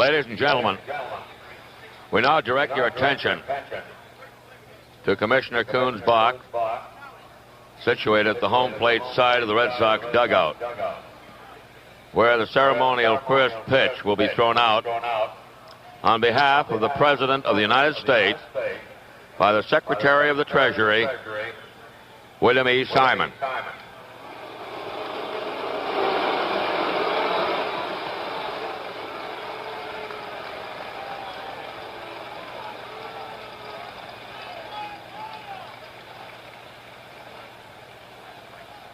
Ladies and gentlemen, we now direct your attention to Commissioner Kuhn's box, situated at the home plate side of the Red Sox dugout, where the ceremonial first pitch will be thrown out on behalf of the President of the United States by the Secretary of the Treasury, William E. Simon.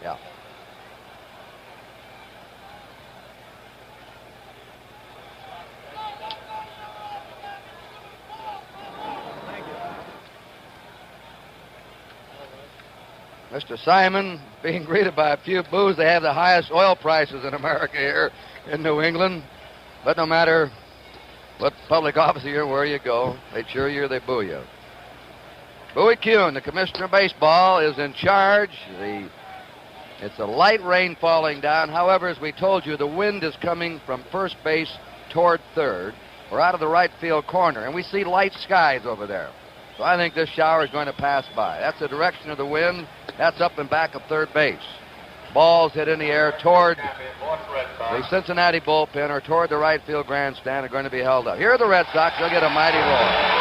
Yeah. Mr. Simon being greeted by a few boos. They have the highest oil prices in America here in New England. But no matter what public office you're in, where you go, they cheer you or they boo you. Bowie Kuhn, the Commissioner of Baseball, is in charge. It's a light rain falling down. However, as we told you, the wind is coming from first base toward third or out of the right field corner. And we see light skies over there. So I think this shower is going to pass by. That's the direction of the wind. That's up and back of third base. Balls hit in the air toward the Cincinnati bullpen or toward the right field grandstand are going to be held up. Here are the Red Sox. They'll get a mighty roll.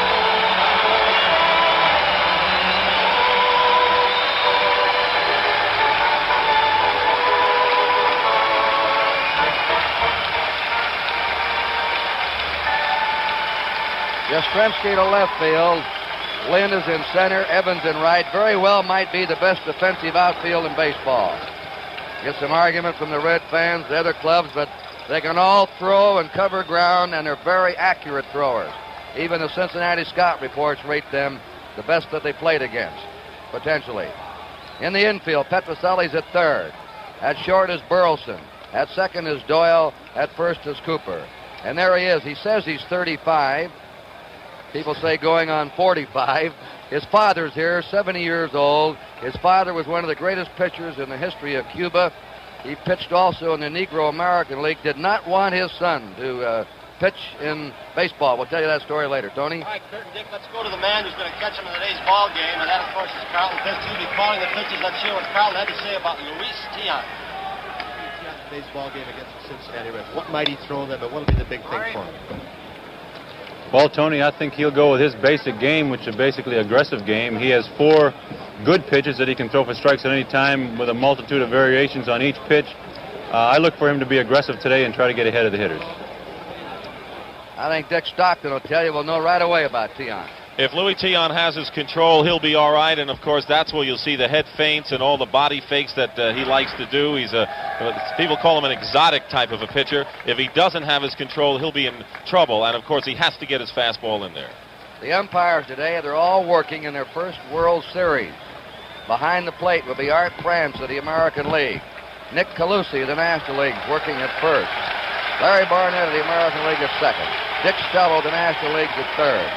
Yastrzemski to left field. Lynn is in center. Evans in right. Very well might be the best defensive outfield in baseball. Get some argument from the Red fans, the other clubs, but they can all throw and cover ground, and they're very accurate throwers. Even the Cincinnati scout reports rate them the best that they played against, potentially. In the infield, Petroselli's at third. At short is Burleson. At second is Doyle. At first is Cooper. And there he is. He says he's 35. People say going on 45. His father's here, 70 years old. His father was one of the greatest pitchers in the history of Cuba. He pitched also in the Negro American League. Did not want his son to pitch in baseball. We'll tell you that story later. Tony? All right, Kurt and Dick, let's go to the man who's going to catch him in today's ball game, and that, of course, is Carlton Fisk. He'll be calling the pitches. Let's hear what Carlton had to say about Luis Tiant. Today's ball game against the Cincinnati Reds. What might he throw them, and what will be the big thing for him? Well, Tony, I think he'll go with his basic game, which is basically aggressive game. He has 4 good pitches that he can throw for strikes at any time with a multitude of variations on each pitch. I look for him to be aggressive today and try to get ahead of the hitters. I think Dick Stockton will tell you we'll know right away about Tiant. If Louis Tiant has his control, he'll be all right. And, of course, that's where you'll see the head feints and all the body fakes that he likes to do. He's people call him an exotic type of a pitcher. If he doesn't have his control, he'll be in trouble. And, of course, he has to get his fastball in there. The umpires today, they're all working in their first World Series. Behind the plate will be Art France of the American League. Nick Calusi of the National League working at first. Larry Barnett of the American League at second. Dick Stello of the National League at third.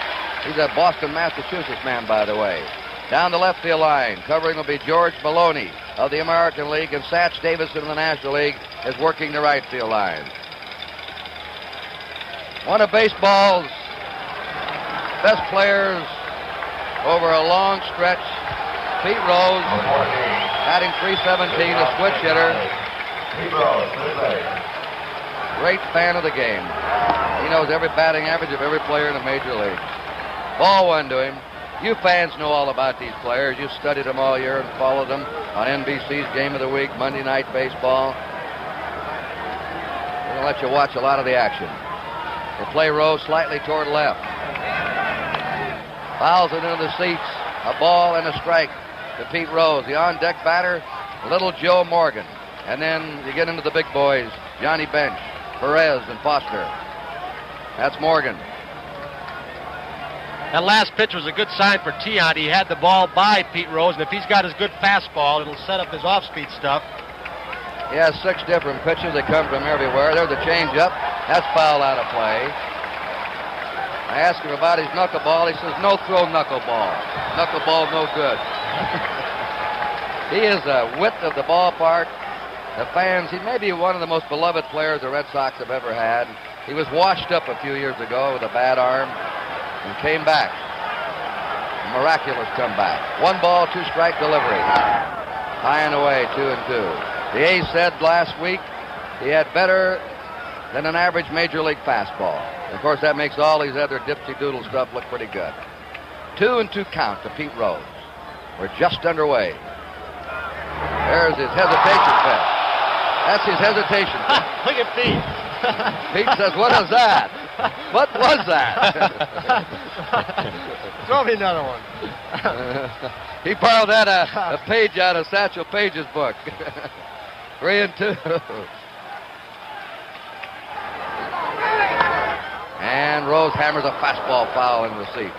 He's a Boston, Massachusetts man, by the way. Down the left field line, covering will be George Maloney of the American League, and Satch Davidson of the National League is working the right field line. One of baseball's best players over a long stretch, Pete Rose, batting .317, a switch hitter. Great fan of the game. He knows every batting average of every player in the major league. Ball one to him. You fans know all about these players. You've studied them all year and followed them on NBC's Game of the Week, Monday Night Baseball. We're going to let you watch a lot of the action. They play Rose slightly toward left. Fouls it into the seats. A ball and a strike to Pete Rose. The on-deck batter, Little Joe Morgan. And then you get into the big boys, Johnny Bench, Perez, and Foster. That's Morgan. That last pitch was a good sign for Tiant. He had the ball by Pete Rose, and if he's got his good fastball, it'll set up his off-speed stuff. He has 6 different pitches that come from everywhere. There's a changeup. That's fouled out of play. I asked him about his knuckleball. He says, no throw knuckleball. Knuckleball, no good. He is a wit of the ballpark. The fans, he may be one of the most beloved players the Red Sox have ever had. He was washed up a few years ago with a bad arm and came back. A miraculous comeback. 1 ball, 2 strike delivery. High and away, 2-2. The A's said last week he had better than an average major league fastball. Of course, that makes all these other dipsy-doodle stuff look pretty good. 2-2 count to Pete Rose. We're just underway. There's his hesitation pitch. That's his hesitation pitch. Look at Pete. Pete says, what was that? What was that? Throw me another one. He borrowed that a page out of Satchel Paige's book. 3-2. And Rose hammers a fastball foul into the seat.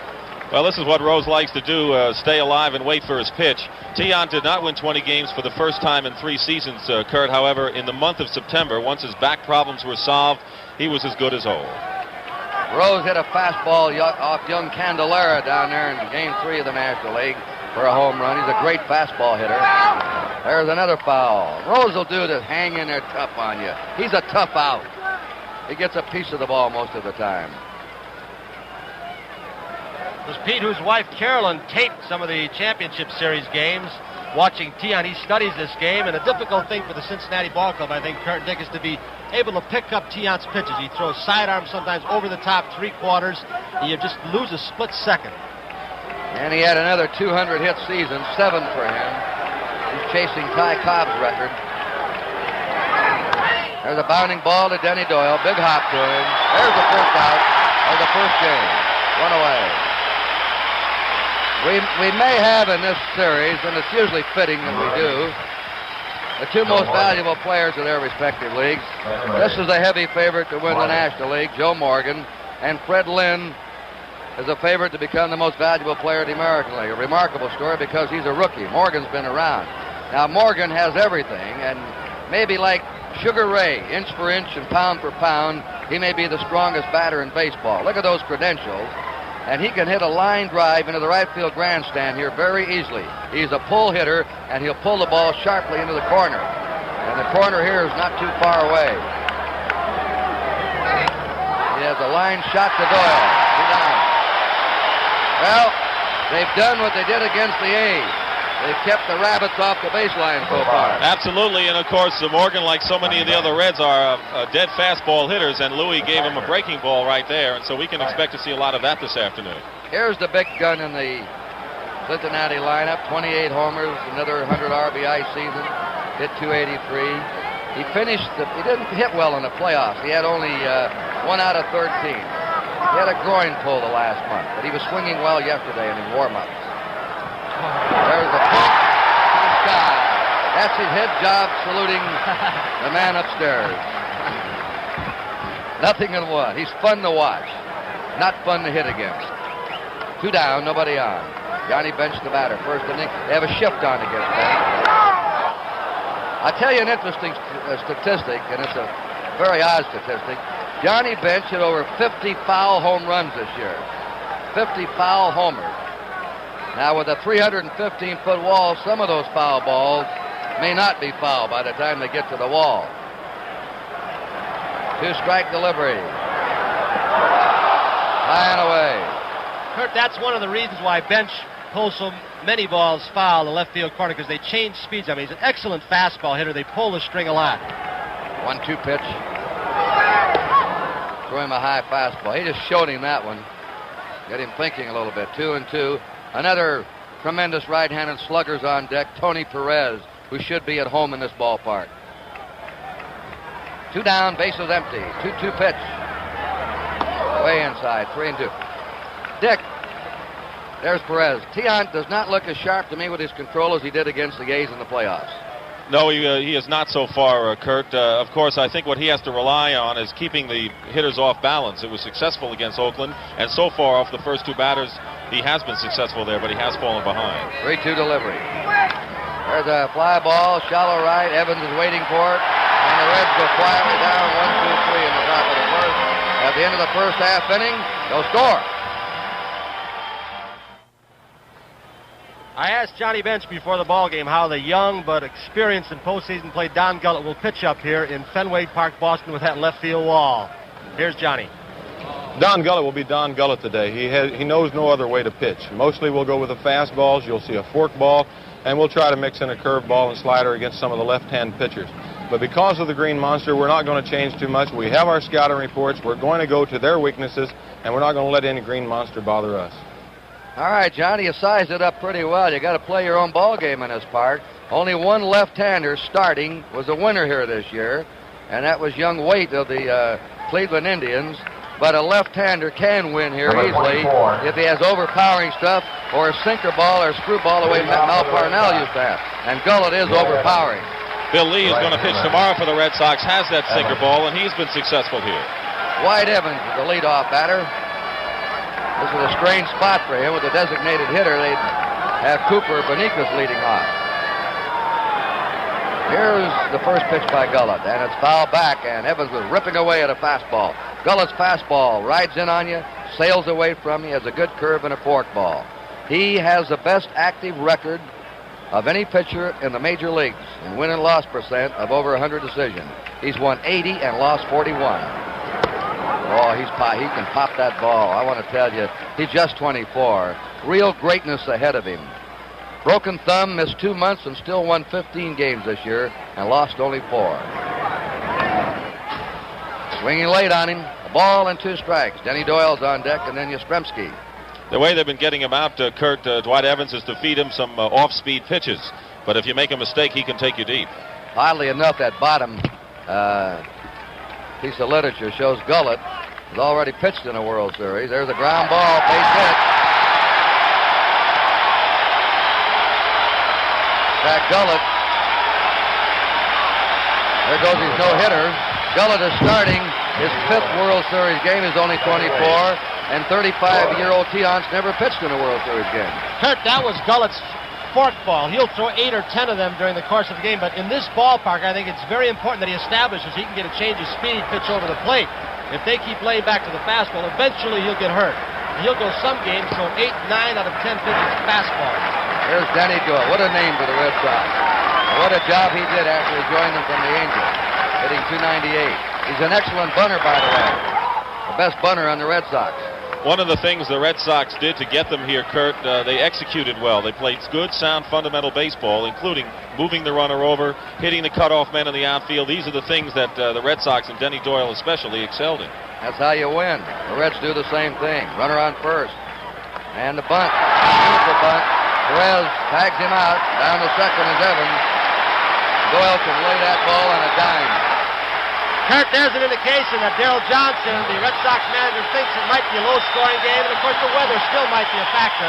Well, this is what Rose likes to do, stay alive and wait for his pitch. Tiant did not win 20 games for the first time in 3 seasons, Kurt. However, in the month of September, once his back problems were solved, he was as good as whole. Rose hit a fastball off young Candelaria down there in Game 3 of the National League for a home run. He's a great fastball hitter. There's another foul. Rose will do this, hang in there tough on you. He's a tough out. He gets a piece of the ball most of the time. It was Pete whose wife Carolyn taped some of the championship series games. Watching Tiant, he studies this game, and a difficult thing for the Cincinnati Ball Club, I think, Kurt Dick, is to be able to pick up Tiant's pitches. He throws sidearms sometimes over the top, 3/4, and you just lose a split second. And he had another 200-hit season, 7 for him. He's chasing Ty Cobb's record. There's a bounding ball to Denny Doyle. Big hop to him. There's the first out of the first game. 1 away. We may have in this series, and it's usually fitting that we do, the 2 most valuable players of their respective leagues. This is a heavy favorite to win the National League, Joe Morgan, and Fred Lynn is a favorite to become the most valuable player in the American League. A remarkable story because he's a rookie. Morgan's been around. Now, Morgan has everything, and maybe like Sugar Ray, inch for inch and pound for pound, he may be the strongest batter in baseball. Look at those credentials. And he can hit a line drive into the right field grandstand here very easily. He's a pull hitter, and he'll pull the ball sharply into the corner. And the corner here is not too far away. He has a line shot to Doyle. 2 down. Well, they've done what they did against the A's. They've kept the rabbits off the baseline so far. Absolutely, and of course, Morgan, like so many of the other Reds, are dead fastball hitters, and Louis gave him a breaking ball right there, and so we can expect to see a lot of that this afternoon. Here's the big gun in the Cincinnati lineup, 28 homers, another 100 RBI season, hit 283. He didn't hit well in the playoffs. He had only 1 out of 13. He had a groin pull the last month, but he was swinging well yesterday in his warm-ups. There's a pitch to the sky. That's his head job saluting the man upstairs. Nothing in 1. He's fun to watch. Not fun to hit against. 2 down, nobody on. Johnny Bench, the batter. First inning. They have a shift on against Bench. I'll tell you an interesting statistic, and it's a very odd statistic. Johnny Bench hit over 50 foul home runs this year. 50 foul homers. Now, with a 315-foot wall, some of those foul balls may not be foul by the time they get to the wall. 2-strike delivery. High and away. Kurt, that's one of the reasons why Bench pulls so many balls foul in the left field corner, because they change speeds. I mean, he's an excellent fastball hitter. They pull the string a lot. 1-2 pitch. Threw him a high fastball. He just showed him that one. Get him thinking a little bit. 2-2. Another tremendous right-handed slugger's on deck, Tony Perez, who should be at home in this ballpark. 2 down, bases empty. 2-2 pitch. Way inside, 3-2. Dick, there's Perez. Tiant does not look as sharp to me with his control as he did against the A's in the playoffs. No, he is not so far, Kurt. Of course, I think what he has to rely on is keeping the hitters off balance. It was successful against Oakland, and so far off the first 2 batters, he has been successful there, but he has fallen behind. 3-2 delivery. There's a fly ball, shallow right. Evans is waiting for it, and the Reds go quietly down 1-2-3 in the top of the first. At the end of the first half inning, they'll score. I asked Johnny Bench before the ball game how the young but experienced in postseason play Don Gullett will pitch up here in Fenway Park, Boston, with that left field wall. Here's Johnny. Don Gullett will be Don Gullett today. He knows no other way to pitch. Mostly we'll go with the fastballs. You'll see a fork ball, and we'll try to mix in a curveball and slider against some of the left-hand pitchers. But because of the Green Monster, we're not going to change too much. We have our scouting reports. We're going to go to their weaknesses, and we're not going to let any Green Monster bother us. All right, Johnny, you sized it up pretty well. You got to play your own ball game in this part. Only one left-hander starting was a winner here this year, and that was young Waite of the Cleveland Indians. But a left-hander can win here easily if he has overpowering stuff or a sinker ball or screwball the way Mel Parnell used to have. And Gullett is overpowering. Bill Lee is going to pitch tomorrow for the Red Sox, has that sinker ball, and he's been successful here. White Evans is the leadoff batter. This is a strange spot for him. With a designated hitter, they'd have Cooper Beniquez leading off. Here's the first pitch by Gullett, and it's fouled back, and Evans was ripping away at a fastball. Gullett's fastball rides in on you, sails away from you, has a good curve and a forkball. He has the best active record of any pitcher in the major leagues in win and loss percent of over 100 decisions. He's won 80 and lost 41. Oh, he can pop that ball. I want to tell you, he's just 24. Real greatness ahead of him. Broken thumb, missed 2 months and still won 15 games this year and lost only 4. Swinging late on him, a ball and 2 strikes. Denny Doyle's on deck, and then Yastrzemski. The way they've been getting him out, Kurt, Dwight Evans, is to feed him some off-speed pitches. But if you make a mistake, he can take you deep. Oddly enough, that bottom piece of literature shows Gullett has already pitched in a World Series. There's a ground ball, base hit. Jack Gullett. There goes his no-hitter. Gullett is starting his 5th World Series game. He's only 24, and 35-year-old Tiant's never pitched in a World Series game. Kurt, that was Gullett's fork ball. He'll throw 8 or 10 of them during the course of the game, but in this ballpark, I think it's very important that he establishes he can get a change of speed, pitch over the plate. If they keep laying back to the fastball, eventually he'll get hurt. He'll go some games, so 8, 9 out of 10 pitches fastball. Here's Denny Doyle. What a name for the Red Sox. What a job he did after he joined them from the Angels, hitting .298. He's an excellent bunter, by the way. The best bunter on the Red Sox. One of the things the Red Sox did to get them here, Kurt, they executed well. They played good, sound, fundamental baseball, including moving the runner over, hitting the cutoff men in the outfield. These are the things that the Red Sox, and Denny Doyle especially, excelled in. That's how you win. The Reds do the same thing. Runner on first. And the bunt. Beautiful bunt. Perez tags him out. Down to second is Evans. Doyle can lay that ball on a dime. Kurt, there's an indication that Darrell Johnson, the Red Sox manager, thinks it might be a low-scoring game, and of course the weather still might be a factor.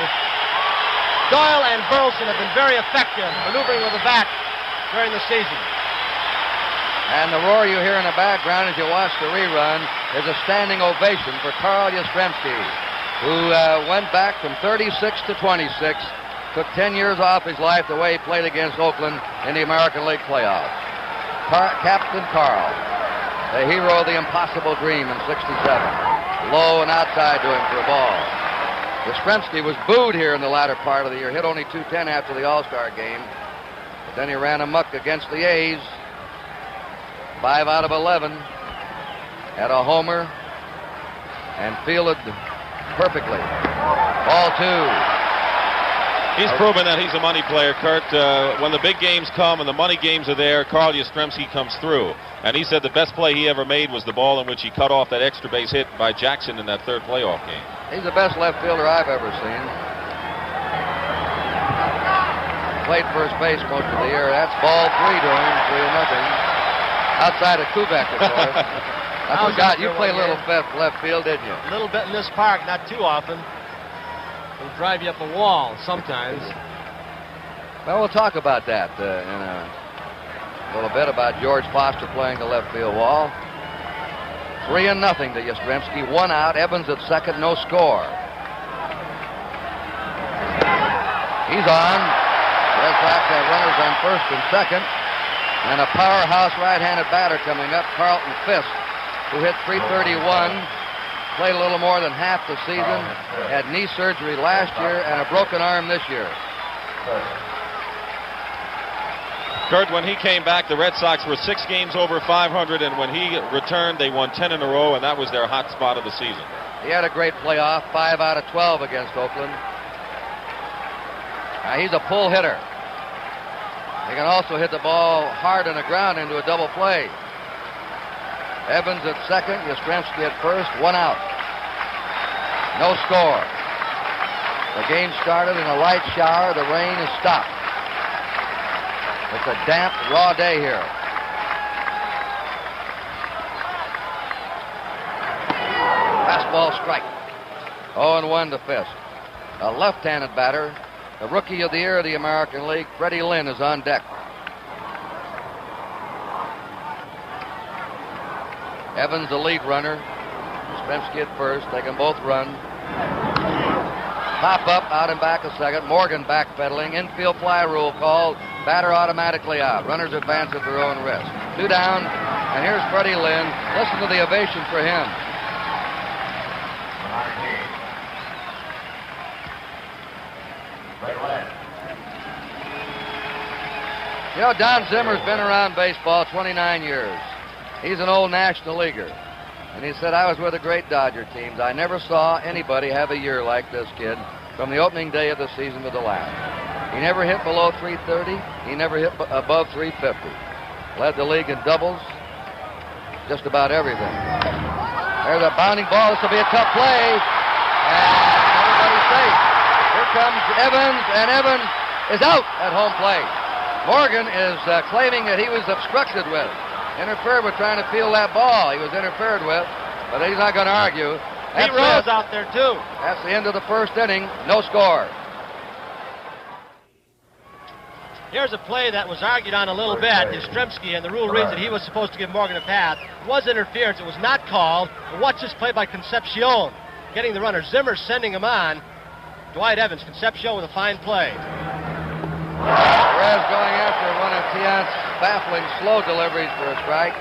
Doyle and Burleson have been very effective maneuvering with the bat during the season. And the roar you hear in the background as you watch the rerun is a standing ovation for Carl Yastrzemski, who went back from 36 to 26, took 10 years off his life the way he played against Oakland in the American League playoffs. Captain Carl, the hero of the impossible dream in '67. Low and outside to him for a ball. Yastrzemski was booed here in the latter part of the year. Hit only .210 after the All-Star game. But then he ran amok against the A's. 5 out of 11. Had a homer. And fielded perfectly. Ball 2. He's proven that he's a money player, Kurt. When the big games come and the money games are there, Carl Yastrzemski comes through. And he said the best play he ever made was the ball in which he cut off that extra base hit by Jackson in that 3rd playoff game. He's the best left fielder I've ever seen. Played first base most of the year. That's ball 3 to him, 3-0. Outside of Kubek, of course. I forgot, you played a little left field, didn't you? A little bit in this park, not too often. It'll drive you up a wall sometimes. Well, we'll talk about that in a little bit, about George Foster playing the left field wall. 3-0 to Yastrzemski. 1 out. Evans at second. No score. He's on. Red Sox have runners on first and second. And a powerhouse right-handed batter coming up, Carlton Fisk, who hit .331. Played a little more than half the season. Had knee surgery last year and a broken arm this year. Kurt, when he came back, the Red Sox were 6 games over 500, and when he returned, they won 10 in a row, and that was their hot spot of the season. He had a great playoff, 5 out of 12 against Oakland. He's a pull hitter. He can also hit the ball hard on the ground into a double play. Evans at second, Yastrzemski at first, 1 out. No score. The game started in a light shower. The rain has stopped. It's a damp, raw day here. Fastball strike. 0-1 to Fisk. A left-handed batter. The rookie of the year of the American League, Freddie Lynn, is on deck. Evans, the lead runner. Yastrzemski at first. They can both run. Pop up, out and back a second. Morgan backpedaling. Infield fly rule called. Batter automatically out. Runners advance at their own risk. 2 down, and here's Freddie Lynn. Listen to the ovation for him. You know, Don Zimmer's been around baseball 29 years. He's an old National Leaguer. And he said, I was with the great Dodger teams. I never saw anybody have a year like this kid from the opening day of the season to the last. He never hit below 330. He never hit above 350. Led the league in doubles. Just about everything. There's a bounding ball. This will be a tough play. And everybody's safe. Here comes Evans, and Evans is out at home plate. Morgan is claiming that he was obstructed with. Interfered with trying to field that ball. He was interfered with, but he's not going to argue. Pete Rose out there, too. That's the end of the first inning. No score. Here's a play that was argued on a little bit. Yastrzemski, and the rule reads that he was supposed to give Morgan a pass. It was interference. It was not called. But watch this play by Concepcion. Getting the runner. Zimmer sending him on. Dwight Evans. Concepcion with a fine play. Perez going after one of Tiant's baffling slow deliveries for a strike.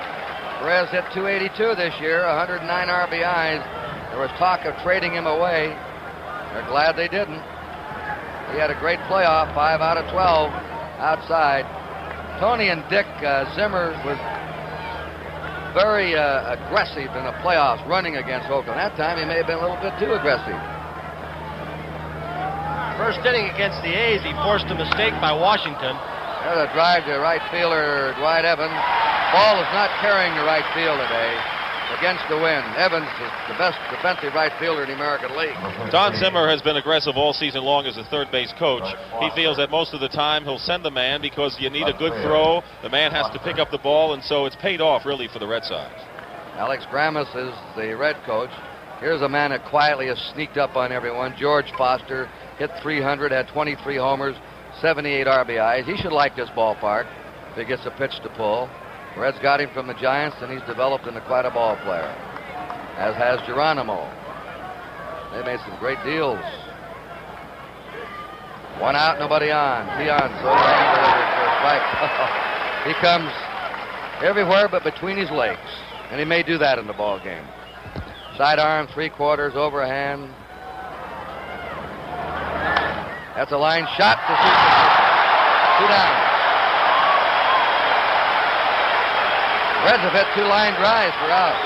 Perez hit 282 this year, 109 RBIs. There was talk of trading him away. They're glad they didn't. He had a great playoff, 5 out of 12 outside. Tony and Dick, Zimmer was very aggressive in the playoffs, running against Oakland. That time he may have been a little bit too aggressive. First inning against the A's, he forced a mistake by Washington. There's a drive to right fielder Dwight Evans. Ball is not carrying the right field today. Against the wind. Evans is the best defensive right fielder in the American League. Don Zimmer has been aggressive all season long as a third base coach. He feels that most of the time he'll send the man because you need a good throw. The man has to pick up the ball, and so it's paid off really for the Red Sox. Alex Grammas is the Red coach. Here's a man that quietly has sneaked up on everyone. George Foster hit 300, had 23 homers, 78 RBIs. He should like this ballpark if he gets a pitch to pull. The Reds got him from the Giants, and he's developed into quite a ball player, as has Geronimo. They made some great deals. 1 out, nobody on. Tiant overhanded for a strike. He comes everywhere but between his legs, and he may do that in the ball game. Sidearm, 3/4, overhand. That's a line shot to shoot. 2 down. Reds have hit 2 line drives for out.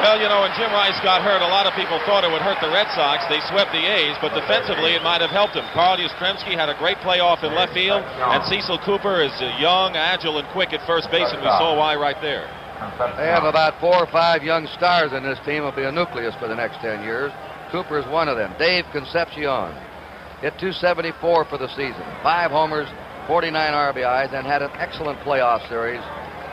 Well, you know, when Jim Rice got hurt, a lot of people thought it would hurt the Red Sox. They swept the A's, but defensively it might have helped him. Carl Yastrzemski had a great playoff in left field, and Cecil Cooper is young, agile, and quick at first base, and we saw why right there. They have about 4 or 5 young stars in this team. Will be a nucleus for the next 10 years. Cooper is one of them. Dave Concepcion hit 274 for the season. 5 homers, 49 RBIs, and had an excellent playoff series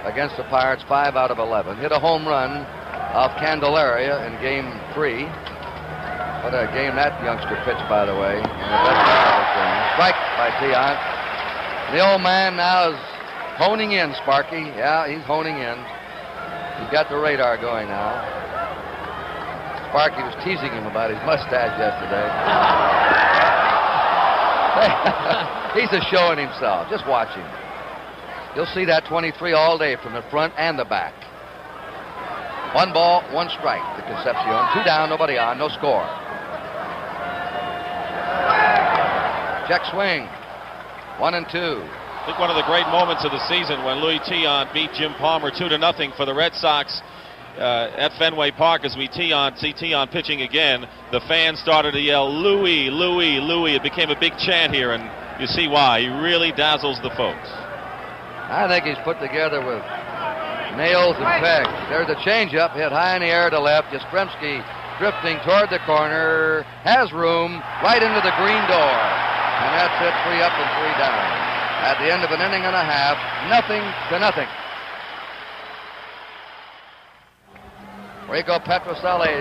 against the Pirates, 5 out of 11. Hit a home run off Candelaria in Game 3. What a game that youngster pitched, by the way. Strike by Tiant. The old man now is honing in, Sparky. Yeah, he's honing in. He's got the radar going now. Sparky was teasing him about his mustache yesterday. He's just showing himself. Just watch him. You'll see that 23 all day from the front and the back. 1 ball, 1 strike to Concepcion. 2 down, nobody on, no score. Check swing. 1 and 2. I think one of the great moments of the season when Louis Tion beat Jim Palmer 2-0 for the Red Sox at Fenway Park. As we see Tion pitching again, the fans started to yell, "Louis, Louis, Louis." It became a big chant here, and you see why. He really dazzles the folks. I think he's put together with nails and pegs. There's a changeup hit high in the air to left. Yastrzemski drifting toward the corner, has room right into the green door. And that's it, 3 up and 3 down. At the end of an inning and a half, 0-0. Rico Petrocelli,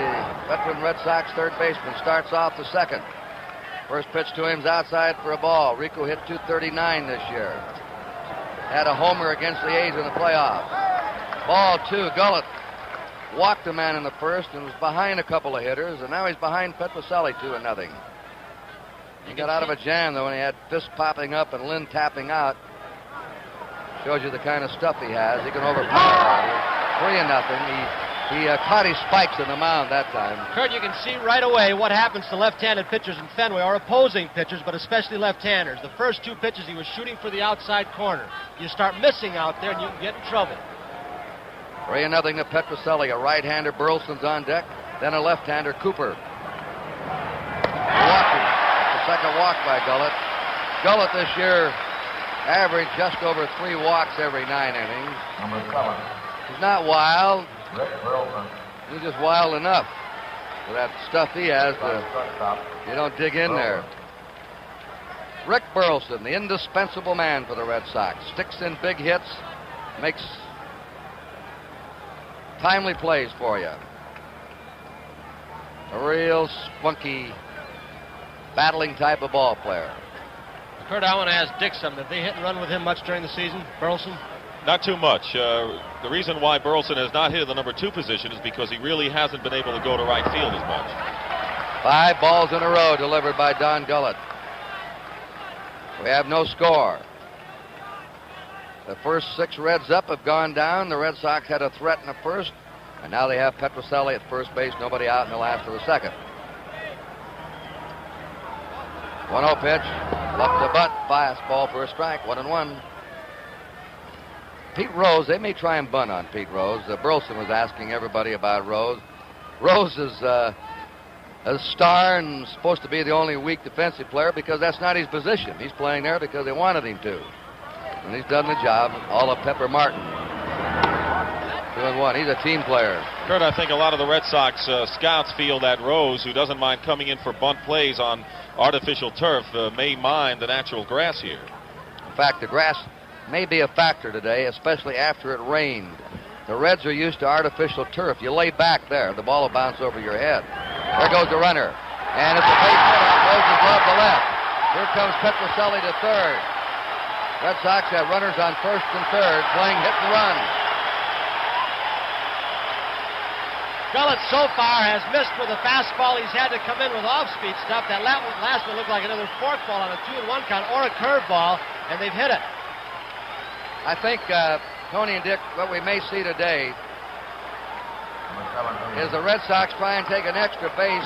veteran Red Sox third baseman, starts off the second. First pitch to him is outside for a ball. Rico hit .239 this year. Had a homer against the A's in the playoffs. Ball 2, Gullett walked a man in the first and was behind a couple of hitters, and now he's behind Petrocelli 2-0. He got out of a jam, though, when he had Fisk popping up and Lynn tapping out. Shows you the kind of stuff he has. He can overpower. 3-0. He caught his spikes in the mound that time. Kurt, you can see right away what happens to left-handed pitchers in Fenway, or opposing pitchers, but especially left-handers. The first 2 pitches, he was shooting for the outside corner. You start missing out there, and you can get in trouble. 3-0 to Petrocelli. A right-hander, Burleson's on deck. Then a left-hander, Cooper. Walking. The second walk by Gullett. Gullett this year averaged just over 3 walks every 9 innings. Number 7. He's not wild. Rick Burleson. He's just wild enough. For that stuff he has, you don't dig in there. Rick Burleson, the indispensable man for the Red Sox. Sticks in big hits, makes timely plays for you. A real spunky, battling type of ball player. Kurt, I want to ask Dick something. Did they hit and run with him much during the season, Burleson? Not too much. The reason why Burleson has not hit the number 2 position is because he really hasn't been able to go to right field as much. 5 balls in a row delivered by Don Gullett. We have no score. The first 6 Reds up have gone down. The Red Sox had a threat in the first, and now they have Petrocelli at first base, nobody out in the last of the second. 1-0 pitch, left the butt, fastball for a strike, 1-1. Pete Rose, they may try and bunt on Pete Rose. Burleson was asking everybody about Rose. Rose is a star and supposed to be the only weak defensive player because that's not his position. He's playing there because they wanted him to. And he's done the job. All of Pepper Martin. 2-1. He's a team player. Kurt, I think a lot of the Red Sox scouts feel that Rose, who doesn't mind coming in for bunt plays on artificial turf, may mind the natural grass here. In fact, the grass may be a factor today, especially after it rained. The Reds are used to artificial turf. You lay back there, the ball will bounce over your head. There goes the runner. And it's a base hit off Rose's glove to left. Here comes Petrocelli to third. Red Sox have runners on first and third, playing hit and run. Gullett so far has missed with a fastball. He's had to come in with off-speed stuff. That last one looked like another forkball on a 2-1 count or a curveball, and they've hit it. I think, Tony and Dick, what we may see today is the Red Sox try and take an extra base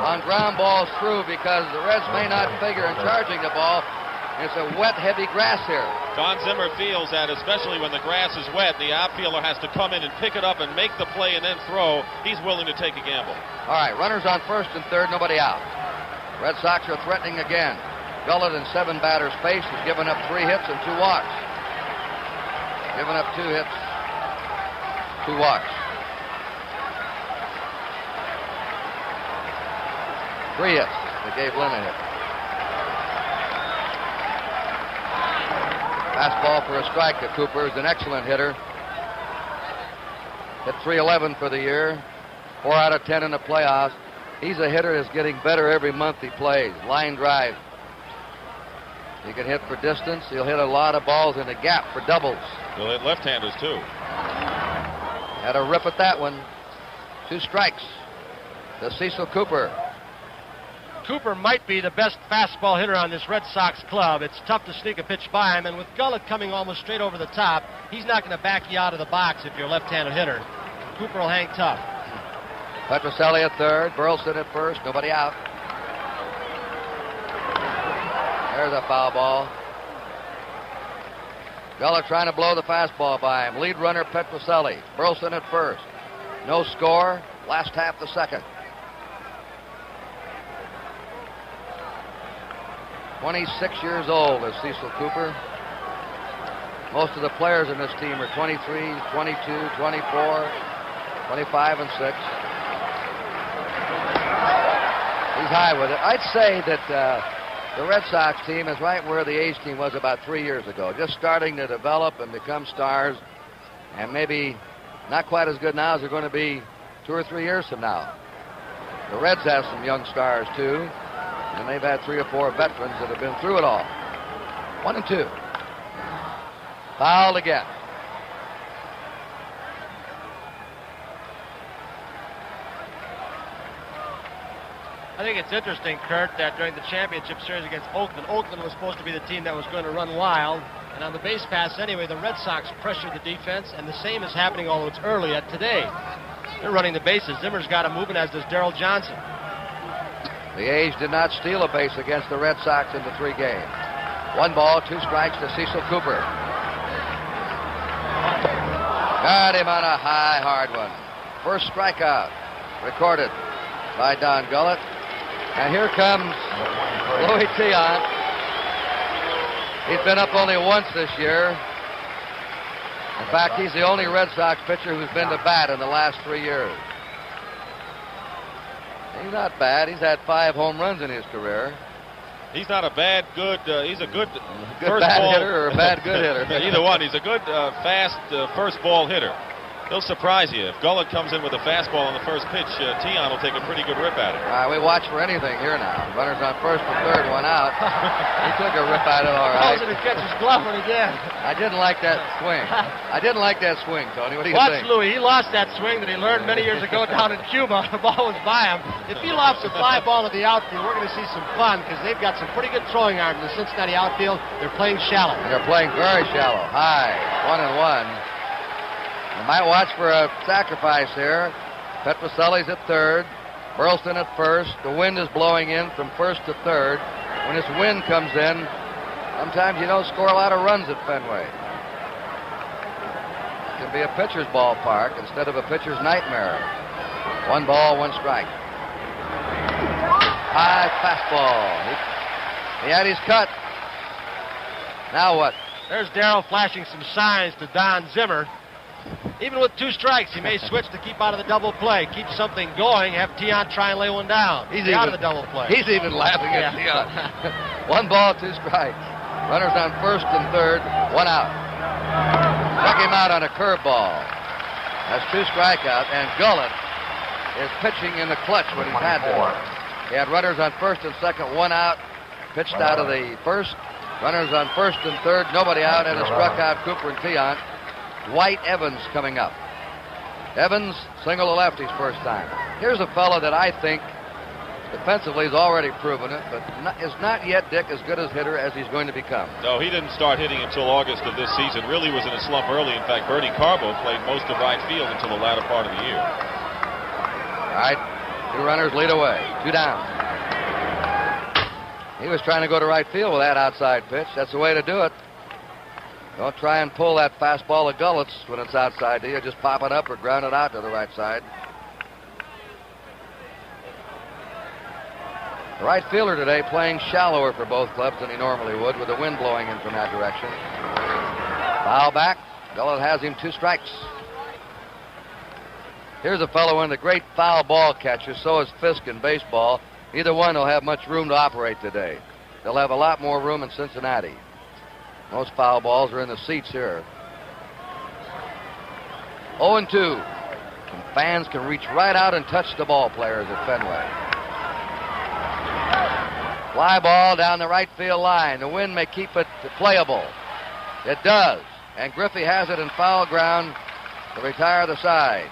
on ground balls through because the Reds may not figure in charging the ball. It's a wet, heavy grass here. Don Zimmer feels that, especially when the grass is wet, the outfielder has to come in and pick it up and make the play and then throw. He's willing to take a gamble. All right, runners on first and third, nobody out. Red Sox are threatening again. Gullett in 7 batters faced has given up 3 hits and 2 walks. Given up 2 hits, 2 walks. 3 hits. They gave Lynn a hit. Fastball for a strike to Cooper. Is an excellent hitter. Hit .311 for the year. 4 out of 10 in the playoffs. He's a hitter that's getting better every month he plays. Line drive. He can hit for distance. He'll hit a lot of balls in the gap for doubles. He'll hit left-handers, too. Had a rip at that one. 2 strikes to Cecil Cooper. Cooper might be the best fastball hitter on this Red Sox club. It's tough to sneak a pitch by him, and with Gullett coming almost straight over the top, he's not going to back you out of the box if you're a left-handed hitter. Cooper will hang tough. Petrocelli at third, Burleson at first, nobody out. There's a foul ball. Gullet trying to blow the fastball by him. Lead runner Petroselli. Burleson at first. No score. Last half the second. 26 years old is Cecil Cooper. Most of the players in this team are 23, 22, 24, 25, and 6. He's high with it. I'd say that the Red Sox team is right where the A's team was about 3 years ago, just starting to develop and become stars, and maybe not quite as good now as they're going to be 2 or 3 years from now. The Reds have some young stars, too, and they've had 3 or 4 veterans that have been through it all. 1-2. Fouled again. I think it's interesting, Kurt, that during the championship series against Oakland was supposed to be the team that was going to run wild. And on the base pass anyway, the Red Sox pressured the defense, and the same is happening, although it's early yet today. They're running the bases. Zimmer's got them moving, as does Darrell Johnson. The A's did not steal a base against the Red Sox in the 3 games. 1 ball, 2 strikes to Cecil Cooper. Got him on a high, hard one. First strikeout recorded by Don Gullet. And here comes Louis Tiant. He's been up only once this year. In fact, he's the only Red Sox pitcher who's been to bat in the last 3 years. He's not bad. He's had 5 home runs in his career. He's not a bad, good, he's a good first bad ball hitter or a bad good hitter. Either one. He's a good, fast first ball hitter. He'll surprise you. If Gullet comes in with a fastball on the first pitch, Tiant will take a pretty good rip at it. We watch for anything here now. Runners on first and third, 1 out. He took a rip at it, all right. Calls it a catcher's glove when he did. I didn't like that swing. Tony. What do you Watch think? Louis. He lost that swing that he learned many years ago down in Cuba. The ball was by him. If he lofts a fly ball to the outfield, we're going to see some fun because they've got some pretty good throwing arms in the Cincinnati outfield. They're playing shallow. And they're playing very shallow. High. 1-1. You might watch for a sacrifice here. Petroselli's at third. Burleson at first. The wind is blowing in from first to third. When this wind comes in, sometimes you don't score a lot of runs at Fenway. It can be a pitcher's ballpark instead of a pitcher's nightmare. 1 ball, 1 strike. High fastball. He had his cut. Now what? There's Darrell flashing some signs to Don Zimmer. Even with 2 strikes, he may switch to keep out of the double play. Keep something going, have Tiant try and lay one down. He's out of the double play. He's even laughing at Tiant. 1 ball, 2 strikes. Runners on first and third, 1 out. Struck him out on a curveball. That's 2 strikeouts, and Gullet is pitching in the clutch when he's had to. He had runners on first and second, 1 out. Pitched out of the first. Runners on first and third, nobody out, and it struck out Cooper and Tiant. Dwight Evans coming up. Evans, single to left his first time. Here's a fellow that I think defensively has already proven it, but is not yet, Dick, as good a hitter as he's going to become. No, he didn't start hitting until August of this season. Really was in a slump early. In fact, Bernie Carbo played most of right field until the latter part of the year. All right, 2 runners lead away. 2 down. He was trying to go to right field with that outside pitch. That's the way to do it. Don't try and pull that fastball of Gullet's when it's outside to you. Just pop it up or ground it out to the right side. The right fielder today playing shallower for both clubs than he normally would with the wind blowing in from that direction. Foul back. Gullet has him 2 strikes. Here's a fellow, one of the great foul ball catchers. So is Fisk in baseball. Neither one will have much room to operate today. They'll have a lot more room in Cincinnati. Most foul balls are in the seats here. 0-2. And fans can reach right out and touch the ball players at Fenway. Fly ball down the right field line. The wind may keep it playable. It does. And Griffey has it in foul ground to retire the side.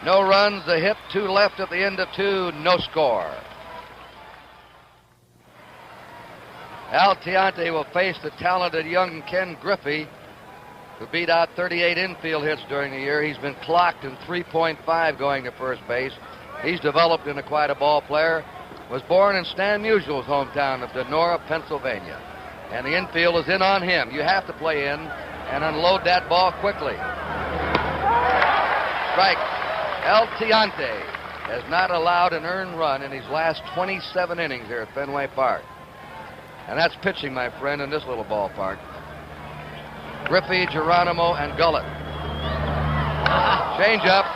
No runs, a hit, 2 left at the end of 2, no score. Al Tiante will face the talented young Ken Griffey, who beat out 38 infield hits during the year. He's been clocked in 3.5 going to first base. He's developed into quite a ball player. Was born in Stan Musial's hometown of Donora, Pennsylvania. And the infield is in on him. You have to play in and unload that ball quickly. Strike. El Tiante has not allowed an earned run in his last 27 innings here at Fenway Park. And that's pitching, my friend, in this little ballpark. Griffey, Geronimo, and Gullett. Change up.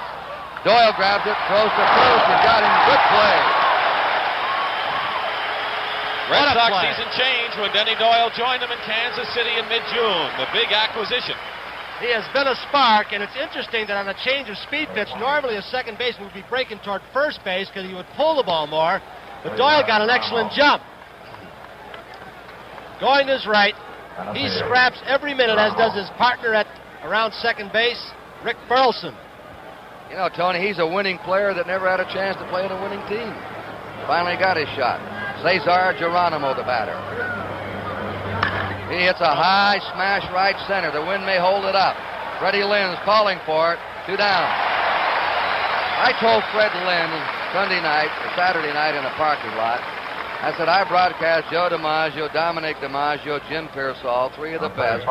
Doyle grabs it, throws to first, and got him. Good play. Red Sox season change when Denny Doyle joined them in Kansas City in mid-June. The big acquisition. He has been a spark, and it's interesting that on a change of speed pitch, normally a second baseman would be breaking toward first base because he would pull the ball more. But Doyle got an excellent jump. Going to his right. He scraps every minute, as does his partner at around second base, Rick Burleson. You know, Tony, he's a winning player that never had a chance to play in a winning team. Finally got his shot. Cesar Geronimo, the batter. He hits a high smash right center. The wind may hold it up. Freddie Lynn's calling for it. 2 down. I told Fred Lynn Saturday night in a parking lot, I said, I broadcast Joe DiMaggio, Dominic DiMaggio, Jim Pearsall, 3 of the best.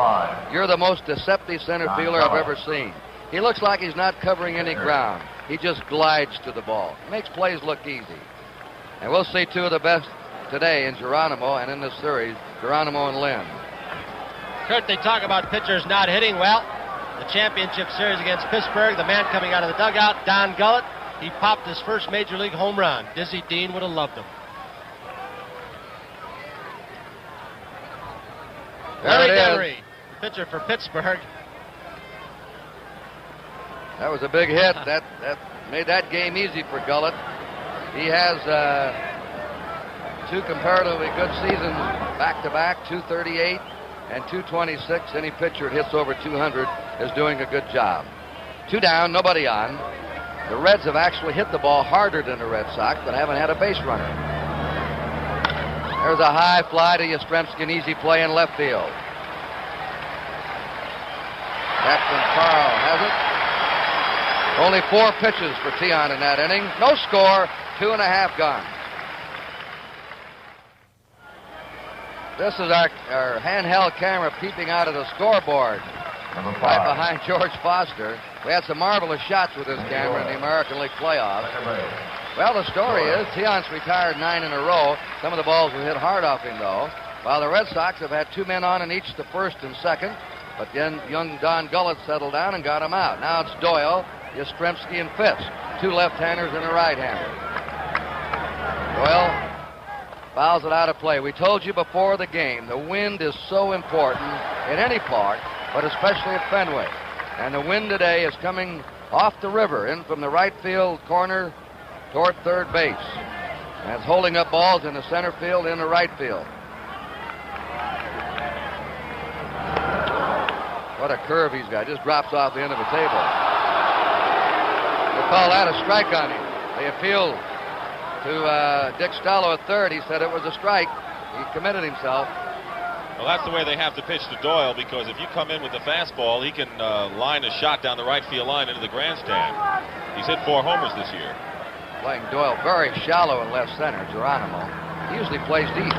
You're the most deceptive center fielder I've ever seen. He looks like he's not covering any ground. He just glides to the ball. Makes plays look easy. And we'll see 2 of the best today in Geronimo and in this series, Geronimo and Lynn. Kurt, they talk about pitchers not hitting well. The championship series against Pittsburgh, the man coming out of the dugout, Don Gullett, he popped his first major league home run. Dizzy Dean would have loved him. Larry Demery, pitcher for Pittsburgh. That was a big hit. That made that game easy for Gullett. He has 2 comparatively good seasons back-to-back, 238 and 226. Any pitcher that hits over 200 is doing a good job. 2 down, nobody on. The Reds have actually hit the ball harder than the Red Sox, but haven't had a base runner. There's a high fly to Yastrzemski, an easy play in left field. Captain Carl has it. Only 4 pitches for Tiant in that inning. No score, 2.5 gone. This is our handheld camera peeping out of the scoreboard right behind George Foster. We had some marvelous shots with this camera in the American League playoffs. Well, the story is Tiant's retired 9 in a row. Some of the balls were hit hard off him, though. While the Red Sox have had 2 men on in each the first and second. But then young Don Gullett settled down and got him out. Now it's Doyle, Yastrzemski, and Fitz. 2 left-handers and a right-hander. Doyle fouls it out of play. We told you before the game, the wind is so important in any park, but especially at Fenway. And the wind today is coming off the river, in from the right field corner toward third base. And it's holding up balls in the center field and the right field. What a curve he's got. Just drops off the end of the table. They call that a strike on him. They appealed to Dick Stallo at third. He said it was a strike. He committed himself. Well, that's the way they have to pitch to Doyle, because if you come in with the fastball, he can line a shot down the right field line into the grandstand. He's hit 4 homers this year. Playing Doyle very shallow in left center, Geronimo. He usually plays deep.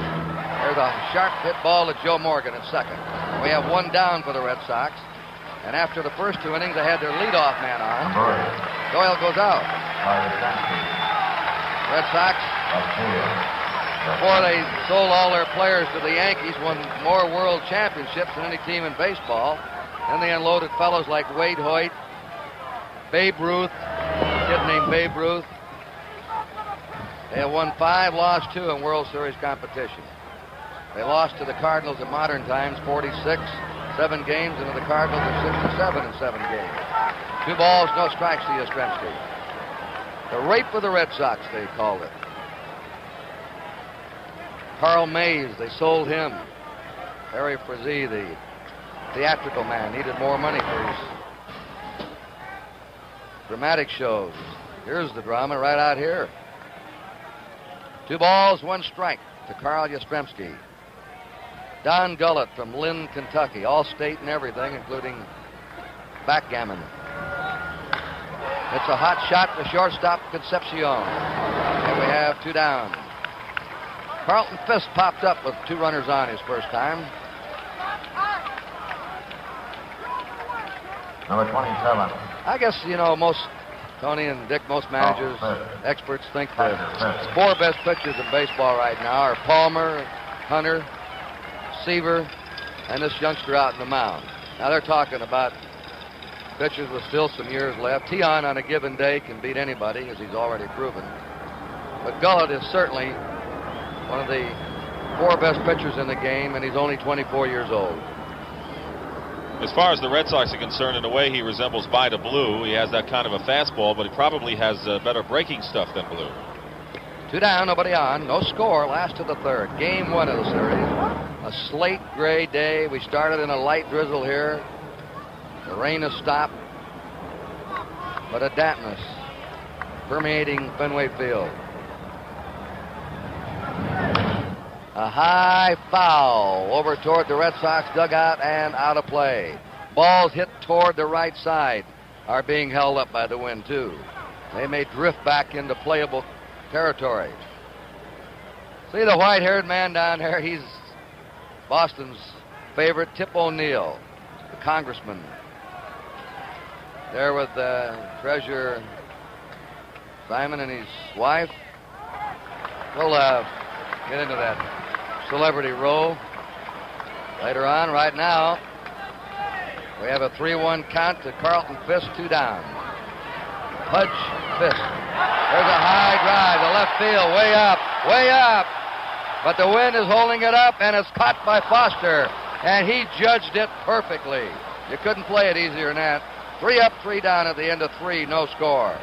There's a sharp hit ball to Joe Morgan at second. We have 1 down for the Red Sox. And after the first 2 innings, they had their leadoff man on. Doyle goes out. Red Sox, before they sold all their players to the Yankees, won more world championships than any team in baseball. Then they unloaded fellows like Wade Hoyt, Babe Ruth, a kid named Babe Ruth. They have won 5, lost 2 in World Series competition. They lost to the Cardinals at modern times, 46, 7 games, and to the Cardinals at 67 in 7 games. 2 balls, no strikes to Yastrzemski. The rape of the Red Sox, they called it. Carl Mays, they sold him. Harry Frazee, the theatrical man, needed more money for his dramatic shows. Here's the drama right out here. 2 balls, 1 strike to Carl Yastrzemski. Don Gullett from Lynn, Kentucky, all state and everything, including backgammon. It's a hot shot to shortstop Concepcion. And we have 2 down. Carlton Fisk popped up with 2 runners on his first time. Number 27. I guess, most, Tony and Dick, most managers, experts think the 4 best pitchers in baseball right now are Palmer, Hunter, Seaver, and this youngster out in the mound. Now they're talking about pitchers with still some years left. Tian on a given day can beat anybody, as he's already proven. But Gullett is certainly one of the 4 best pitchers in the game, and he's only 24 years old. As far as the Red Sox are concerned, in a way he resembles Vida Blue. He has that kind of a fastball, but he probably has better breaking stuff than Blue. 2 down, nobody on, no score, last of the 3rd. Game 1 of the series. A slate gray day. We started in a light drizzle here. The rain has stopped, but a dampness permeating Fenway Field. A high foul over toward the Red Sox dugout and out of play. Balls hit toward the right side are being held up by the wind, too. They may drift back into playable territory. See the white-haired man down there? He's Boston's favorite, Tip O'Neill, the congressman. There with Treasurer Simon and his wife. We'll get into that celebrity row later on. Right now, we have a 3-1 count to Carlton Fisk, 2 down. Pudge Fisk. There's a high drive to left field, way up, way up. But the wind is holding it up, and it's caught by Foster, and he judged it perfectly. You couldn't play it easier than that. 3 up, 3 down at the end of 3, no score.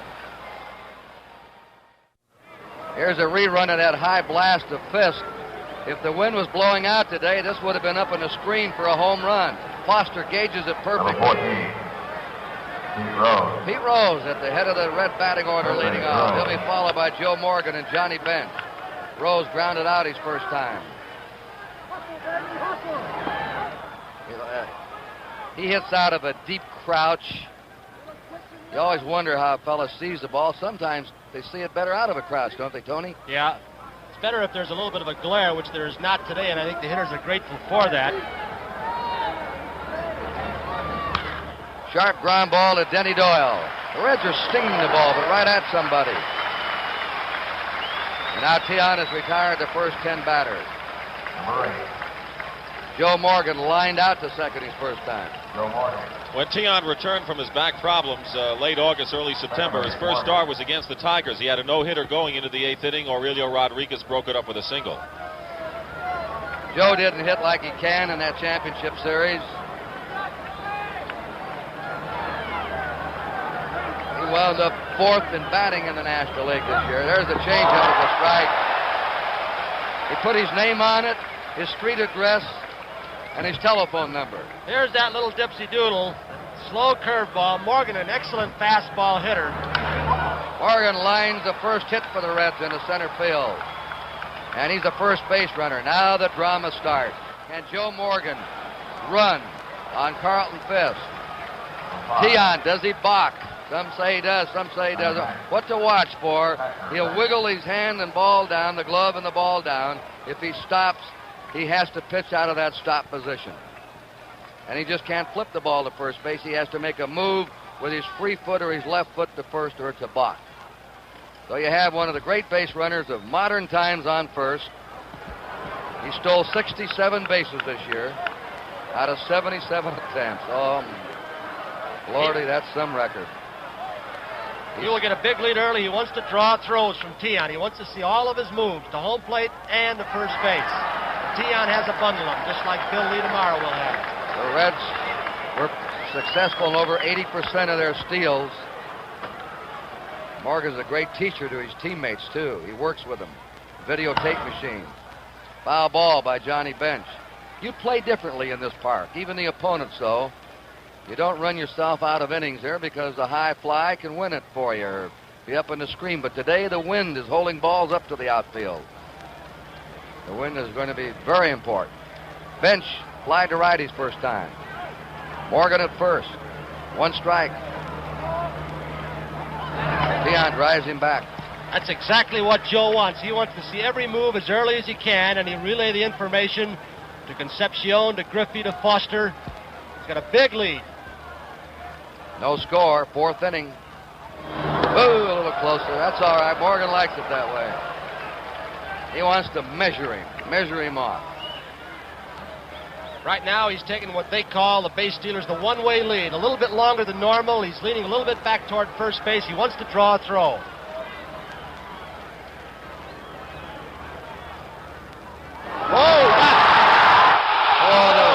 Here's a rerun of that high blast of Fisk. If the wind was blowing out today, this would have been up on the screen for a home run. Foster gauges it perfectly. Number 14. Pete Rose. Pete Rose at the head of the red batting order leading off. He'll be followed by Joe Morgan and Johnny Bench. Rose grounded out his first time. He hits out of a deep crouch. You always wonder how a fella sees the ball. Sometimes they see it better out of a crouch, don't they, Tony? Yeah. It's better if there's a little bit of a glare, which there is not today, and I think the hitters are grateful for that. Sharp ground ball to Denny Doyle. The Reds are stinging the ball, but right at somebody. And now Tian has retired the first 10 batters. Joe Morgan lined out to second his first time. Joe Morgan. When Tian returned from his back problems late August, early September, his first start was against the Tigers. He had a no-hitter going into the 8th inning. Aurelio Rodriguez broke it up with a single. Joe didn't hit like he can in that championship series. He wound up 4th in batting in the National League this year. There's the changeup at the strike. He put his name on it, his street address, and his telephone number. Here's that little dipsy doodle. Slow curveball. Morgan, an excellent fastball hitter. Morgan lines the first hit for the Reds into center field. And he's the first base runner. Now the drama starts. Can Joe Morgan run on Carlton Fisk? Tian, does he balk? Some say he does, some say he doesn't. What to watch for? He'll wiggle his hand and ball down, the glove and the ball down. If he stops, he has to pitch out of that stop position. And he just can't flip the ball to first base. He has to make a move with his free foot or his left foot to first, or it's a balk. So you have one of the great base runners of modern times on first. He stole 67 bases this year out of 77 attempts. Oh, Lordy, that's some record. He will get a big lead early. He wants to draw throws from Tian. He wants to see all of his moves to home plate and to first base. Tian has a bundle of them, just like Bill Lee tomorrow will have. The Reds were successful in over 80% of their steals. Morgan's a great teacher to his teammates, too. He works with them. Videotape machine. Foul ball by Johnny Bench. You play differently in this park, even the opponents, though. You don't run yourself out of innings there because the high fly can win it for you or be up on the screen. But today the wind is holding balls up to the outfield. The wind is going to be very important. Bench fly to right his first time. Morgan at first. 1 strike. Tian drives him back. That's exactly what Joe wants. He wants to see every move as early as he can, and he relay the information to Concepcion, to Griffey, to Foster. He's got a big lead. No score, 4th inning. Ooh, a little closer. That's all right. Morgan likes it that way. He wants to measure him off. Right now, he's taking what they call the base stealers the one-way lead. A little bit longer than normal. He's leaning a little bit back toward first base. He wants to draw a throw. Whoa! Oh, the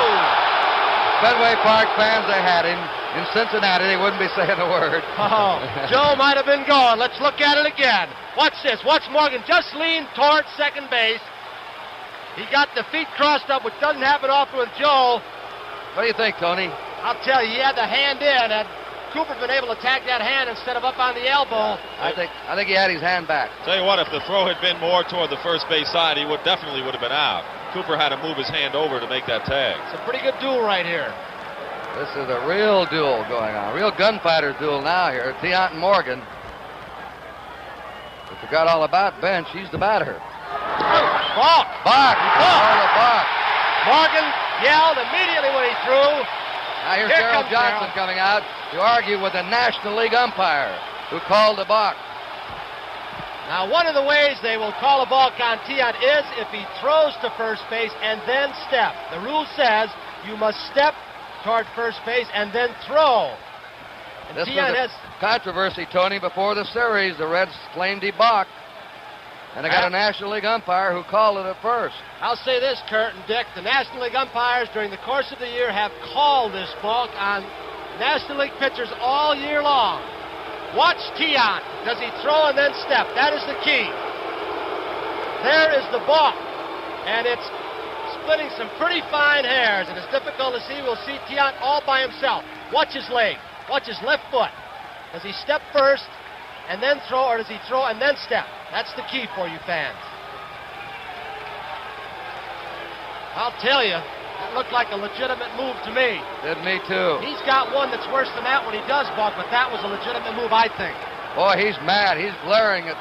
Fenway Park fans, they had him. In Cincinnati, they wouldn't be saying a word. Oh, Joe might have been gone. Let's look at it again. Watch this. Watch Morgan just lean toward second base. He got the feet crossed up, which doesn't happen often with Joe. What do you think, Tony? I'll tell you, he had the hand in. Had Cooper been able to tag that hand instead of up on the elbow, I think he had his hand back. Tell you what, if the throw had been more toward the first base side, he definitely would have been out. Cooper had to move his hand over to make that tag. it's a pretty good duel right here. This is a real duel going on. A real gunfighter duel now here. Tiant and Morgan. We forgot all about Bench. He's the batter. Balk! Balk! Balk! Morgan yelled immediately when he threw. Now here's Here Darrell comes Johnson Darrell. coming out to argue with the National League umpire who called the balk. Now, one of the ways they will call a balk on Tiant is if he throws to first base and then step. The rule says you must step toward first base and then throw. And This Tiant was a controversy, Tony, before the series. The Reds claimed he balked. And they got a National League umpire who called it at first. I'll say this, Kurt and Dick. The National League umpires during the course of the year have called this balk on National League pitchers all year long. Watch Tiant. Does he throw and then step? That is the key. There is the balk. And it's splitting some pretty fine hairs, and it's difficult to see. We'll see Tiant all by himself. Watch his leg. Watch his left foot. Does he step first and then throw, or does he throw and then step? That's the key for you fans. I'll tell you, it looked like a legitimate move to me. Did me too. He's got one that's worse than that when he does balk, but that was a legitimate move, I think. Boy, he's mad. He's glaring at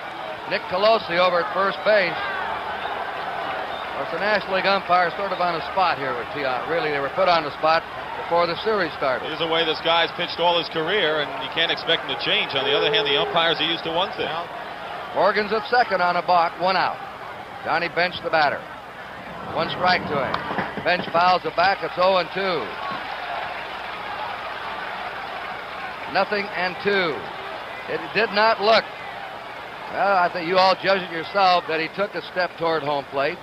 Nick Colosi over at first base. Of course, the National League umpire is sort of on the spot here with Tiant. Really, they were put on the spot before the series started. Here's the way this guy's pitched all his career, and you can't expect him to change. On the other hand, the umpires are used to one thing. Well, Morgan's at second on a balk, 1 out. Johnny Bench, the batter. 1 strike to him. Bench fouls it back. It's 0-2. 0-2. It did not look. Well, I think you all judge it yourself that he took a step toward home plate.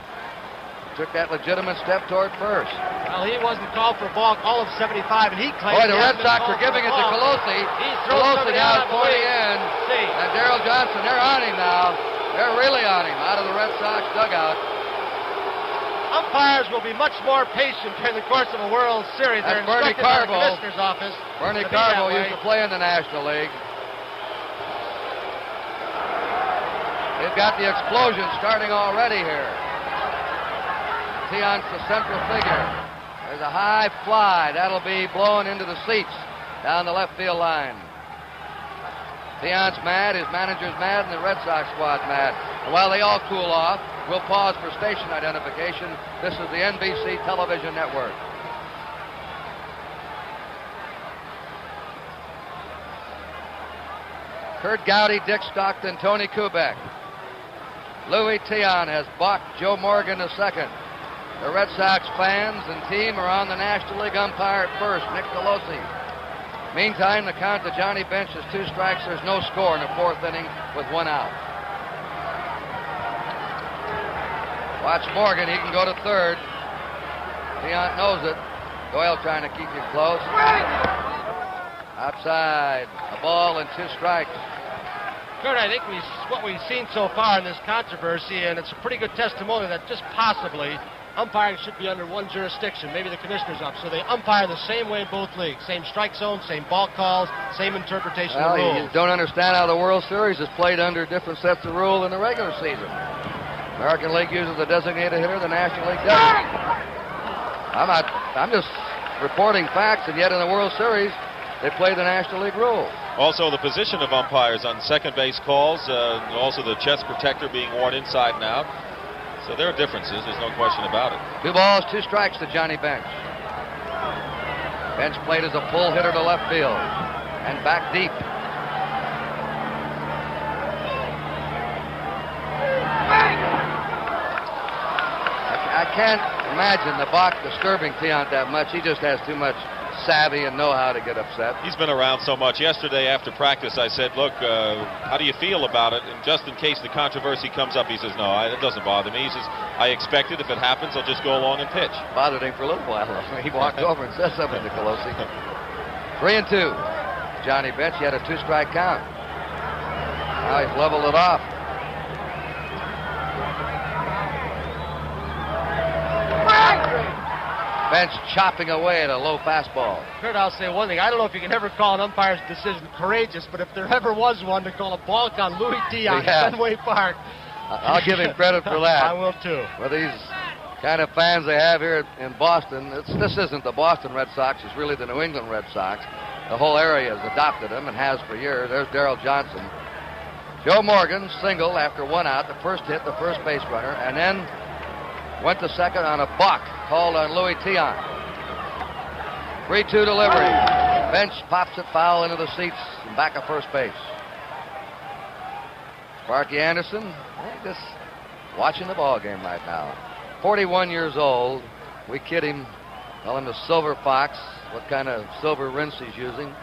Took that legitimate step toward first. well, he wasn't called for a balk all of 75, and he claims Boy, the he Red hasn't been Sox called are giving for it a to balk. Colosi. He throws Colosi somebody now out, is I pointing believe. in. See. And Darrell Johnson, they're on him now. They're really on him out of the Red Sox dugout. Umpires will be much more patient during the course of a World Series. They're That's Bernie instructed by the Carbo. commissioner's office. Bernie to be that Carbo way. used to play in the National League. They've got the explosion starting already here. Tiant's the central figure. There's a high fly. That'll be blown into the seats down the left field line. Tiant's mad, his manager's mad, and the Red Sox squad's mad. And while they all cool off, we'll pause for station identification. This is the NBC television network. Kurt Gowdy, Dick Stockton, Tony Kubek. Louis Tiant has balked Joe Morgan II. The Red Sox fans and team are on the National League umpire at first, Nick Colosi. Meantime, the count to Johnny Bench is 2 strikes. There's no score in the 4th inning with 1 out. Watch Morgan. He can go to third. Tiant knows it. Doyle trying to keep you close. Outside. A ball and 2 strikes. Kurt, I think what we've seen so far in this controversy, and it's a pretty good testimony that just possibly umpiring should be under one jurisdiction, maybe the commissioner's office. So they umpire the same way in both leagues. Same strike zone, same ball calls, same interpretation of Well, rules. you don't understand how the World Series is played under different sets of rules in the regular season. American League uses the designated hitter, the National League doesn't. I'm just reporting facts, and yet in the World Series, they play the National League rules. Also, the position of umpires on second base calls, also the chest protector being worn inside and out. So there are differences, there's no question about it. 2 balls, 2 strikes to Johnny Bench. Bench played as a pull hitter to left field. and back deep. I can't imagine the Bach disturbing Tiant that much. He just has too much savvy and know-how to get upset. He's been around so much. Yesterday after practice, I said, look, how do you feel about it? And just in case the controversy comes up, he says, no, it doesn't bother me. He says, I expect it. If it happens, I'll just go along and pitch. Bothered him for a little while. He walked over and said something to Colosi. 3-2. Johnny Bench, he had a 2-strike count. Now he's leveled it off. Bench chopping away at a low fastball. Kurt, I'll say one thing. I don't know if you can ever call an umpire's decision courageous, but if there ever was one to call a balk on Louis Tiant at Fenway Park, I'll give him credit for that. I will too. With these kind of fans they have here in Boston, this isn't the Boston Red Sox, it's really the New England Red Sox. The whole area has adopted him and has for years. There's Darrell Johnson. Joe Morgan singled after 1 out, the first hit, the first base runner, and then went to second on a balk called on Louis Tiant. 3-2 delivery. Bench pops it foul into the seats and back of first base. Sparky Anderson, just watching the ball game right now. 41 years old. We kid him, call him the Silver Fox. What kind of silver rinse he's using.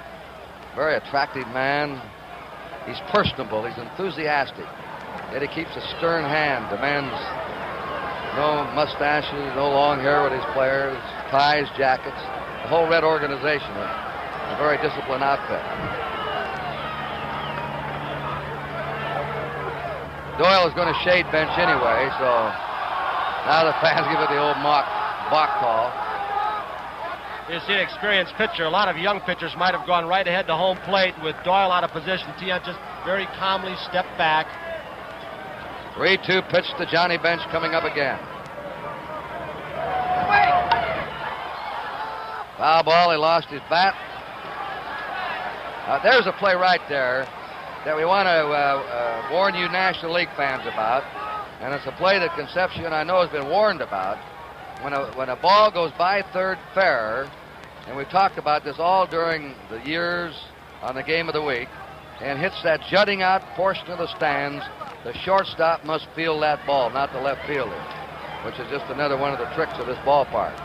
Very attractive man. He's personable. He's enthusiastic. Yet he keeps a stern hand. Demands no mustaches, no long hair with his players, ties, jackets. The whole Red organization, a very disciplined outfit. Doyle is going to shade Bench anyway, so now the fans give it the old balk call. You see an experienced pitcher. A lot of young pitchers might have gone right ahead to home plate with Doyle out of position. Tiant just very calmly stepped back. 3-2 pitch to Johnny Bench coming up again. Foul ball, he lost his bat. There's a play right there that we want to warn you National League fans about. And it's a play that Concepcion, I know, has been warned about. When a ball goes by third fair, and we've talked about this all during the years on the game of the week, and hits that jutting out portion of the stands, the shortstop must field that ball, not the left fielder, which is just another one of the tricks of this ballpark.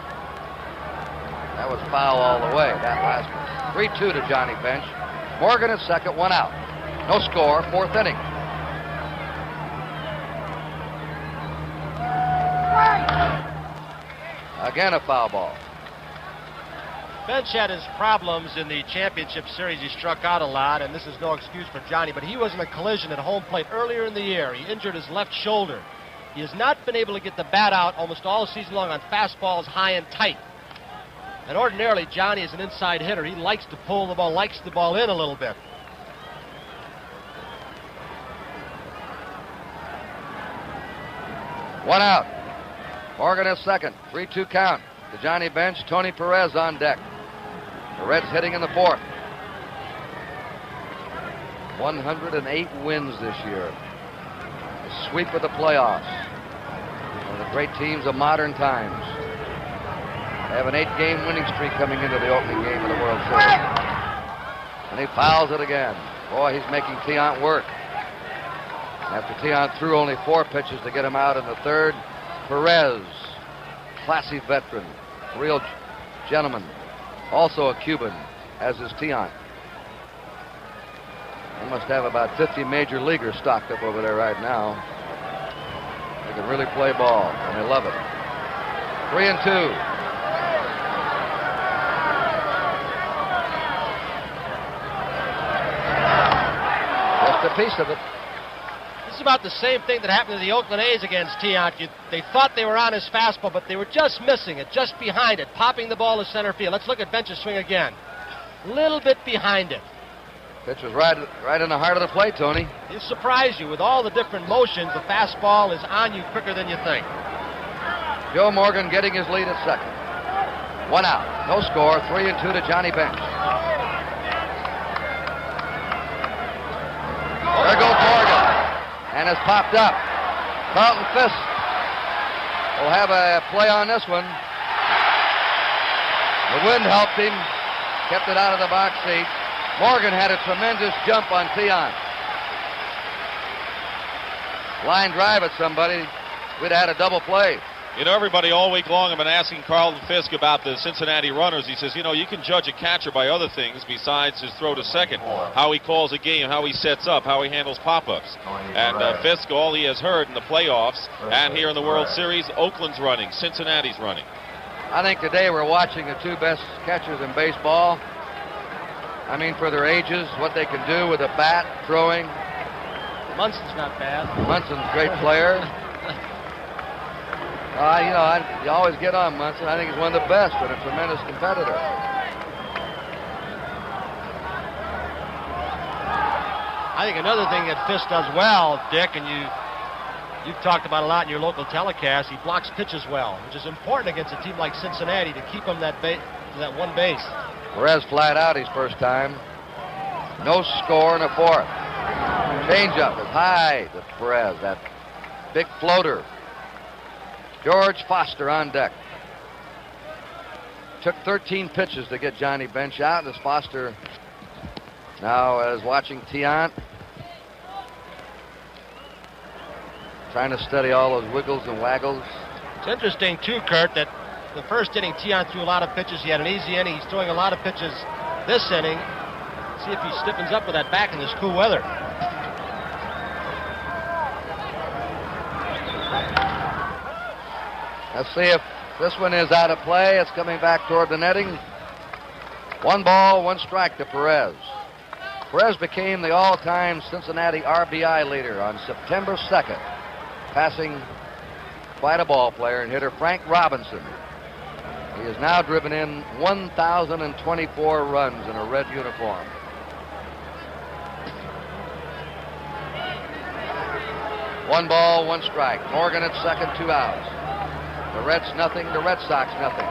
That was foul all the way, that last one. 3-2 to Johnny Bench. Morgan at second, 1 out. No score, 4th inning. Again a foul ball. Bench had his problems in the championship series. He struck out a lot, and this is no excuse for Johnny, but he was in a collision at home plate earlier in the year. He injured his left shoulder. He has not been able to get the bat out almost all season long on fastballs high and tight. And ordinarily, Johnny is an inside hitter. He likes to pull the ball, likes the ball in a little bit. One out. Morgan at second. 3-2 count to Johnny Bench. Tony Perez on deck. The Reds hitting in the 4th. 108 wins this year. The sweep of the playoffs. One of the great teams of modern times. They have an 8-game winning streak coming into the opening game of the World Series. And he fouls it again. Boy, he's making Tiant work. After Tiant threw only 4 pitches to get him out in the 3rd, Perez, classy veteran, real gentleman, also a Cuban, as is Tiant. They must have about 50 major leaguers stocked up over there right now. They can really play ball, and they love it. 3-2. Just a piece of it. This is about the same thing that happened to the Oakland A's against Tiant. They thought they were on his fastball, but they were just missing it, just behind it, popping the ball to center field. Let's look at Bench's swing again. A little bit behind it. Pitch was right in the heart of the plate, Tony. He'll surprise you. With all the different motions, the fastball is on you quicker than you think. Joe Morgan getting his lead at second. 1 out. No score. 3-2 to Johnny Bench. There goes Morgan. And has popped up. Carlton Fisk will have a play on this one. The wind helped him. Kept it out of the box seat. Morgan had a tremendous jump on Tiant. Line drive at somebody. We'd have had a double play. You know, everybody all week long have been asking Carlton Fisk about the Cincinnati runners. He says, you know, you can judge a catcher by other things besides his throw to second. How he calls a game, how he sets up, how he handles pop-ups. And Fisk, all he has heard in the playoffs and here in the World Series, Oakland's running, Cincinnati's running. I think today we're watching the two best catchers in baseball. I mean, for their ages, what they can do with a bat, throwing. Munson's not bad. Munson's a great player. You always get on Munson. I think he's one of the best and a tremendous competitor. I think another thing that Fisk does well, Dick, and you've talked about a lot in your local telecast, he blocks pitches well, which is important against a team like Cincinnati to keep him that one base. Perez flat out his first time. No score in the fourth. Changeup is high to Perez, that big floater. George Foster on deck. Took 13 pitches to get Johnny Bench out. As Foster now is watching Tiant. Trying to study all those wiggles and waggles. It's interesting, too, Kurt, that the first inning, Tiant threw a lot of pitches. He had an easy inning. He's throwing a lot of pitches this inning. See if he stiffens up with that back in this cool weather. Let's see if this one is out of play. It's coming back toward the netting. 1 ball, 1 strike to Perez. Perez became the all-time Cincinnati RBI leader on September 2nd, passing quite a ball player and hitter Frank Robinson. He has now driven in 1,024 runs in a red uniform. One ball, 1 strike. Morgan at second, 2 outs. The Reds nothing, the Red Sox nothing.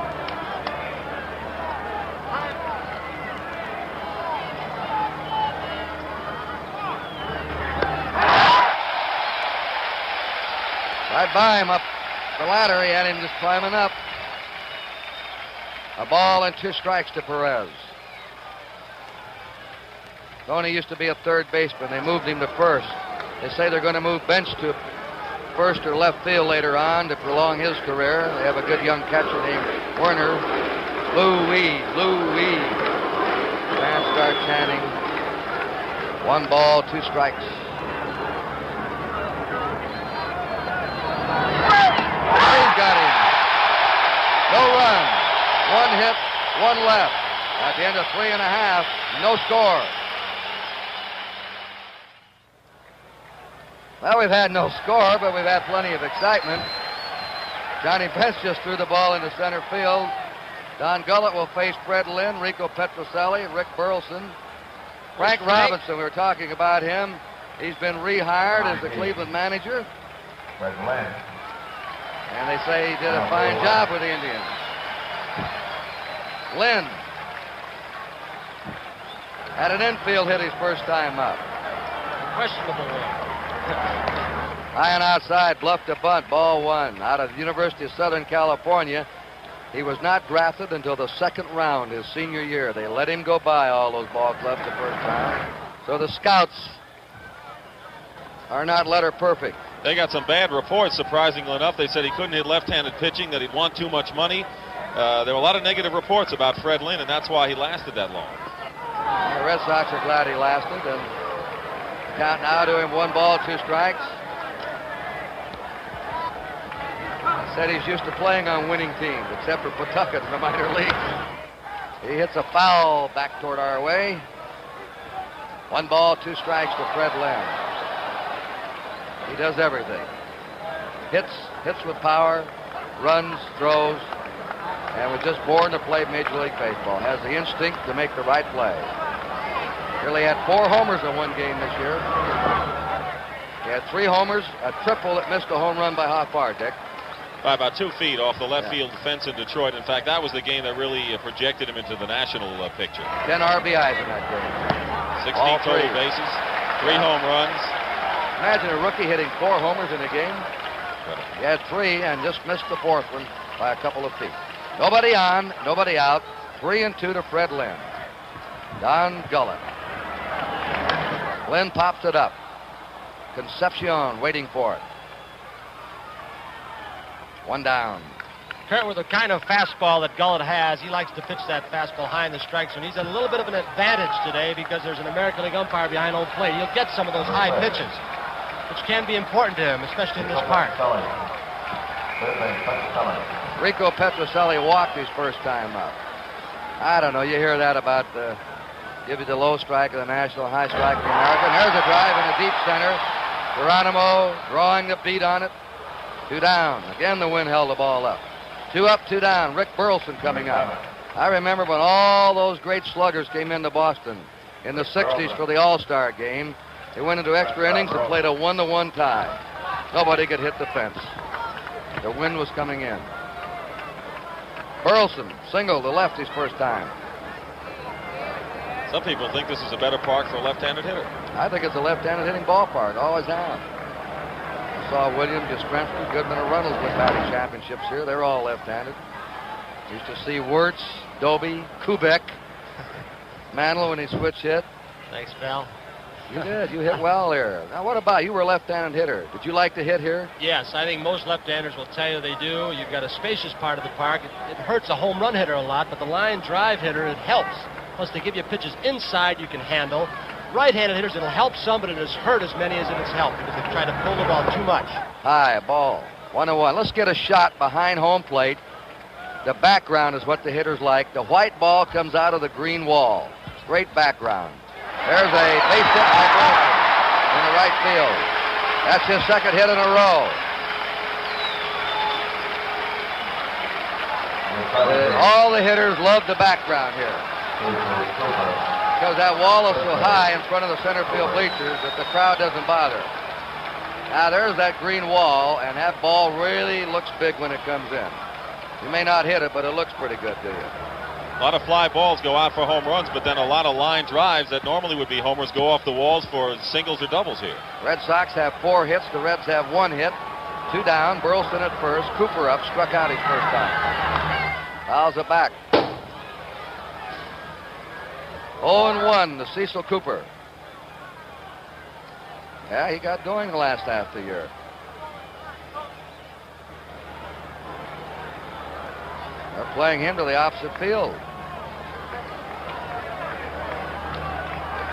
Right by him up the ladder. He had him just climbing up. A ball and 2 strikes to Perez. Tony used to be a third baseman. They moved him to first. They say they're going to move Bench to first or left field later on to prolong his career. They have a good young catcher named Werner. Louie. Fans start chanting. 1 ball, 2 strikes. He's got him. No run. 1 hit, 1 left. At the end of 3 1/2, no score. Well, we've had no score, but we've had plenty of excitement. Johnny Bench just threw the ball into center field. Don Gullett will face Fred Lynn, Rico Petrocelli, Rick Burleson. Frank Robinson, we were talking about him. He's been rehired as the Cleveland manager. Fred Lynn. And they say he did a fine job with the Indians. Lynn had an infield hit his first time up. Questionable one. High and outside, bluffed a bunt, ball 1. Out of the University of Southern California. He was not drafted until the 2nd round his senior year. They let him go by all those ball clubs the first time. So the scouts are not letter perfect. They got some bad reports, surprisingly enough. They said he couldn't hit left-handed pitching, that he'd want too much money. There were a lot of negative reports about Fred Lynn, and that's why he lasted that long. The Red Sox are glad he lasted. And count now to him, 1 ball, 2 strikes. Said he's used to playing on winning teams, except for Pawtucket in the minor leagues. He hits a foul back toward our way. 1 ball, 2 strikes to Fred Lynn. He does everything. Hits with power, runs, throws, and was just born to play Major League Baseball. Has the instinct to make the right play. Really had 4 homers in 1 game this year. He had 3 homers, a triple that missed a home run by how far, Dick? By about 2 feet off the left field fence in Detroit. In fact, that was the game that really projected him into the national picture. 10 RBIs in that game. 16 total bases, 3 home runs. Imagine a rookie hitting 4 homers in a game. He had 3 and just missed the 4th one by a couple of feet. Nobody on, nobody out. 3-2 to Fred Lynn. Don Gullett. Lynn pops it up. Concepcion waiting for it. One down. Kurt, with the kind of fastball that Gullett has, he likes to pitch that fastball high in the strike zone. He's at a little bit of an advantage today because there's an American League umpire behind home plate. He'll get some of those high pitches, which can be important to him, especially in this park. Rico Petrocelli walked his first time up. I don't know. You hear that about give you the low strike of the National, high strike of the American. There's a drive in the deep center. Geronimo drawing the beat on it. 2 down. Again, the wind held the ball up. 2 up, 2 down. Rick Burleson coming up. I remember when all those great sluggers came into Boston in the 60s for the All-Star game. They went into extra innings and played a 1-1 tie. Nobody could hit the fence. The wind was coming in. Burleson, single to left his first time. Some people think this is a better park for a left-handed hitter. I think it's a left-handed hitting ballpark. Always have. I saw William, Yastrzemski, Goodman, and Runnels win batting championships here. They're all left-handed. Used to see Wirtz, Doby, Kubek, Mantle when he switch hit. Thanks, pal. You did. You hit well here. Now, what about you? Were a left-handed hitter. Did you like to hit here? Yes, I think most left-handers will tell you they do. You've got a spacious part of the park. It hurts a home run hitter a lot, but the line drive hitter, it helps. Plus, they give you pitches inside you can handle. Right-handed hitters, it'll help some, but it has hurt as many as it has helped because they try to pull the ball too much. High ball. 1-1. Let's get a shot behind home plate. The background is what the hitters like. The white ball comes out of the green wall. Straight background. There's a base hit by Burleson in the right field. That's his second hit in a row. All the hitters love the background here. Because that wall is so high in front of the center field bleachers that the crowd doesn't bother. Now there's that green wall, and that ball really looks big when it comes in. You may not hit it, but it looks pretty good to you. A lot of fly balls go out for home runs, but then a lot of line drives that normally would be homers go off the walls for singles or doubles here. Red Sox have 4 hits. The Reds have 1 hit. 2 down. Burleson at first. Cooper up. Struck out his first time. Fouls it back. 0-1 to Cecil Cooper. Yeah, he got going the last half of the year. They're playing him to the opposite field.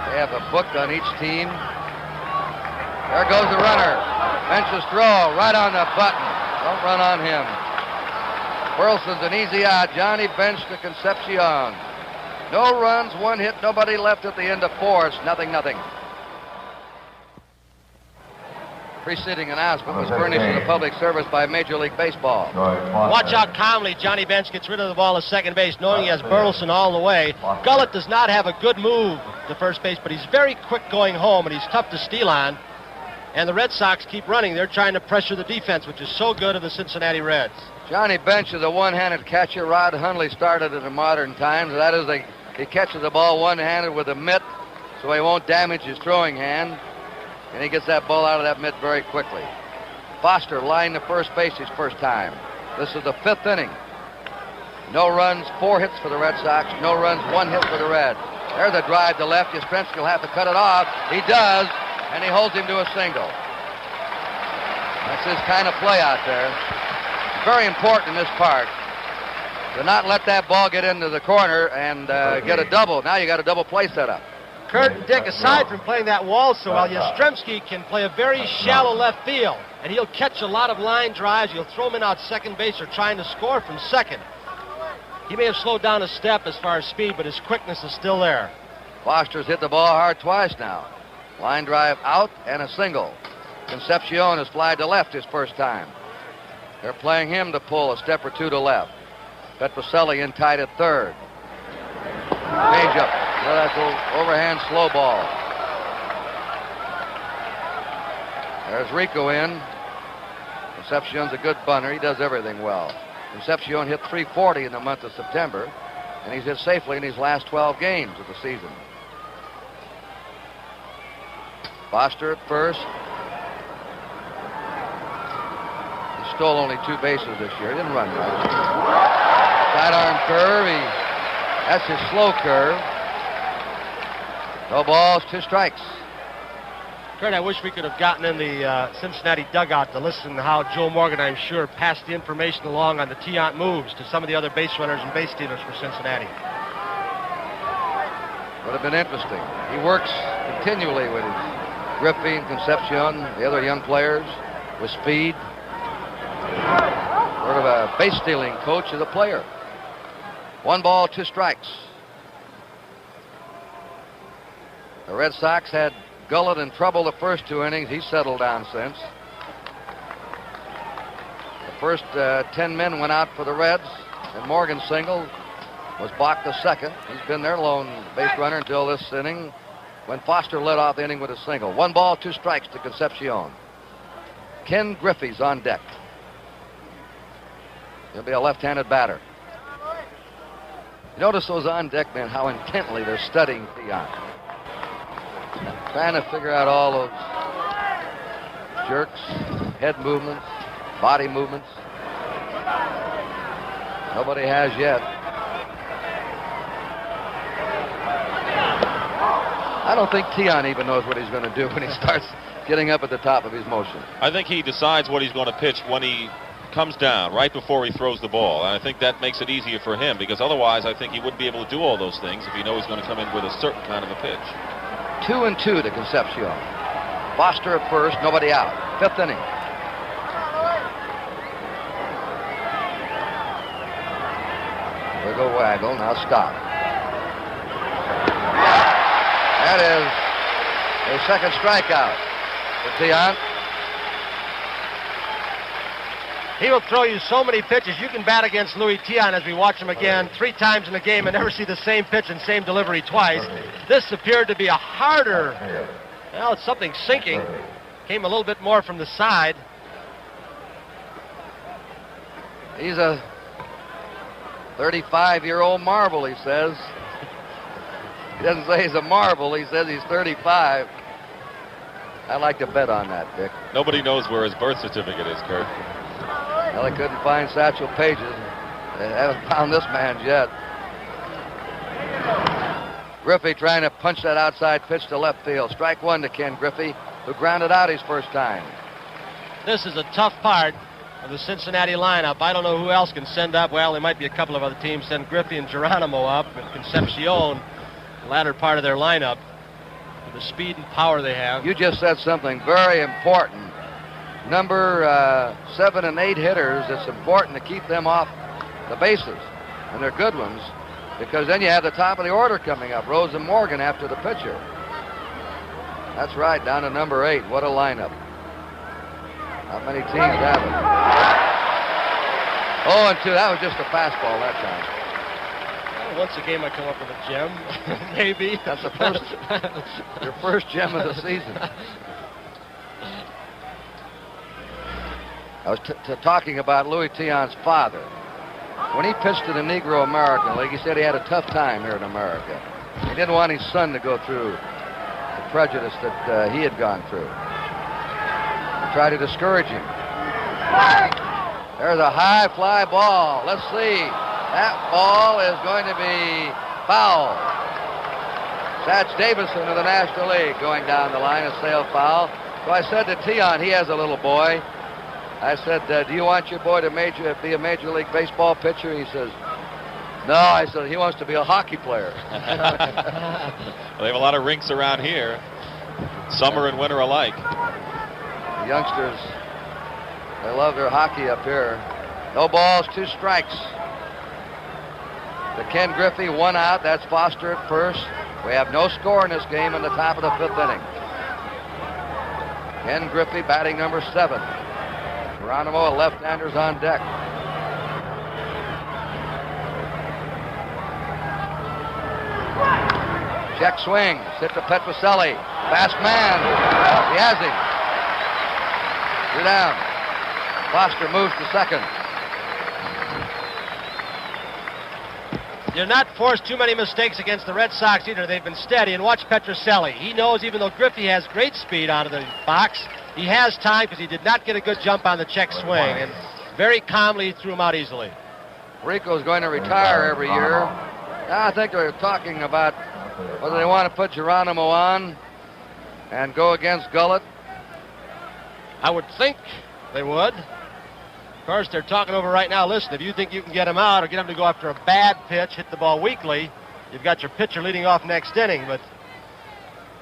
They have a book on each team. There goes the runner. Bench's throw right on the button. Don't run on him. Burleson's an easy out. Johnny Bench to Concepcion. No runs, 1 hit, nobody left at the end of 4. It's 0-0. Preceding announcement was furnished to the public service by Major League Baseball. Watch out calmly. Johnny Bench gets rid of the ball at second base, knowing he has Burleson all the way. Gullett does not have a good move to first base, but he's very quick going home, and he's tough to steal on. And the Red Sox keep running. They're trying to pressure the defense, which is so good of the Cincinnati Reds. Johnny Bench is a one-handed catcher. Rod Hundley started it in modern times. That is, he catches the ball one-handed with a mitt, so he won't damage his throwing hand. And he gets that ball out of that mitt very quickly. Foster lined to first base his first time. This is the 5th inning. No runs, 4 hits for the Red Sox. No runs, 1 hit for the Reds. There's a drive to left. Yastrzemski will have to cut it off. He does, and he holds him to a single. That's his kind of play out there. It's very important in this park to not let that ball get into the corner and get a double. Now you got a double play set up. Kurt and Dick, aside from playing that wall so well, Yastrzemski can play a very shallow left field, and he'll catch a lot of line drives. He'll throw him in out second base or trying to score from second. He may have slowed down a step as far as speed, but his quickness is still there. Foster's hit the ball hard twice now. Line drive out and a single. Concepcion has flied to left his first time. They're playing him to pull a step or 2 to left. Petrocelli in tight at third. Change up. Well, that's an overhand slow ball. There's Rico in. Concepcion's a good bunter. He does everything well. Concepcion hit .340 in the month of September, and he's hit safely in his last 12 games of the season. Foster at first. He stole only 2 bases this year. He didn't run much. Sidearm curve. That's his slow curve. No balls, 2 strikes. Kurt, I wish we could have gotten in the Cincinnati dugout to listen to how Joe Morgan, I'm sure, passed the information along on the Tiant moves to some of the other base runners and base stealers for Cincinnati. Would have been interesting. He works continually with Griffey and Concepcion, the other young players, with speed. Sort of a base stealing coach of the player. 1 ball, 2 strikes. The Red Sox had Gullett in trouble the first 2 innings. He's settled down since. The first 10 men went out for the Reds, and Morgan singled. Was Bach the second. He's been their lone base runner until this inning, when Foster led off the inning with a single. 1 ball, 2 strikes to Concepcion. Ken Griffey's on deck. He'll be a left-handed batter. You notice those on deck men, how intently they're studying Tiant. Trying to figure out all those jerks, head movements, body movements. Nobody has yet. I don't think Tiant even knows what he's going to do when he starts getting up at the top of his motion. I think he decides what he's going to pitch when he comes down, right before he throws the ball. And I think that makes it easier for him, because otherwise I think he wouldn't be able to do all those things if he knows he's going to come in with a certain kind of a pitch. 2-2 to Concepcion. Foster at first, nobody out. 5th inning. Wiggle waggle, now stop. That is a second strikeout for Tiant. He will throw you so many pitches. You can bat against Louis Tiant as we watch him again 3 times in a game and never see the same pitch and same delivery twice. This appeared to be a harder, well, it's something sinking. Came a little bit more from the side. He's a 35-year-old marvel, he says. He doesn't say he's a marvel, he says he's 35. I'd like to bet on that, Dick. Nobody knows where his birth certificate is, Kurt. Well, they couldn't find Satchel Page's. They haven't found this man's yet. Griffey trying to punch that outside pitch to left field. Strike 1 to Ken Griffey, who grounded out his first time. This is a tough part of the Cincinnati lineup. I don't know who else can send up. Well, there might be a couple of other teams send Griffey and Geronimo up, and Concepcion, the latter part of their lineup, with the speed and power they have. You just said something very important. Number 7 and 8 hitters, it's important to keep them off the bases, and they're good ones, because then you have the top of the order coming up, Rose and Morgan after the pitcher. That's right, down to number 8. What a lineup. Not many teams have it. 0-2, that was just a fastball that time. Well, once a game I come up with a gem, maybe. That's the first, your first gem of the season. I was talking about Louis Tiant's father. When he pitched to the Negro American League, he said he had a tough time here in America. He didn't want his son to go through the prejudice that he had gone through. He tried to discourage him. There's a high fly ball. Let's see. That ball is going to be foul. Satch Davison of the National League going down the line, a sail foul. So I said to Tiant, he has a little boy. I said, do you want your boy to be a Major League Baseball pitcher? He says, no. I said, he wants to be a hockey player. Well, they have a lot of rinks around here, summer and winter alike. The youngsters, they love their hockey up here. No balls, 2 strikes. To Ken Griffey, 1 out. That's Foster at first. We have no score in this game in the top of the 5th inning. Ken Griffey batting number 7. Geronimo, a left-hander's on deck. Check swing, hit to Petrocelli. Fast man. He has him. 2 down. Foster moves to second. You're not forced too many mistakes against the Red Sox either. They've been steady. And watch Petrocelli. He knows even though Griffey has great speed out of the box, he has time because he did not get a good jump on the check swing. And very calmly threw him out easily. Rico's going to retire every year. Now I think they're talking about whether they want to put Geronimo on and go against Gullett? I would think they would. Of course, they're talking over right now. Listen, if you think you can get him out or get him to go after a bad pitch, hit the ball weakly, you've got your pitcher leading off next inning. But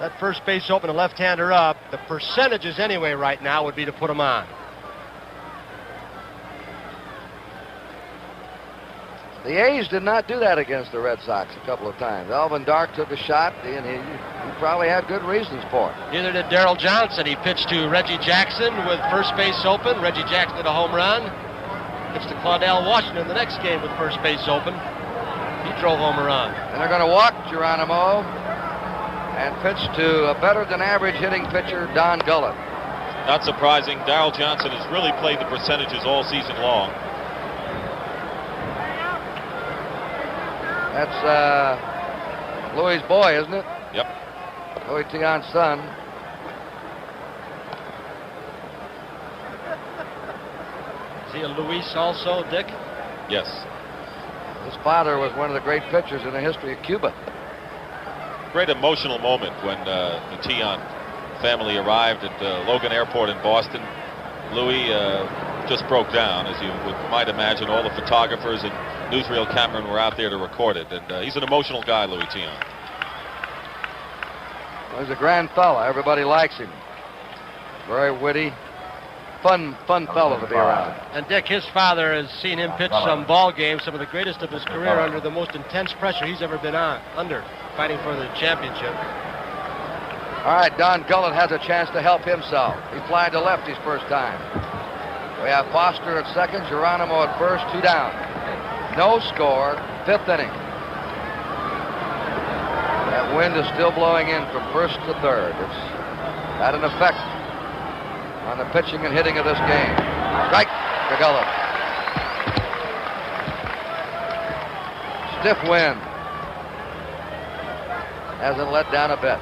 that first base open, a left-hander up, the percentages anyway right now would be to put him on. The A's did not do that against the Red Sox a couple of times. Alvin Dark took a shot, and he probably had good reasons for it. Neither did Darrell Johnson. He pitched to Reggie Jackson with first base open. Reggie Jackson hit a home run. Pitched to Claudell Washington the next game with first base open. He drove home a run. And they're going to walk Geronimo and pitch to a better-than-average hitting pitcher, Don Gullett. Not surprising. Darrell Johnson has really played the percentages all season long. That's Louis' boy, isn't it? Yep. Louis Tion's son. Is he a Luis also, Dick? Yes. His father was one of the great pitchers in the history of Cuba. Great emotional moment when the Tion family arrived at Logan Airport in Boston. Louis just broke down, as you might imagine. All the photographers and newsreel cameramen were out there to record it. And he's an emotional guy, Louis Tion. Well, he's a grand fella. Everybody likes him. Very witty. Fun fellow to be around. And Dick, his father has seen him pitch some ball games, some of the greatest of his career, under the most intense pressure he's ever been under, fighting for the championship. All right, Don Gullett has a chance to help himself. He flied to left his first time. We have Foster at second, Geronimo at first, 2 down. No score, 5th inning. That wind is still blowing in from first to third. It's had an effect on the pitching and hitting of this game. Strike to Gullett. Stiff wind. Hasn't let down a bit.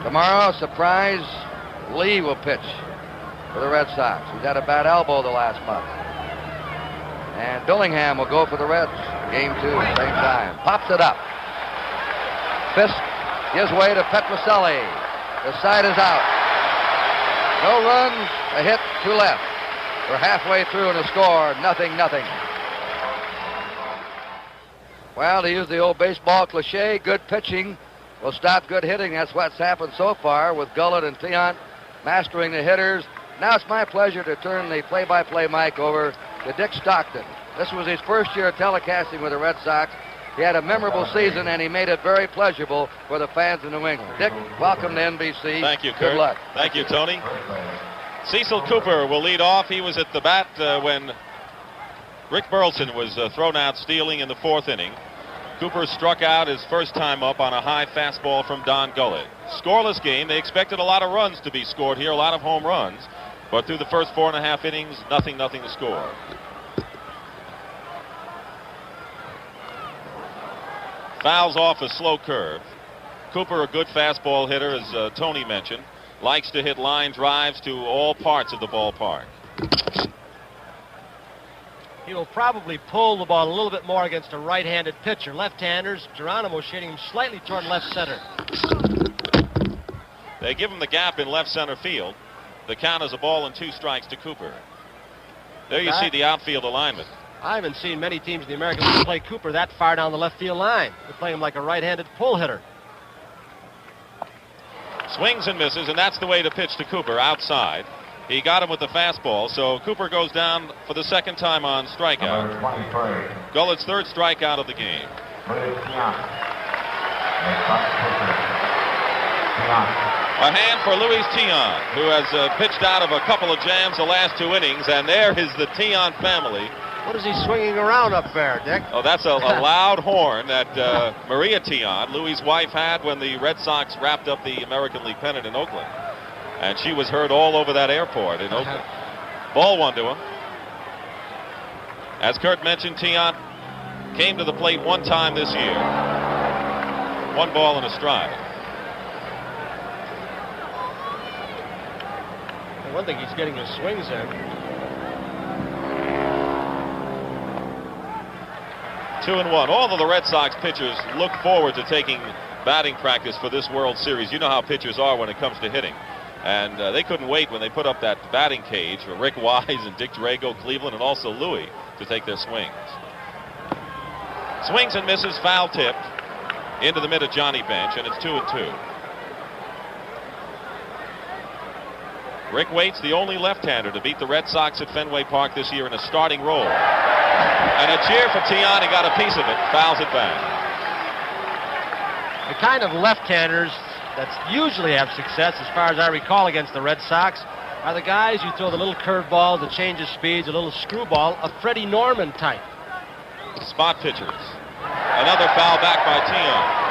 Tomorrow, surprise, Lee will pitch for the Red Sox. He's had a bad elbow the last month. And Billingham will go for the Reds. Game 2 at the same time. Pops it up. Fisk gives way to Petrocelli. The side is out. No runs, a hit, 2 left. We're halfway through and a score, 0-0. Well, to use the old baseball cliche, good pitching will stop good hitting. That's what's happened so far with Gullett and Tion mastering the hitters. Now it's my pleasure to turn the play-by-play mic over to Dick Stockton. This was his first year telecasting with the Red Sox. He had a memorable season, and he made it very pleasurable for the fans in New England. Dick, welcome to NBC. Thank you, Kurt. Good luck. Thank you, Tony. Cecil Cooper will lead off. He was at the bat when Rick Burleson was thrown out stealing in the 4th inning. Cooper struck out his first time up on a high fastball from Don Gullett. Scoreless game. They expected a lot of runs to be scored here, a lot of home runs. But through the first 4.5 innings, nothing to score. Fouls off a slow curve. Cooper, a good fastball hitter, as Tony mentioned, likes to hit line drives to all parts of the ballpark. He will probably pull the ball a little bit more against a right-handed pitcher. Left-handers, Geronimo shading him slightly toward left center. They give him the gap in left center field. The count is a ball and 2 strikes to Cooper. There you see the outfield alignment. I haven't seen many teams in the American League play Cooper that far down the left field line. They play him like a right-handed pull hitter. Swings and misses, and that's the way to pitch to Cooper, outside. He got him with the fastball, so Cooper goes down for the 2nd time on strikeout. Gullett's 3rd strikeout of the game. A hand for Louis Tion, who has pitched out of a couple of jams the last 2 innings, and there is the Tion family. What is he swinging around up there, Dick? Oh, that's a loud horn that Maria Tion, Louis' wife, had when the Red Sox wrapped up the American League pennant in Oakland. And she was heard all over that airport in Oakland. Ball 1 to him. As Kurt mentioned, Tion came to the plate 1 time this year. 1 ball and a strike. One thing, he's getting his swings in. 2-1. All of the Red Sox pitchers look forward to taking batting practice for this World Series. You know how pitchers are when it comes to hitting. And they couldn't wait when they put up that batting cage for Rick Wise and Dick Drago, Cleveland, and also Louis to take their swings. Swings and misses, foul tip into the mid of Johnny Bench, and it's 2-2. Rick Waite's the only left-hander to beat the Red Sox at Fenway Park this year in a starting role. And a cheer for Tiant. He got a piece of it, fouls it back. The kind of left-handers that usually have success, as far as I recall, against the Red Sox are the guys who throw the little curveball, the change of speeds, a little screwball, a Freddie Norman type. Spot pitchers. Another foul back by Tiant.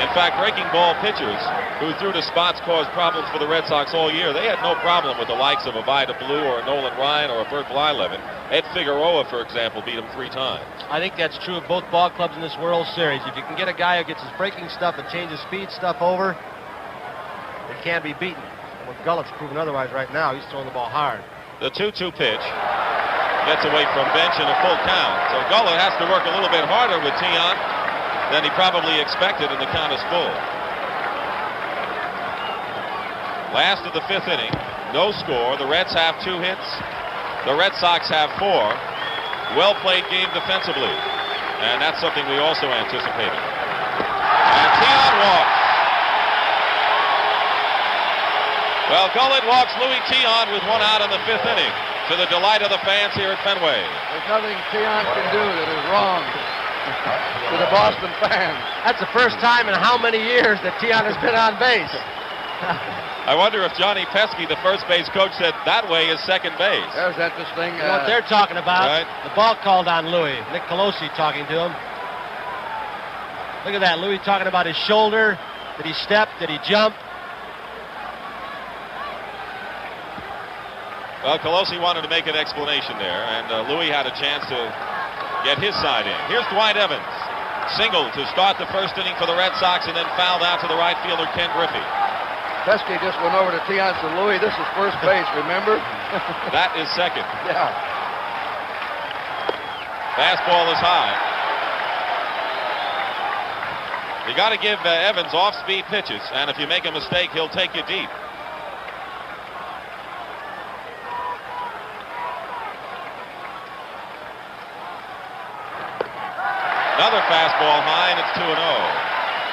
In fact, breaking ball pitchers who threw to spots caused problems for the Red Sox all year. They had no problem with the likes of a Vida Blue or a Nolan Ryan or a Bert Blyleven. Ed Figueroa, for example, beat him 3 times. I think that's true of both ball clubs in this World Series. If you can get a guy who gets his breaking stuff and changes speed stuff over, it can't be beaten. And with Gullett's proven otherwise right now, he's throwing the ball hard. The 2-2 pitch gets away from Bench in a full count. So Gullett has to work a little bit harder with Tiant than he probably expected, and the count is full. Last of the 5th inning, no score. The Reds have 2 hits. The Red Sox have 4. Well-played game defensively, and that's something we also anticipated. And Tiant walks. Well, Gullett walks Louis Tiant with 1 out in the 5th inning, to the delight of the fans here at Fenway. There's nothing Tiant can do that is wrong to the Boston fans. That's the first time in how many years that Tiant has been on base. I wonder if Johnny Pesky, the first base coach, said that way is second base. There's interesting. You know what they're talking about? Right. The ball called on Louis. Nick Colosi talking to him. Look at that. Louis talking about his shoulder. Did he step? Did he jump? Well, Colosi wanted to make an explanation there, and Louis had a chance to get his side in. Here's Dwight Evans. Single to start the 1st inning for the Red Sox, and then fouled out to the right fielder, Ken Griffey. Pesky just went over to Tiant and said, Louis, this is first base, remember? That is second. Yeah. Fastball is high. You got to give Evans off-speed pitches, and if you make a mistake, he'll take you deep. Another fastball high, and it's 2-0.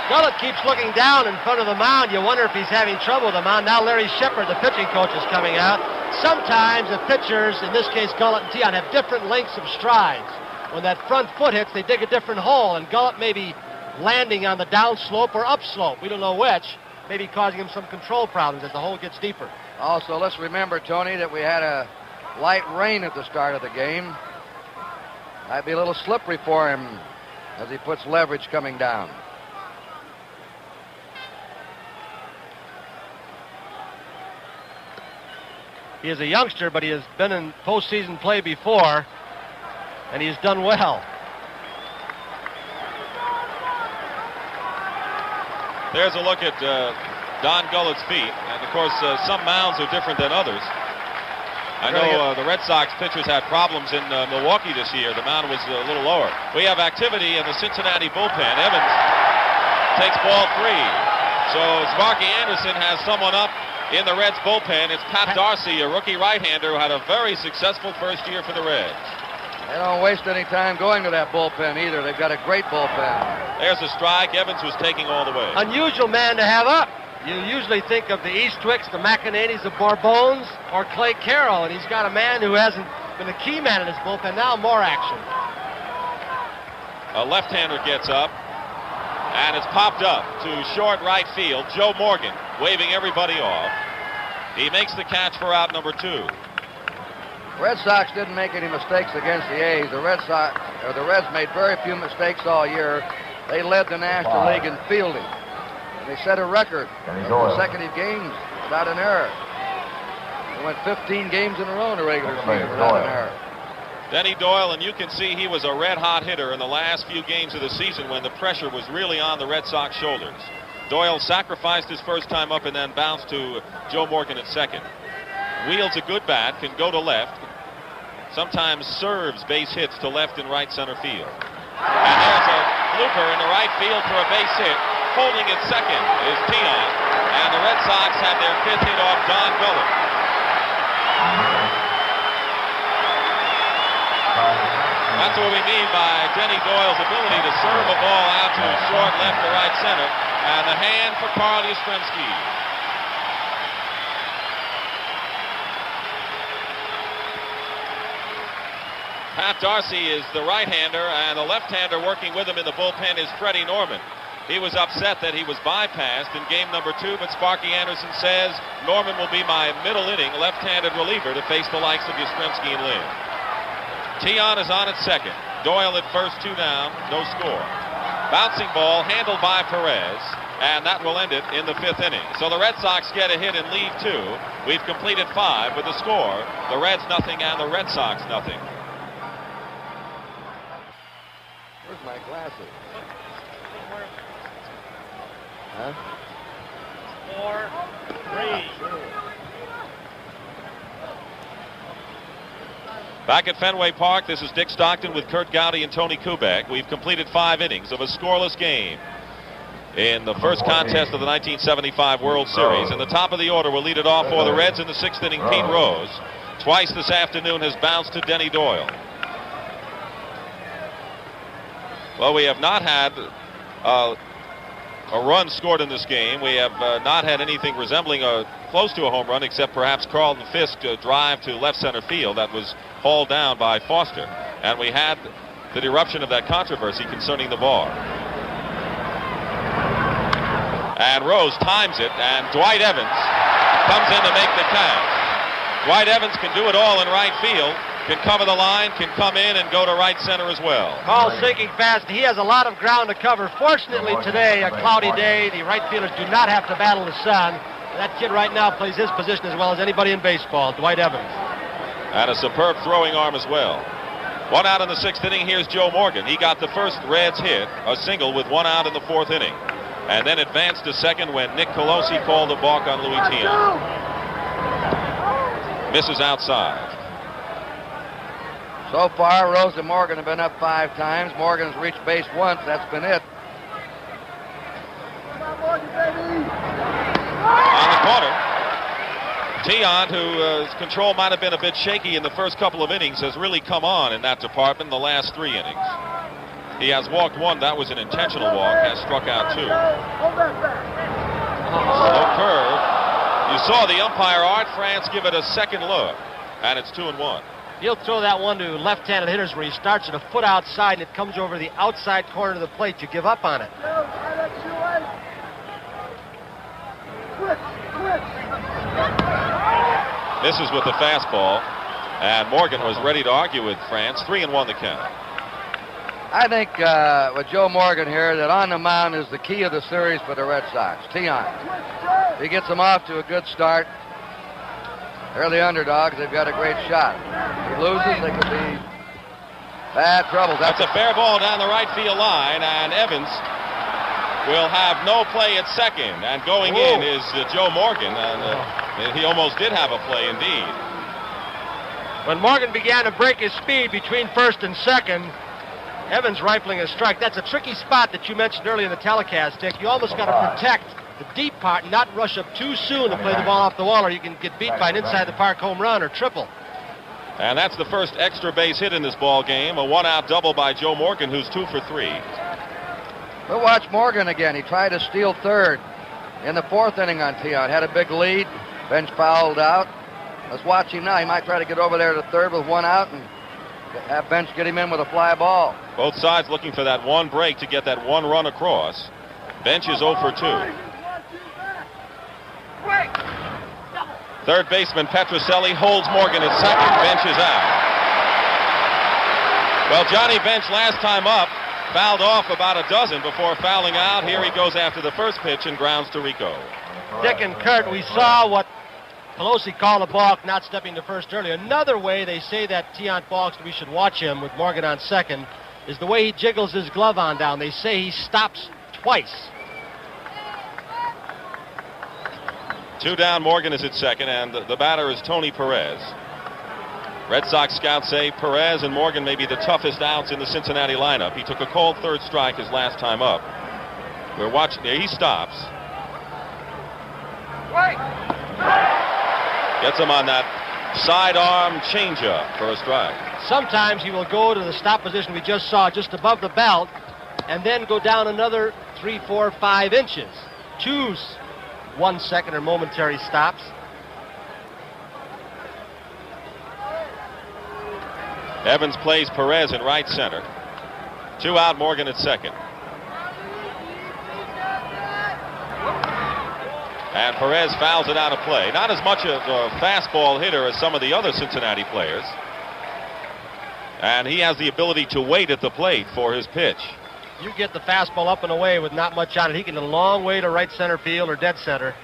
Gullett keeps looking down in front of the mound. You wonder if he's having trouble with the mound. Now Larry Shepard, the pitching coach, is coming out. Sometimes the pitchers, in this case Gullett and Tiant, have different lengths of strides. When that front foot hits, they dig a different hole, and Gullett may be landing on the downslope or upslope. We don't know which. Maybe causing him some control problems as the hole gets deeper. Also, let's remember, Tony, that we had a light rain at the start of the game. Might be a little slippery for him as he puts leverage coming down. He is a youngster, but he has been in postseason play before, and he's done well. There's a look at Don Gullett's feet, and of course some mounds are different than others. I know the Red Sox pitchers had problems in Milwaukee this year. The mound was a little lower. We have activity in the Cincinnati bullpen. Evans takes ball 3. So Sparky Anderson has someone up in the Reds bullpen. It's Pat Darcy, a rookie right-hander who had a very successful first year for the Reds. They don't waste any time going to that bullpen either. They've got a great bullpen. There's a strike. Evans was taking all the way. Unusual man to have up. You usually think of the Eastwicks, the McEnanys, the Bourbones, or Clay Carroll, and he's got a man who hasn't been a key man in his bullpen. Now more action. A left-hander gets up, and it's popped up to short right field. Joe Morgan waving everybody off. He makes the catch for out number 2. Red Sox didn't make any mistakes against the A's. The Reds made very few mistakes all year. They led the National League in fielding. They set a record of consecutive games without an error. They went 15 games in a row in the regular season without an error. Denny Doyle, and you can see he was a red-hot hitter in the last few games of the season when the pressure was really on the Red Sox shoulders. Doyle sacrificed his first time up and then bounced to Joe Morgan at second. Wields a good bat, can go to left, sometimes serves base hits to left and right center field. And there's a blooper in the right field for a base hit. holding at second is Tiant, and the Red Sox had their 5th hit off Don Gullet. That's what we mean by Denny Doyle's ability to serve a ball out to short, left, or right center, and the hand for Carl Yastrzemski. Pat Darcy is the right-hander, and the left-hander working with him in the bullpen is Freddie Norman. He was upset that he was bypassed in game number 2, but Sparky Anderson says Norman will be my middle inning left-handed reliever to face the likes of Yastrzemski and Lynn. Tiant is on at second. Doyle at first, 2 down, no score. Bouncing ball handled by Perez, and that will end it in the 5th inning. So the Red Sox get a hit and leave 2. We've completed 5 with the score. The Reds nothing and the Red Sox nothing. Where's my glasses? Huh? 4-3. Back at Fenway Park, this is Dick Stockton with Kurt Gowdy and Tony Kubek. We've completed 5 innings of a scoreless game in the first contest of the 1975 World Series. And the top of the order will lead it off for the Reds in the 6th inning, Pete Rose. Twice this afternoon has bounced to Denny Doyle. Well, we have not had a run scored in this game. We have not had anything resembling close to a home run, except perhaps Carlton Fisk drive to left center field that was hauled down by Foster. And we had the eruption of that controversy concerning the bar. And Rose times it, and Dwight Evans comes in to make the catch. Dwight Evans can do it all in right field. Can cover the line, can come in and go to right center as well. Ball's sinking fast. He has a lot of ground to cover. Fortunately today, a cloudy day, the right fielders do not have to battle the sun. That kid right now plays his position as well as anybody in baseball, Dwight Evans. And a superb throwing arm as well. 1 out in the 6th inning. Here's Joe Morgan. He got the first Reds hit, a single with 1 out in the 4th inning. And then advanced to second when Nick Colosi called a balk on Louis Tiant. Misses outside. So far, Rose and Morgan have been up 5 times. Morgan's reached base once. That's been it. On the corner, Tiant, whose control might have been a bit shaky in the first couple of innings, has really come on in that department in the last 3 innings. He has walked 1. That was an intentional walk. Has struck out 2. Slow curve. You saw the umpire, Art France, give it a second look, and it's 2-1. He'll throw that one to left-handed hitters where he starts at a foot outside and it comes over the outside corner of the plate. You give up on it. Misses with the fastball, and Morgan was ready to argue with France. 3-1 the count. I think with Joe Morgan here that on the mound is the key of the series for the Red Sox. Tiant. He gets them off to a good start. They're the underdogs. They've got a great shot. If he loses, they could be bad trouble. That's a fair ball down the right field line, and Evans will have no play at second. And going in is Joe Morgan, and he almost did have a play indeed. When Morgan began to break his speed between first and second, Evans rifling a strike. That's a tricky spot that you mentioned earlier in the telecast, Dick. You almost got to protect the deep part and not rush up too soon to play the ball off the wall, or you can get beat by an inside-the-park home run or triple. And that's the first extra base hit in this ball game. A 1-out double by Joe Morgan, who's 2 for 3. We'll watch Morgan again. He tried to steal third in the 4th inning on Tiant. Had a big lead. Bench fouled out. Let's watch him now. He might try to get over there to third with 1 out and have Bench get him in with a fly ball. Both sides looking for that 1 break to get that 1 run across. Bench is 0 for 2. Third baseman Petrocelli holds Morgan at second. Bench is out. Well, Johnny Bench last time up fouled off about a dozen before fouling out. Here he goes after the first pitch and grounds to Rico. Dick and Kurt, we saw what Pelosi called a balk, not stepping to first earlier. Another way they say that Tiant balks, we should watch him with Morgan on second, is the way he jiggles his glove on down. They say he stops twice. 2 down, Morgan is at second, and the batter is Tony Perez. Red Sox scouts say Perez and Morgan may be the toughest outs in the Cincinnati lineup. He took a cold third strike his last time up. We're watching. He stops. Gets him on that sidearm changeup for a strike. Sometimes he will go to the stop position we just saw, just above the belt, and then go down another 3, 4, 5 inches. 2 1-second or momentary stops. Evans plays Perez in right center. 2 out, Morgan at second. And Perez fouls it out of play. Not as much of a fastball hitter as some of the other Cincinnati players. And he has the ability to wait at the plate for his pitch. You get the fastball up and away with not much on it. He can get a long way to right center field or dead center.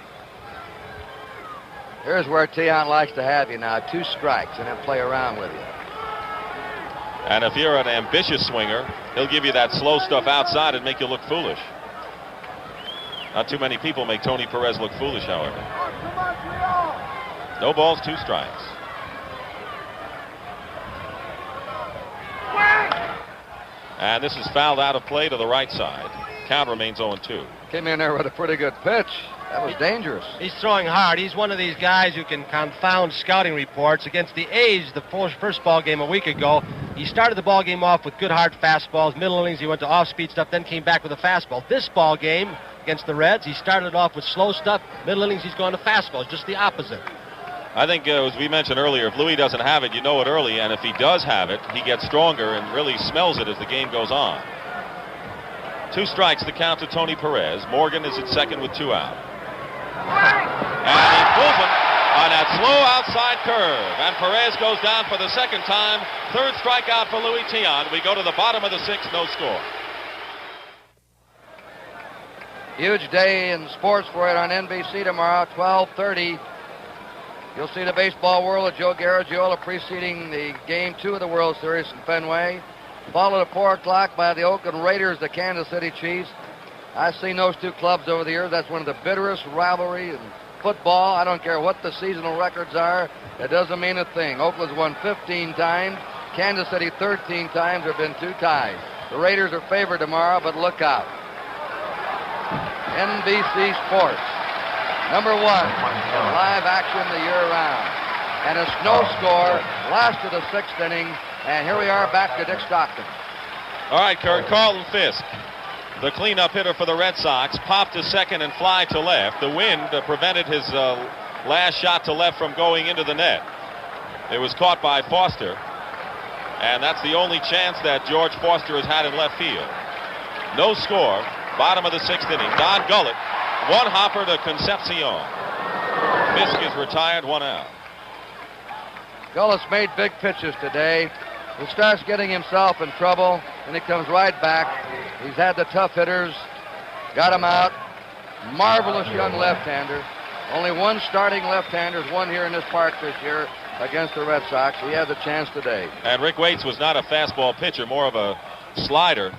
Here's where Tiant likes to have you now. 2 strikes and then play around with you. And if you're an ambitious swinger, he'll give you that slow stuff outside and make you look foolish. Not too many people make Tony Perez look foolish, however. No balls, 2 strikes. And this is fouled out of play to the right side. Count remains 0-2. Came in there with a pretty good pitch. That was dangerous. He's throwing hard. He's one of these guys who can confound scouting reports. Against the A's, the first ball game a week ago, he started the ball game off with good hard fastballs. Middle innings, he went to off-speed stuff, then came back with a fastball. This ball game against the Reds, he started off with slow stuff. Middle innings, he's going to fastballs, just the opposite. I think, as we mentioned earlier, if Louis doesn't have it, you know it early, and if he does have it, he gets stronger and really smells it as the game goes on. 2 strikes, the count to Tony Perez. Morgan is at second with 2 out. And he pulls him on that slow outside curve, and Perez goes down for the second time. 3rd strikeout for Louis Tiant. We go to the bottom of the 6th, no score. Huge day in sports for it on NBC tomorrow, 12:30. You'll see the baseball world of Joe Garagiola preceding the Game 2 of the World Series in Fenway. Followed at 4 o'clock by the Oakland Raiders, the Kansas City Chiefs. I've seen those 2 clubs over the years. That's one of the bitterest rivalry in football. I don't care what the seasonal records are. It doesn't mean a thing. Oakland's won 15 times. Kansas City 13 times. There have been 2 ties. The Raiders are favored tomorrow, but look out. NBC Sports. Number 1, live action the year round. And a snow score, last of the 6th inning. And here we are back to Dick Stockton. All right, Kurt. Carlton Fisk, the cleanup hitter for the Red Sox, popped to second and fly to left. The wind prevented his last shot to left from going into the net. It was caught by Foster. And that's the only chance that George Foster has had in left field. No score. Bottom of the 6th inning. Don Gullett, 1 hopper to Concepcion. Fisk is retired, 1 out. Gullis made big pitches today. He starts getting himself in trouble, and he comes right back. He's had the tough hitters, got him out. Marvelous young left-hander. Only 1 starting left-hander, one here in this park this year against the Red Sox. He had the chance today. And Rick Waits was not a fastball pitcher, more of a slider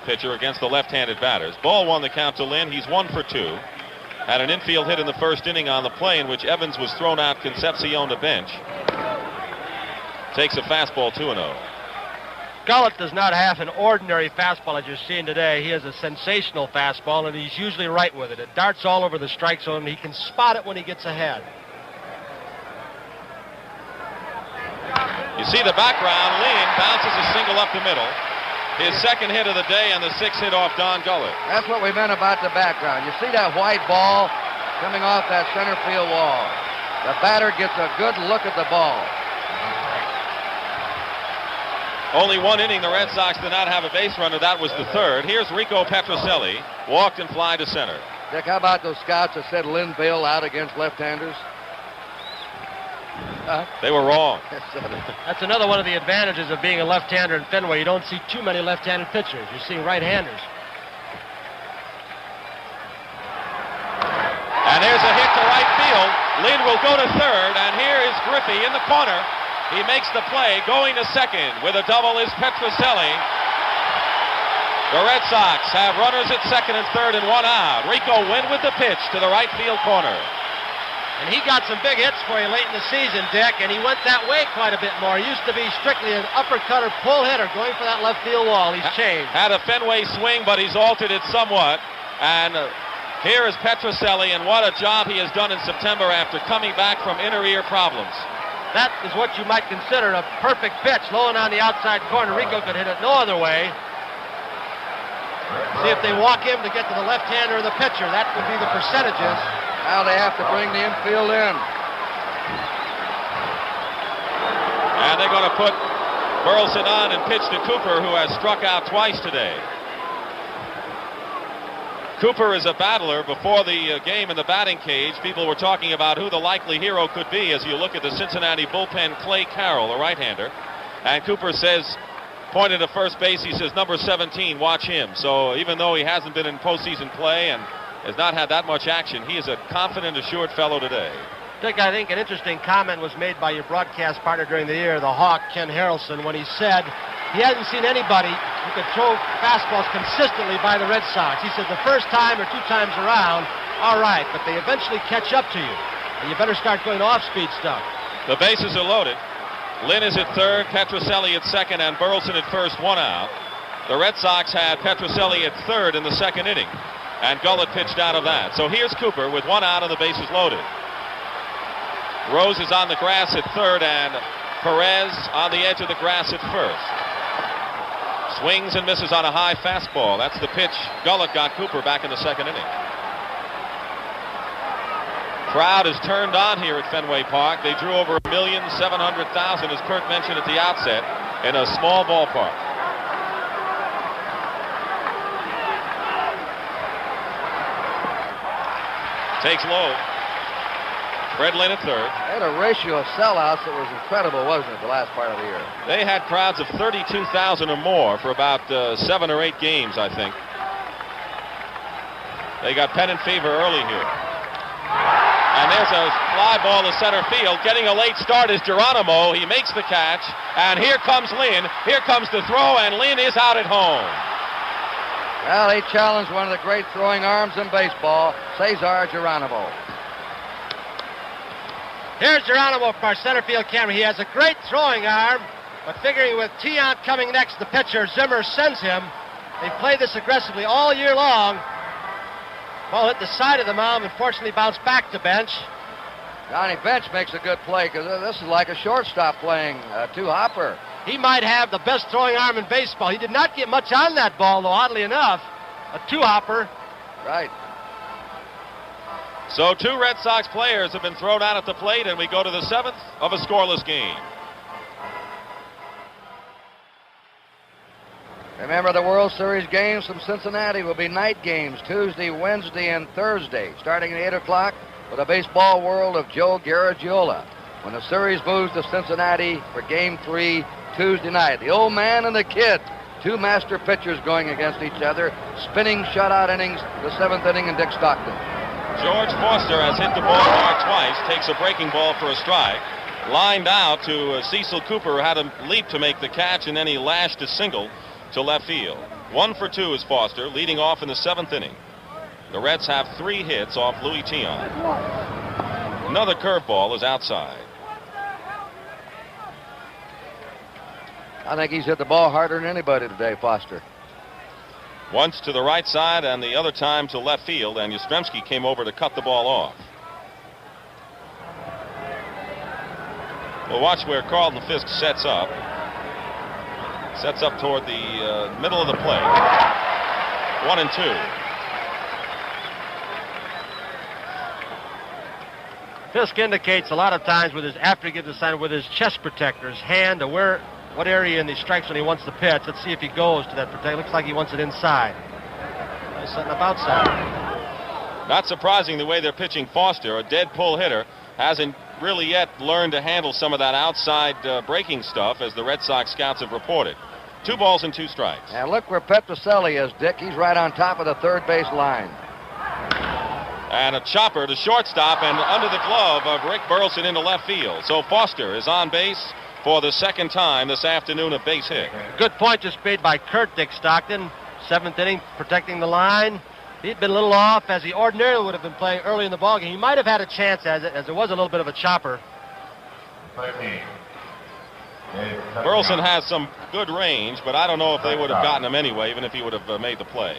pitcher against the left-handed batters. Ball 1 the count to Lynn. He's 1 for 2. Had an infield hit in the 1st inning on the play in which Evans was thrown out, Concepcion to bench. Takes a fastball 2-0. Gullett does not have an ordinary fastball as you're seeing today. He has a sensational fastball, and he's usually right with it. It darts all over the strike zone, and he can spot it when he gets ahead. You see the background. Lynn bounces a single up the middle. His 2nd hit of the day and the 6th hit off Don Gullett. That's what we meant about the background. You see that white ball coming off that center field wall. The batter gets a good look at the ball. Only 1 inning the Red Sox did not have a base runner. That was the 3rd. Here's Rico Petrocelli. Walked and fly to center. Dick, how about those scouts that said Lynn Vail out against left-handers? They were wrong. That's another one of the advantages of being a left-hander in Fenway. You don't see too many left-handed pitchers. You're seeing right-handers. And there's a hit to right field. Lynn will go to 3rd, and here is Griffey in the corner. He makes the play. Going to 2nd with a double is Petrocelli. The Red Sox have runners at 2nd and 3rd and 1 out. Rico went with the pitch to the right field corner. And he got some big hits for you late in the season, Dick, and he went that way quite a bit more. He used to be strictly an uppercutter, pull hitter, going for that left field wall. He's changed. Had a Fenway swing, but he's altered it somewhat. And here is Petrocelli, and what a job he has done in September after coming back from inner ear problems. That is what you might consider a perfect pitch. Low and on the outside corner. Rico could hit it no other way. See if they walk him to get to the left-hander of the pitcher. That would be the percentages. Now they have to bring the infield in. And they're going to put Burleson on and pitch to Cooper, who has struck out twice today. Cooper is a battler. Before the game in the batting cage, people were talking about who the likely hero could be as you look at the Cincinnati bullpen. Clay Carroll, a right-hander. And Cooper says, pointed to first base, he says, number 17, watch him. So even though he hasn't been in postseason play and has not had that much action, he is a confident, assured fellow today. Dick, I think an interesting comment was made by your broadcast partner during the year, the Hawk, Ken Harrelson, when he said he hasn't seen anybody who could throw fastballs consistently by the Red Sox. He said the first time or 2 times around, all right, but they eventually catch up to you, and you better start going off-speed stuff. The bases are loaded. Lynn is at third, Petrocelli at second, and Burleson at first, 1 out. The Red Sox had Petrocelli at third in the second inning, and Gullett pitched out of that. So here's Cooper with 1 out and the bases loaded. Rose is on the grass at third, and Perez on the edge of the grass at first. Swings and misses on a high fastball. That's the pitch Gullett got Cooper back in the second inning. Crowd is turned on here at Fenway Park. They drew over 1,700,000, as Kurt mentioned at the outset, in a small ballpark. Takes low. Fred Lynn at third. They had a ratio of sellouts that was incredible, wasn't it, the last part of the year? They had crowds of 32,000 or more for about 7 or 8 games, I think. They got pennant fever early here. And there's a fly ball to center field. Getting a late start is Geronimo. He makes the catch. And here comes Lynn. Here comes the throw, and Lynn is out at home. Well, he challenged one of the great throwing arms in baseball, Cesar Geronimo. Here's Geronimo from our center field camera. He has a great throwing arm, but figuring with Tiant coming next, the pitcher, Zimmer sends him. They've played this aggressively all year long. Ball hit the side of the mound, unfortunately bounced back to Bench. Johnny Bench makes a good play because this is like a shortstop playing a two-hopper. He might have the best throwing arm in baseball. He did not get much on that ball, though, oddly enough. A two-hopper. Right. So 2 Red Sox players have been thrown out at the plate, and we go to the 7th of a scoreless game. Remember, the World Series games from Cincinnati will be night games Tuesday, Wednesday, and Thursday, starting at 8 o'clock with a baseball world of Joe Garagiola. When the series moves to Cincinnati for Game 3 Tuesday night, the old man and the kid, 2 master pitchers going against each other, spinning shutout innings, the 7th inning, and Dick Stockton. George Foster has hit the ball hard twice, takes a breaking ball for a strike. Lined out to Cecil Cooper, who had a leap to make the catch, and then he lashed a single to left field. 1 for 2 is Foster, leading off in the 7th inning. The Reds have 3 hits off Louis Tiant. Another curveball is outside. I think he's hit the ball harder than anybody today, Foster. Once to the right side and the other time to left field, and Yastrzemski came over to cut the ball off. We'll watch where Carlton Fisk sets up. Sets up toward the middle of the plate. 1 and 2. Fisk indicates a lot of times with his, after he gives the sign, with his chest protector, his hand to where, what area in the strikes when he wants the pitch. Let's see if he goes to that protector. Looks like he wants it inside. He's setting up outside. Not surprising the way they're pitching Foster, a dead pull hitter, hasn't really yet learned to handle some of that outside breaking stuff, as the Red Sox scouts have reported. 2 balls and 2 strikes. And look where Petrocelli is, Dick. He's right on top of the third base line. And a chopper to shortstop and under the glove of Rick Burleson into left field. So Foster is on base for the 2nd time this afternoon, a base hit. Good point just made by Kurt Dick Stockton. 7th inning, protecting the line. He'd been a little off, as he ordinarily would have been playing early in the ballgame. He might have had a chance, as there was a little bit of a chopper. Burleson has some good range, but I don't know if they would have gotten him anyway, even if he would have made the play.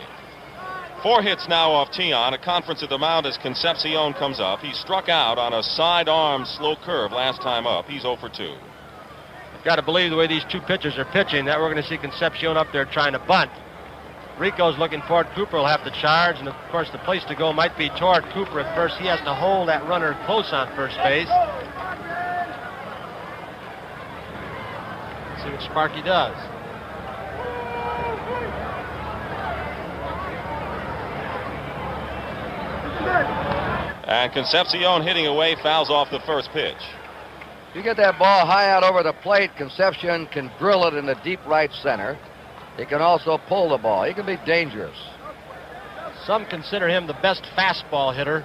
4 hits now off Tian. A conference at the mound as Concepcion comes up. He struck out on a sidearm slow curve last time up. He's 0 for 2. You've got to believe the way these two pitchers are pitching that we're going to see Concepcion up there trying to bunt. Rico's looking forward. Cooper will have the charge, and of course the place to go might be toward Cooper at first. He has to hold that runner close on first base. Let's see what Sparky does. And Concepcion hitting away, fouls off the first pitch. If you get that ball high out over the plate, Concepcion can drill it in the deep right center. He can also pull the ball. He can be dangerous. Some consider him the best fastball hitter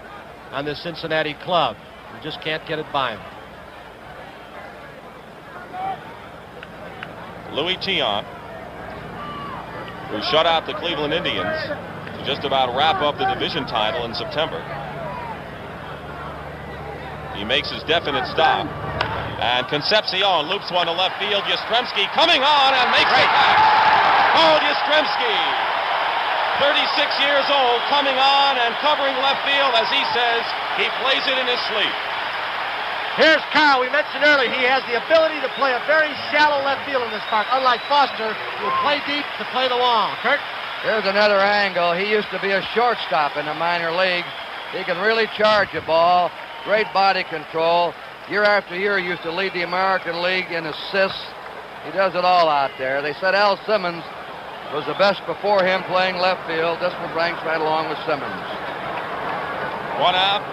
on the Cincinnati club. You just can't get it by him. Louis Tiant, who shut out the Cleveland Indians to just about wrap up the division title in September. He makes his definite stop. And Concepcion loops one to left field. Yastrzemski coming on and makes the catch. Paul Yastrzemski, 36 years old, coming on and covering left field. As he says, he plays it in his sleep. Here's Carl. We mentioned earlier he has the ability to play a very shallow left field in this park. Unlike Foster, who will play deep to play the wall. Kurt? Here's another angle. He used to be a shortstop in the minor leagues. He can really charge a ball. Great body control. Year after year, he used to lead the American League in assists. He does it all out there. They said Al Simmons was the best before him playing left field. This one ranks right along with Simmons. 1 out,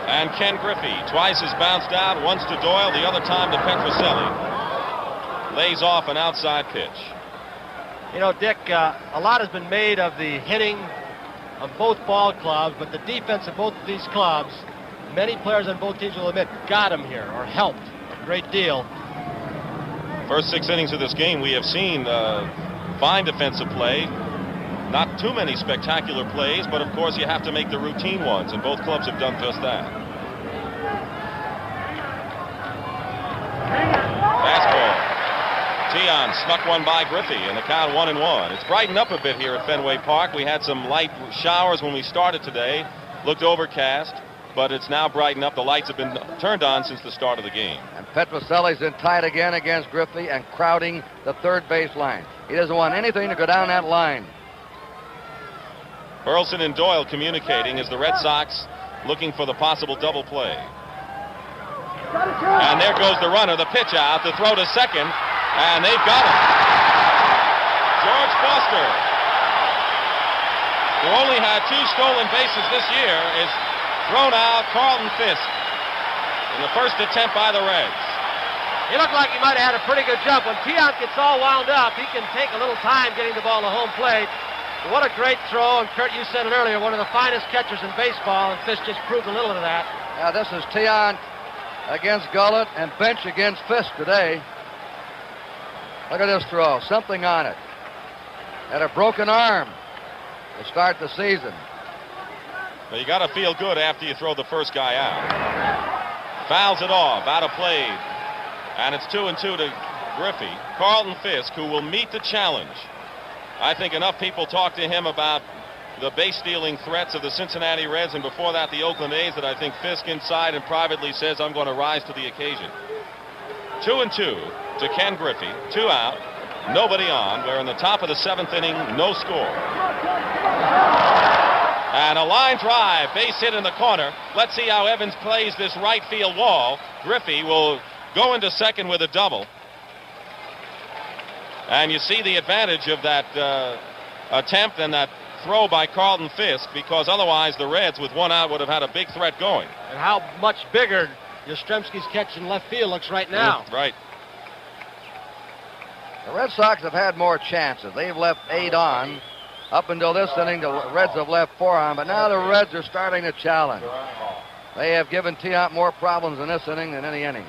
and Ken Griffey twice has bounced out, once to Doyle, the other time to Petroselli. Lays off an outside pitch. You know, Dick, a lot has been made of the hitting of both ball clubs, but the defense of both of these clubs, many players on both teams will admit, got him here or helped a great deal. First 6 innings of this game, we have seen fine defensive play. Not too many spectacular plays, but of course you have to make the routine ones, and both clubs have done just that. Fastball. Tian snuck one by Griffey, and the count 1-1. It's brightened up a bit here at Fenway Park. We had some light showers when we started today. Looked overcast, but it's now brightened up. The lights have been turned on since the start of the game. And Petroselli's in tight again against Griffey and crowding the third base line. He doesn't want anything to go down that line. Burleson and Doyle communicating as the Red Sox looking for the possible double play. And there goes the runner, the pitch out, the throw to second, and they've got him. George Foster, who only had 2 stolen bases this year, is thrown out. Carlton Fisk in the first attempt by the Reds. He looked like he might have had a pretty good jump. When Tiant gets all wound up, he can take a little time getting the ball to home plate. What a great throw, and Kurt, you said it earlier, one of the finest catchers in baseball, and Fisk just proved a little of that. Now this is Tiant against Gullett and Bench against Fisk today. Look at this throw, something on it. Had a broken arm to start the season. Well, you got to feel good after you throw the first guy out. Fouls it off, out of play. And it's 2-2 to Griffey. Carlton Fisk, who will meet the challenge. I think enough people talk to him about the base-stealing threats of the Cincinnati Reds and before that the Oakland A's that I think Fisk inside and privately says, I'm going to rise to the occasion. 2-2 to Ken Griffey. 2 out, nobody on. We're in the top of the 7th inning, no score. And a line drive, base hit in the corner. Let's see how Evans plays this right field wall. Griffey will go into second with a double. And you see the advantage of that attempt and that throw by Carlton Fisk, because otherwise the Reds with 1 out would have had a big threat going. And how much bigger Yastrzemski's catch in left field looks right now. Right. The Red Sox have had more chances. They've left 8 on. Up until this inning, the Reds have left 4 on, but now the Reds are starting to challenge. They have given Tiant more problems in this inning than any inning.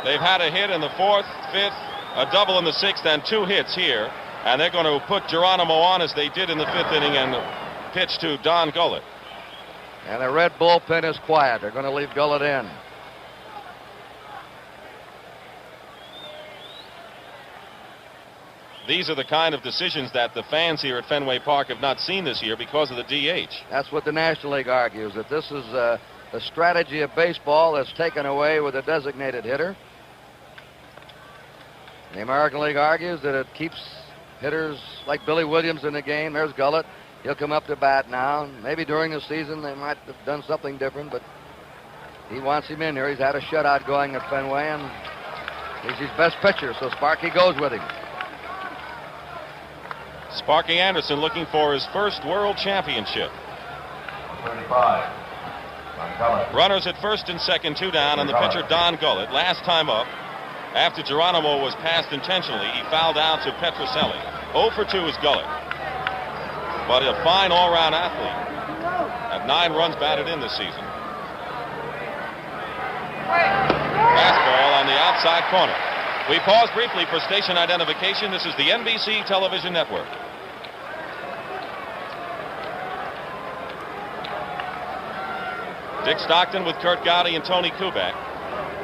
They've had a hit in the 4th, 5th, a double in the 6th, and 2 hits here. And they're going to put Geronimo on as they did in the 5th inning and pitch to Don Gullett. And the Red bullpen is quiet. They're going to leave Gullett in. these are the kind of decisions that the fans here at Fenway Park have not seen this year because of the DH. That's what the National League argues, that this is a strategy of baseball that's taken away with a designated hitter. The American League argues that it keeps hitters like Billy Williams in the game. There's Gullett. He'll come up to bat now. Maybe during the season they might have done something different, but he wants him in here. He's had a shutout going at Fenway, and he's his best pitcher, so Sparky goes with him. Sparky Anderson looking for his first world championship. 35. Runners at first and second, 2 down, and the pitcher Don Gullett. Last time up, after Geronimo was passed intentionally, he fouled out to Petroselli. 0 for 2 is Gullett. But a fine all-round athlete. At 9 runs batted in this season. Fastball on the outside corner. We pause briefly for station identification. This is the NBC television network. Dick Stockton with Kurt Gowdy and Tony Kubek.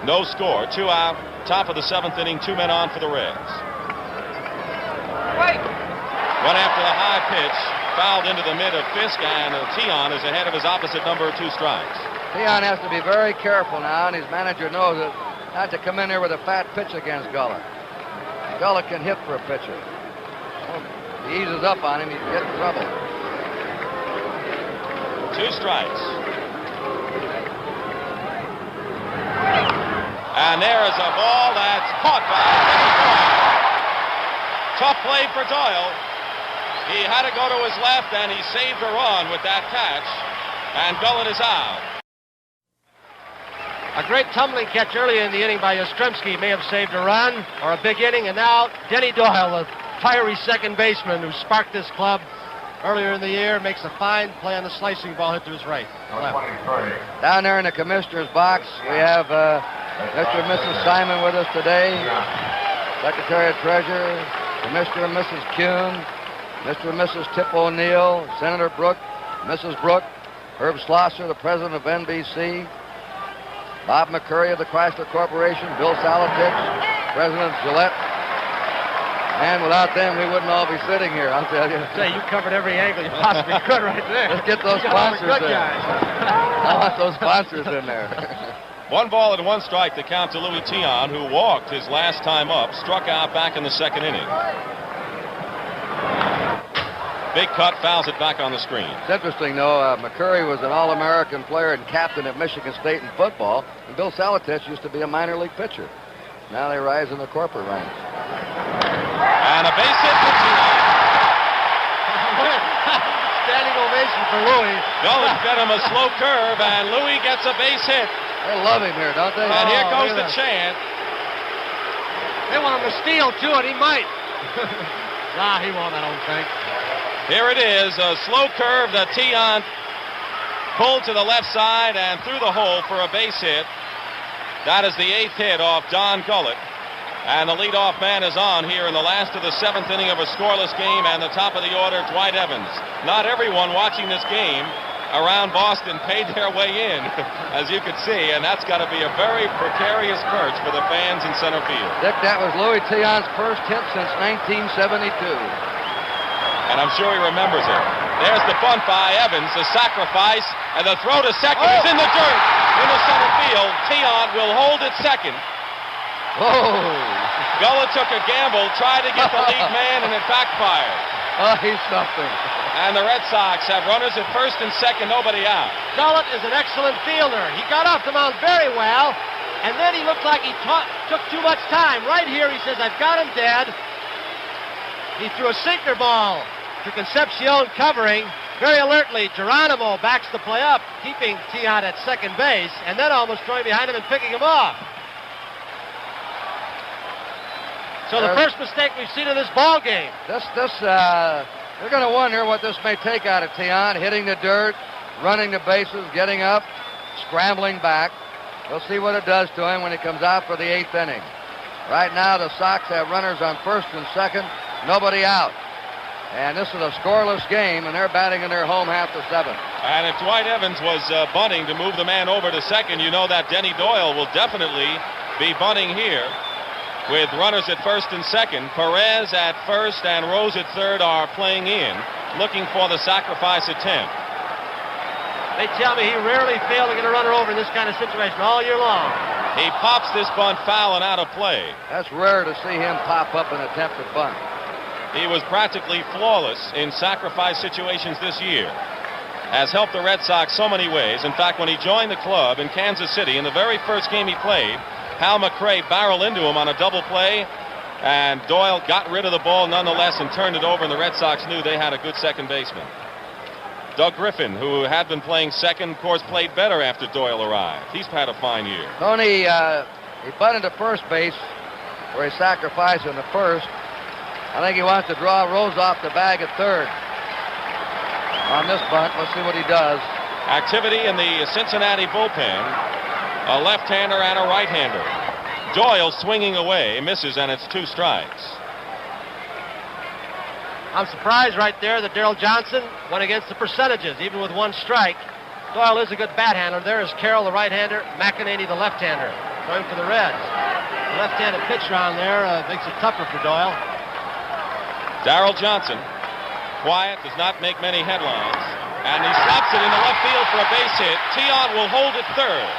No score. 2 out. Top of the 7th inning. 2 men on for the Reds. Went after the high pitch. Fouled into the mid of Fisk, and Tion is ahead of his opposite number of 2 strikes. Tion has to be very careful now, and his manager knows it, not to come in there with a fat pitch against Gullett. Gullett can hit for a pitcher. Well, he eases up on him, he'd get in trouble. 2 strikes. And there is a ball that's caught by Doyle. Tough play for Doyle. He had to go to his left, and he saved a run with that catch. And Gullett is out. A great tumbling catch early in the inning by Yastrzemski may have saved a run or a big inning, and now Denny Doyle, the fiery second baseman who sparked this club earlier in the year, makes a fine play on the slicing ball hit to his right. Left. Down there in the commissioner's box, we have Mr. and Mrs. Simon with us today, Secretary of Treasury, Mr. and Mrs. Kuhn, Mr. and Mrs. Tip O'Neill, Senator Brooke, Mrs. Brooke, Herb Schlosser, the president of NBC, Bob McCurry of the Chrysler Corporation, Bill Salatich, President Gillette. And without them, we wouldn't all be sitting here, I'll tell you. Say, you covered every angle you possibly could right there. Let's get those sponsors in. I want those sponsors in there. 1 ball and 1 strike to count to Louis Tion, who walked his last time up, struck out back in the 2nd inning. Big cut, fouls it back on the screen. It's interesting, though. McCurry was an All-American player and captain at Michigan State in football. And Bill Salatich used to be a minor league pitcher. Now they rise in the corporate ranks. And a base hit for Tion. Standing ovation for Louis. Gullett got him a slow curve, and Louis gets a base hit. They love him here, don't they? And here goes the chant. They want him to steal, too, and he might. Nah, he won't, I don't think. Here it is, a slow curve that Tion pulled to the left side and through the hole for a base hit. That is the 8th hit off Don Gullett. And the leadoff man is on here in the last of the 7th inning of a scoreless game, and the top of the order, Dwight Evans. Not everyone watching this game around Boston paid their way in, as you can see, and that's got to be a very precarious perch for the fans in center field. Dick, that was Louis Tion's first hit since 1972. And I'm sure he remembers it. There's the bunt by Evans, the sacrifice, and the throw to second is in the dirt in the center field. Tion will hold at second. Oh! Gullett took a gamble, tried to get the lead man, and it backfired. Oh, he stuffed him. And the Red Sox have runners at first and second, nobody out. Gullett is an excellent fielder. He got off the mound very well, and then he looked like he took too much time. Right here, he says, I've got him dead. He threw a sinker ball to Concepcion covering. Very alertly, Geronimo backs the play up, keeping Tion at second base, and then almost throwing behind him and picking him off. So the first mistake we've seen in this ball game. They're going to wonder what this may take out of Tion, hitting the dirt, running the bases, getting up, scrambling back. We'll see what it does to him when he comes out for the 8th inning. Right now, the Sox have runners on first and second, nobody out. And this is a scoreless game, and they're batting in their home half the 7th. And if Dwight Evans was bunting to move the man over to second, you know that Denny Doyle will definitely be bunting here. with runners at first and second. Perez at first and Rose at third are playing in, looking for the sacrifice attempt. They tell me he rarely failed to get a runner over in this kind of situation all year long. He pops this bunt foul and out of play. That's rare to see him pop up and attempt a bunt. He was practically flawless in sacrifice situations this year. Has helped the Red Sox so many ways. In fact, when he joined the club in Kansas City, in the very first game he played, Hal McRae barreled into him on a double play, and Doyle got rid of the ball nonetheless and turned it over, and the Red Sox knew they had a good second baseman. Doug Griffin, who had been playing second, of course, played better after Doyle arrived. He's had a fine year. Tony, he bunted to first base, where he sacrificed in the first. I think he wants to draw Rose off the bag at third on this bunt. Let's see what he does. Activity in the Cincinnati bullpen. A left-hander and a right-hander. Doyle swinging away, misses, and it's 2 strikes. I'm surprised right there that Darrell Johnson went against the percentages, even with 1 strike. Doyle is a good bat handler. There is Carroll, the right-hander, McEnany, the left-hander, going for the Reds. The left-handed pitcher on there makes it tougher for Doyle. Darrell Johnson, quiet, does not make many headlines, and he stops it in the left field for a base hit. Tion will hold it third,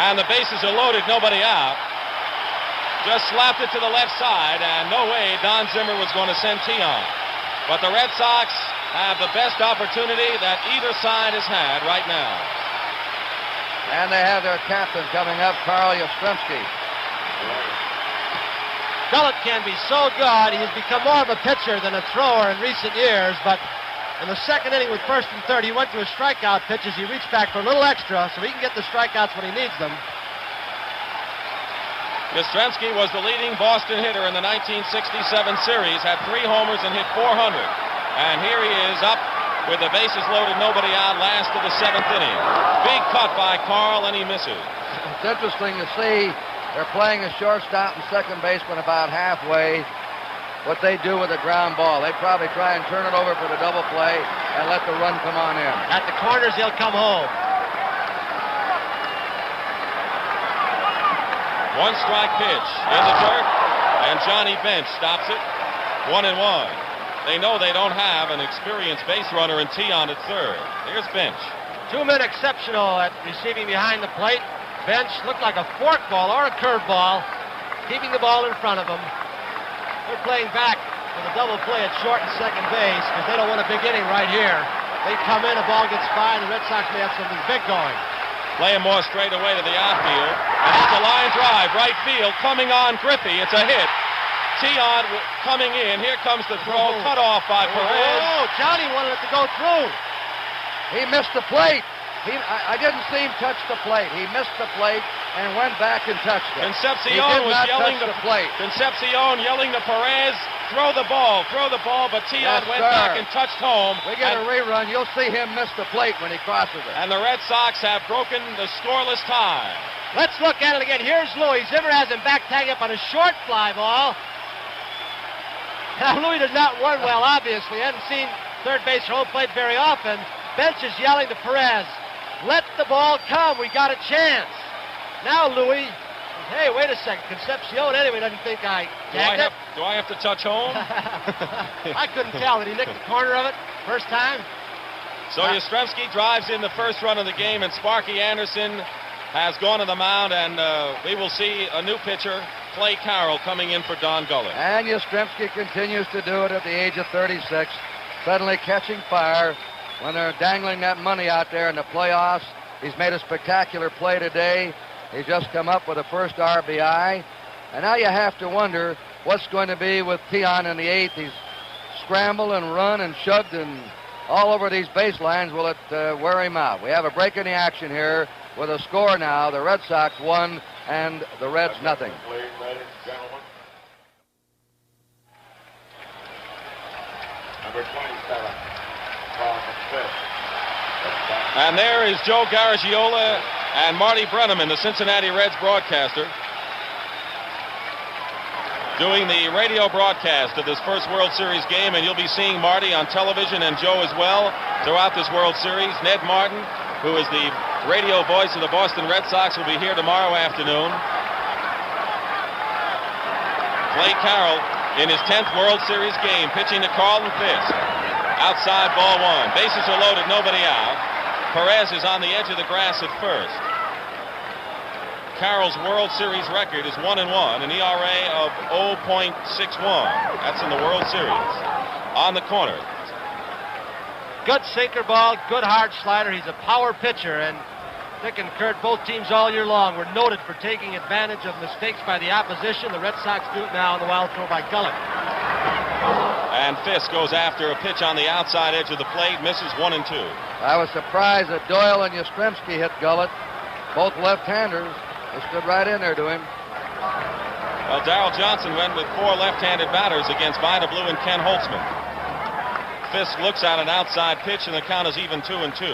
and the bases are loaded, nobody out. Just slapped it to the left side, and no way Don Zimmer was going to send Tion. But the Red Sox have the best opportunity that either side has had right now. And they have their captain coming up, Carl Yastrzemski. Gullett can be so good. He's become more of a pitcher than a thrower in recent years, but in the second inning with first and third, he went to his strikeout pitches. He reached back for a little extra so he can get the strikeouts when he needs them. Yastrzemski was the leading Boston hitter in the 1967 series, had 3 homers and hit .400. And here he is up with the bases loaded, nobody out, last of the 7th inning. Big cut by Carl, and he misses. It's interesting to see they're playing a shortstop and second baseman about halfway. What they do with a ground ball, they probably try and turn it over for the double play and let the run come on in. At the corners, he'll come home. 1 strike pitch in the dirt, and Johnny Bench stops it. 1-1. They know they don't have an experienced base runner in Tion at third. Here's Bench. 2 men exceptional at receiving behind the plate. Bench looked like a fork ball or a curve ball, keeping the ball in front of him. They're playing back with a double play at short and second base because they don't want a big inning right here. They come in, a ball gets by, and the Red Sox may have something big going. Playing more straight away to the outfield. And it's a line drive, right field, coming on Griffey. It's a hit. Tion coming in. Here comes the throw, cut off by Perez. Oh, Johnny wanted it to go through. He missed the plate. I didn't see him touch the plate. He missed the plate and went back and touched it. Concepcion was yelling to the plate. Concepcion yelling to Perez, throw the ball, but Tion went back and touched home. We get a rerun. You'll see him miss the plate when he crosses it. And the Red Sox have broken the scoreless tie. Let's look at it again. Here's Louis. Zimmer has him back tagging up on a short fly ball. Now, Louis does not run well, obviously. Hasn't seen third base or home plate very often. Bench is yelling to Perez, let the ball come. We got a chance. Now, Louis, hey, wait a second. Concepcion, anyway, doesn't think I tagged it. Do I have to touch home? I couldn't tell. Did he nick the corner of it first time? So Yastrzemski drives in the first run of the game, and Sparky Anderson has gone to the mound, and we will see a new pitcher, Clay Carroll, coming in for Don Gullett. And Yastrzemski continues to do it at the age of 36, suddenly catching fire when they're dangling that money out there in the playoffs. He's made a spectacular play today. He's just come up with a first RBI. And now you have to wonder what's going to be with Tion in the 8th. He's scrambled and run and shoved and all over these baselines. Will it wear him out? We have a break in the action here with a score now. The Red Sox 1 and the Reds nothing. Ladies and gentlemen. Number 27. And there is Joe Garagiola and Marty Brenneman, the Cincinnati Reds broadcaster, doing the radio broadcast of this first World Series game, and you'll be seeing Marty on television and Joe as well throughout this World Series. Ned Martin, who is the radio voice of the Boston Red Sox, will be here tomorrow afternoon. Clay Carroll in his 10th World Series game, pitching to Carlton Fisk. Outside, ball one. Bases are loaded, nobody out. Perez is on the edge of the grass at first. Carroll's World Series record is 1-1, an ERA of 0.61. That's in the World Series. On the corner. Good sinker ball, good hard slider. He's a power pitcher, and Dick and Kurt, both teams all year long, were noted for taking advantage of mistakes by the opposition. The Red Sox do it now on the wild throw by Gullett. And Fisk goes after a pitch on the outside edge of the plate, misses 1 and 2. I was surprised that Doyle and Yastrzemski hit Gullett, both left-handers. They stood right in there to him. Well, Darrell Johnson went with 4 left-handed batters against Vida Blue and Ken Holtzman. Fisk looks at an outside pitch, and the count is even 2 and 2.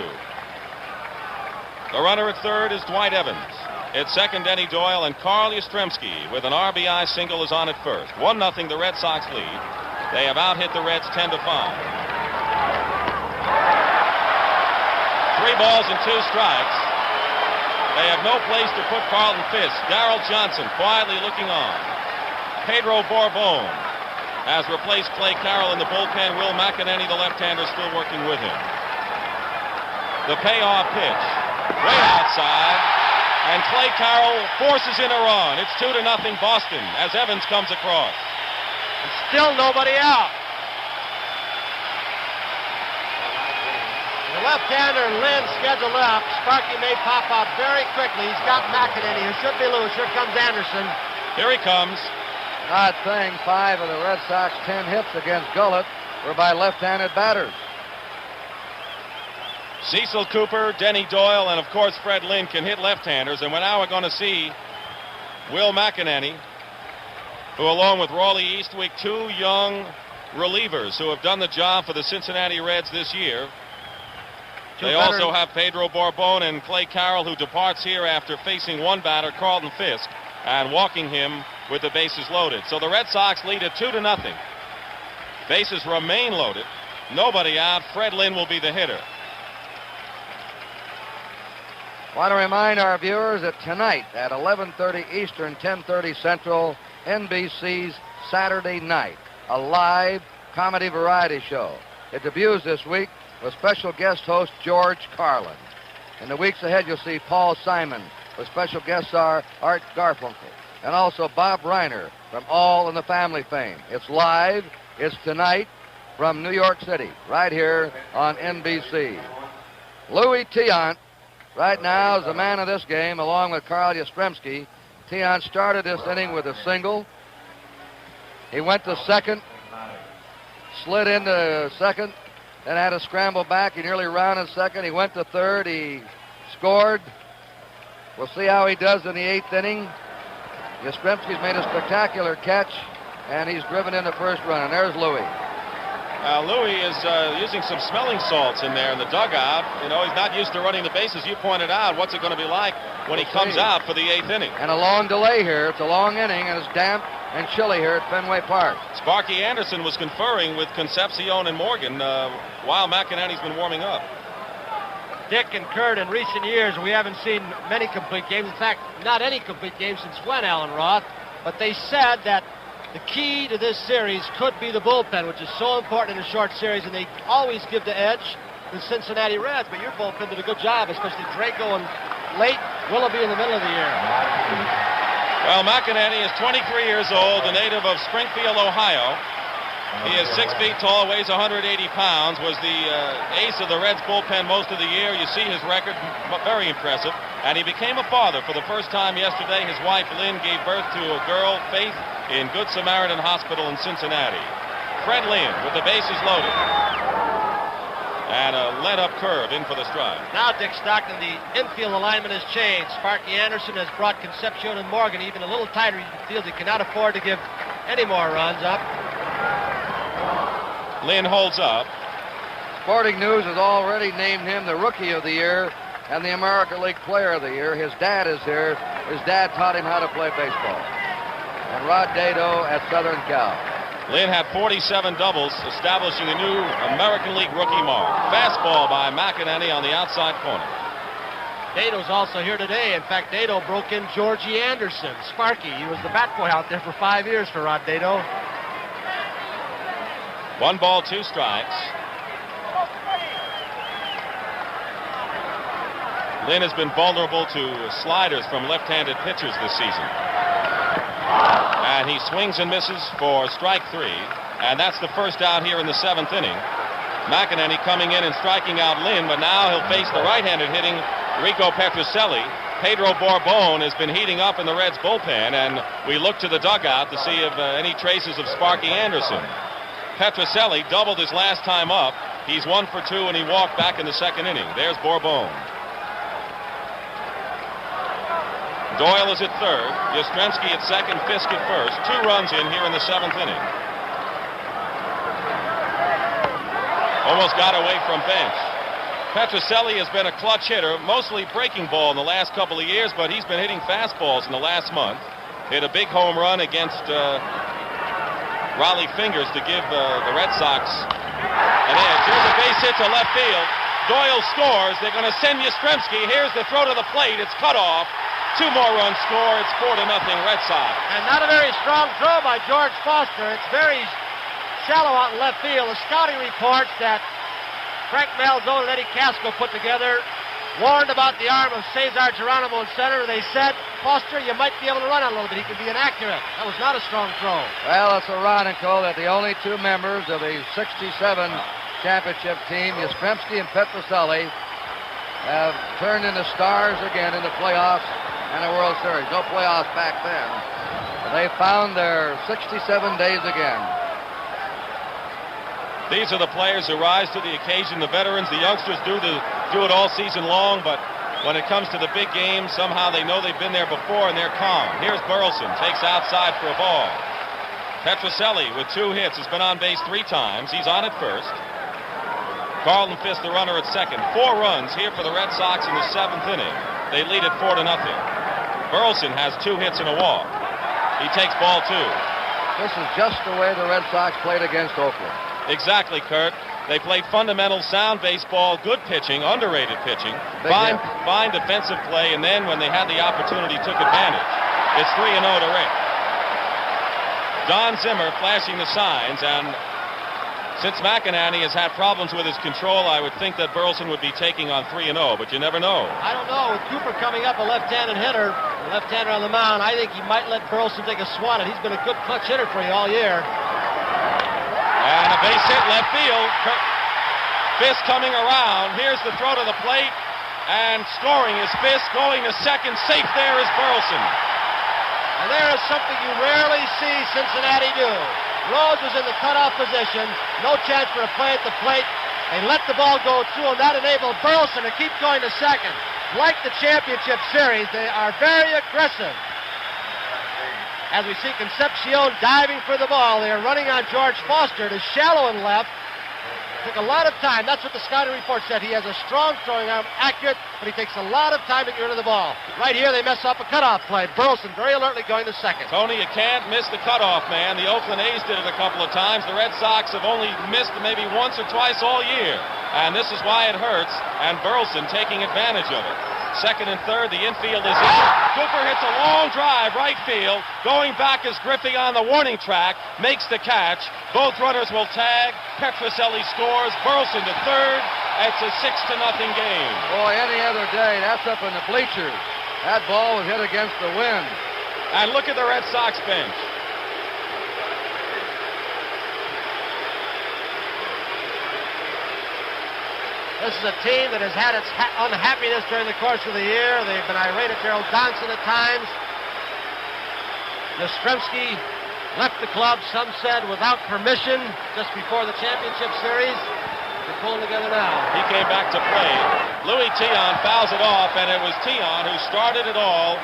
The runner at third is Dwight Evans. At second, Denny Doyle, and Carl Yastrzemski with an RBI single is on at first. 1-0 the Red Sox lead. They have out-hit the Reds 10-5. 3 balls and 2 strikes. They have no place to put Carlton Fisk. Darrell Johnson quietly looking on. Pedro Borbon has replaced Clay Carroll in the bullpen. Will McEnany, the left-hander, still working with him. The payoff pitch, way outside, and Clay Carroll forces in a run. It's 2-0 Boston as Evans comes across. And still nobody out. The left-hander Lynn scheduled up. Sparky may pop out very quickly. He's got McEnany, who should be loose. Here comes Anderson. Here he comes. Odd thing, 5 of the Red Sox 10 hits against Gullett were by left-handed batters. Cecil Cooper, Denny Doyle, and of course Fred Lynn can hit left-handers. And now we're going to see Will McEnany, who along with Rawley Eastwick, 2 young relievers who have done the job for the Cincinnati Reds this year. They also have Pedro Borbon and Clay Carroll, who departs here after facing 1 batter, Carlton Fisk, and walking him with the bases loaded. So the Red Sox lead at 2-0. Bases remain loaded. Nobody out. Fred Lynn will be the hitter. Want to remind our viewers that tonight at 11:30 Eastern, 10:30 Central, NBC's Saturday Night, a live comedy variety show. It debuts this week with special guest host George Carlin. In the weeks ahead, you'll see Paul Simon, with special guest star Art Garfunkel, and also Bob Reiner from All in the Family fame. It's live. It's tonight from New York City, right here on NBC. Louis Tiant, right now, is the man of this game, along with Carl Yastrzemski. Tiant started this inning with a single. He went to second, slid into second, then had to scramble back. He nearly rounded second. He went to third. He scored. We'll see how he does in the 8th inning. Yastrzemski's made a spectacular catch, and he's driven in the first run. And there's Louis. Louis is using some smelling salts in there in the dugout. You know, he's not used to running the bases. You pointed out, what's it going to be like when he comes out for the 8th inning? And a long delay here. It's a long inning, and it's damp and chilly here at Fenway Park. Sparky Anderson was conferring with Concepcion and Morgan while McEnany's been warming up. Dick and Kurt, in recent years, we haven't seen many complete games. In fact, not any complete games since when, Alan Roth? But they said that the key to this series could be the bullpen, which is so important in a short series, and they always give the edge to the Cincinnati Reds. But your bullpen did a good job, especially Drake going late, Willoughby in the middle of the year. Well, McEnany is 23 years old, a native of Springfield, Ohio. He is 6 feet tall, weighs 180 pounds, was the ace of the Reds bullpen most of the year. You see his record, very impressive. And he became a father for the first time yesterday. His wife, Lynn, gave birth to a girl, Faith, in Good Samaritan Hospital in Cincinnati. Fred Lynn with the bases loaded. And a let-up curve in for the strike. Now, Dick Stockton, the infield alignment has changed. Sparky Anderson has brought Concepcion and Morgan even a little tighter in the field. He cannot afford to give any more runs up. Lynn holds up. Sporting News has already named him the Rookie of the Year and the American League Player of the Year. His dad is here. His dad taught him how to play baseball. And Rod Dado at Southern Cal. Lynn had 47 doubles, establishing a new American League rookie mark. Fastball by McEnany on the outside corner. Dato's also here today. In fact, Dato broke in Georgie Anderson, Sparky. He was the bat boy out there for 5 years for Rod Dato. 1 ball, 2 strikes. Lynn has been vulnerable to sliders from left-handed pitchers this season. And he swings and misses for strike 3. And that's the first out here in the 7th inning. McEnany coming in and striking out Lynn, but now he'll face the right-handed hitting Rico Petrocelli. Pedro Borbon has been heating up in the Reds bullpen, and we look to the dugout to see if any traces of Sparky Anderson. Petrocelli doubled his last time up. He's 1 for 2, and he walked back in the 2nd inning. There's Borbon. Doyle is at 3rd. Yastrzemski at 2nd. Fisk at 1st. 2 runs in here in the 7th inning. Almost got away from bench. Petrocelli has been a clutch hitter, mostly breaking ball in the last couple of years, but he's been hitting fastballs in the last month. Hit a big home run against Raleigh Fingers to give the Red Sox an edge. Here's a base hit to left field. Doyle scores. They're going to send Yastrzemski. Here's the throw to the plate. It's cut off. 2 more runs score. It's 4-0 Red Sox. And not a very strong throw by George Foster. It's very shallow out in left field. The scouting reports that Frank Malzone and Eddie Casco put together warned about the arm of Cesar Geronimo in center. They said, Foster, you might be able to run on a little bit. He could be inaccurate. That was not a strong throw. Well, it's ironical that the only 2 members of the 67 championship team, Yastrzemski and Petrocelli, have turned into stars again in the playoffs and the World Series. No playoffs back then. But they found their 67 days again. These are the players who rise to the occasion. The veterans, the youngsters do it all season long, but when it comes to the big games, somehow they know they've been there before and they're calm. Here's Burleson, takes outside for a ball. Petrocelli with 2 hits has been on base 3 times. He's on at first. Carlton Fisk, the runner, at second. 4 runs here for the Red Sox in the 7th inning. They lead it 4-0. Burleson has 2 hits and a walk. He takes ball 2. This is just the way the Red Sox played against Oakland. Exactly, Kurt. They played fundamental, sound baseball, good pitching, underrated pitching, fine defensive play, and then when they had the opportunity, took advantage. It's 3-0 to Rick. Don Zimmer flashing the signs, and since McEnany has had problems with his control, I would think that Burleson would be taking on 3-0, but you never know. I don't know. With Cooper coming up, a left-handed hitter, a left-hander on the mound, I think he might let Burleson take a swat at. He's been a good clutch hitter for you all year. And a base hit left field. Fisk coming around. Here's the throw to the plate. And scoring is Fisk. Going to second. Safe there is Burleson. And there is something you rarely see Cincinnati do. Rose was in the cutoff position. No chance for a play at the plate. They let the ball go through, and that enabled Burleson to keep going to second. Like the championship series, they are very aggressive. As we see Concepcion diving for the ball, they are running on George Foster. It is shallow and left. Took a lot of time. That's what the scouting report said. He has a strong throwing arm, accurate, but he takes a lot of time to get rid of the ball. Right here, they mess up a cutoff play. Burleson very alertly going to second. Tony, you can't miss the cutoff, man. The Oakland A's did it a couple of times. The Red Sox have only missed maybe once or twice all year. And this is why it hurts. And Burleson taking advantage of it. Second and third, the infield is in. Cooper hits a long drive, right field. Going back is Griffey on the warning track. Makes the catch. Both runners will tag. Petrocelli scores. Burleson to third. It's a 6-0 game. Boy, any other day, that's up in the bleachers. That ball was hit against the wind. And look at the Red Sox bench. This is a team that has had its unhappiness during the course of the year. They've been irate at Gerald Johnson at times. Yastrzemski left the club, some said without permission, just before the championship series. They're pulling together now. He came back to play. Louis Tion fouls it off, and it was Tion who started it all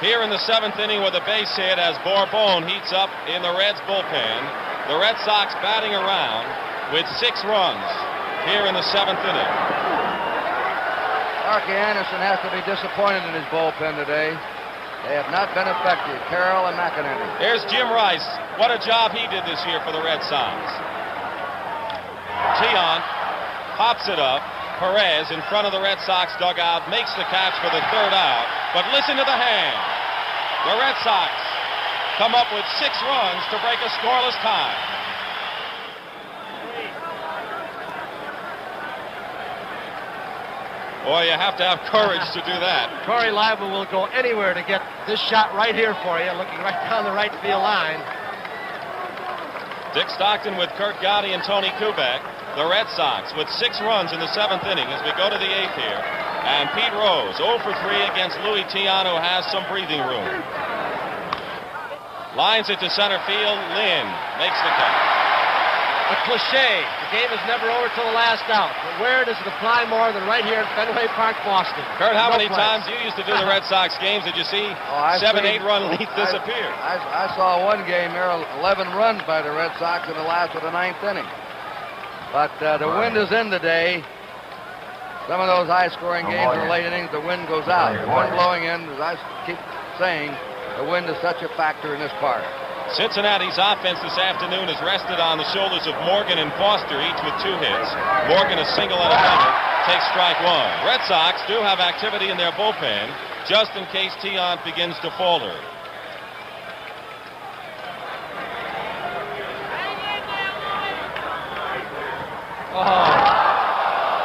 here in the 7th inning with a base hit as Borbon heats up in the Reds bullpen. The Red Sox batting around with 6 runs here in the 7th inning. Sparky Anderson has to be disappointed in his bullpen today. They have not been effective, Carroll and McEnany. Here's Jim Rice. What a job he did this year for the Red Sox. Tion pops it up. Perez in front of the Red Sox dugout makes the catch for the third out. But listen to the hand. The Red Sox come up with 6 runs to break a scoreless tie. Boy, you have to have courage to do that. Corey Lively will go anywhere to get this shot right here for you, looking right down the right field line. Dick Stockton with Kurt Gowdy and Tony Kubek. The Red Sox with 6 runs in the 7th inning as we go to the 8th here. And Pete Rose 0 for 3 against Louis Tiant, who has some breathing room. Lines it to center field. Lynn makes the catch. A cliche. The game is never over till the last out. But where does it apply more than right here in Fenway Park, Boston? Kurt, how No many place. times you used to do the Red Sox games? Did you see 7, 8 run leads disappear? I saw one game there, 11 runs by the Red Sox in the last of the 9th inning. But the wind is in today. Some of those high-scoring games in the late innings, the wind goes out. The wind blowing in, as I keep saying, the wind is such a factor in this park. Cincinnati's offense this afternoon is rested on the shoulders of Morgan and Foster, each with 2 hits. Morgan a single and a double, takes strike 1. Red Sox do have activity in their bullpen, just in case Tiant begins to falter.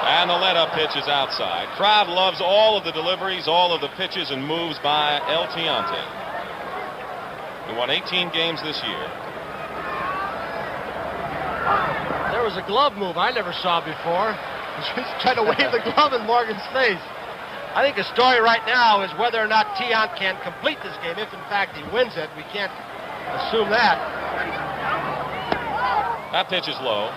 And the let-up pitch is outside. Crowd loves all of the deliveries, all of the pitches and moves by El Tiante. He won 18 games this year. There was a glove move I never saw before. He's trying to wave the glove in Morgan's face. I think the story right now is whether or not Tiant can complete this game. If, in fact, he wins it, we can't assume that. That pitch is low.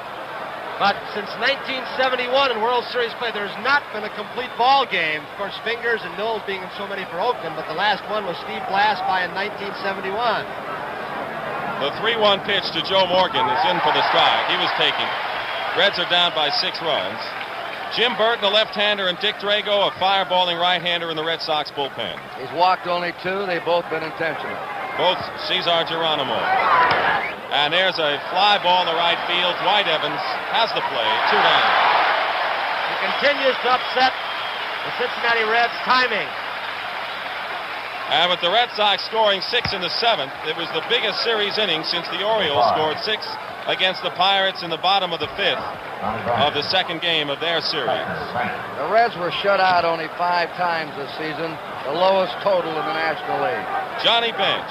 But since 1971 in World Series play, there's not been a complete ball game. Of course, Fingers and Knowles being in so many for Oakland, but the last one was Steve Blasby in 1971. The 3-1 pitch to Joe Morgan is in for the strike. He was taking. Reds are down by 6 runs. Jim Burton, a left-hander, and Dick Drago, a fireballing right-hander in the Red Sox bullpen. He's walked only 2. They've both been intentional. Both Cesar Geronimo. And there's a fly ball in the right field. Dwight Evans has the play. 2 down. He continues to upset the Cincinnati Reds' timing. And with the Red Sox scoring 6 in the 7th, it was the biggest series inning since the Orioles scored 6 against the Pirates in the bottom of the 5th of the 2nd game of their series. The Reds were shut out only 5 times this season, the lowest total in the National League. Johnny Bench,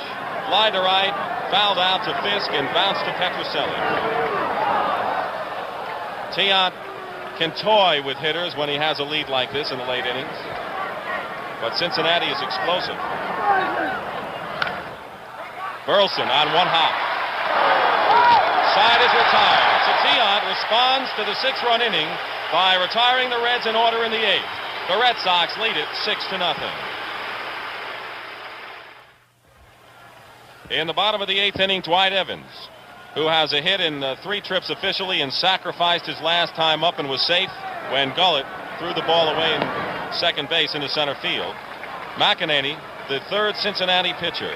fly to right, fouled out to Fisk, and bounced to Petroselli. Tiant can toy with hitters when he has a lead like this in the late innings. But Cincinnati is explosive. Burleson on 1 hop. Side is retired. So Tiant responds to the 6-run inning by retiring the Reds in order in the 8th. The Red Sox lead it 6-0. In the bottom of the 8th inning, Dwight Evans, who has a hit in 3 trips officially and sacrificed his last time up and was safe when Gullett threw the ball away in second base into center field. McEnany, the 3rd Cincinnati pitcher.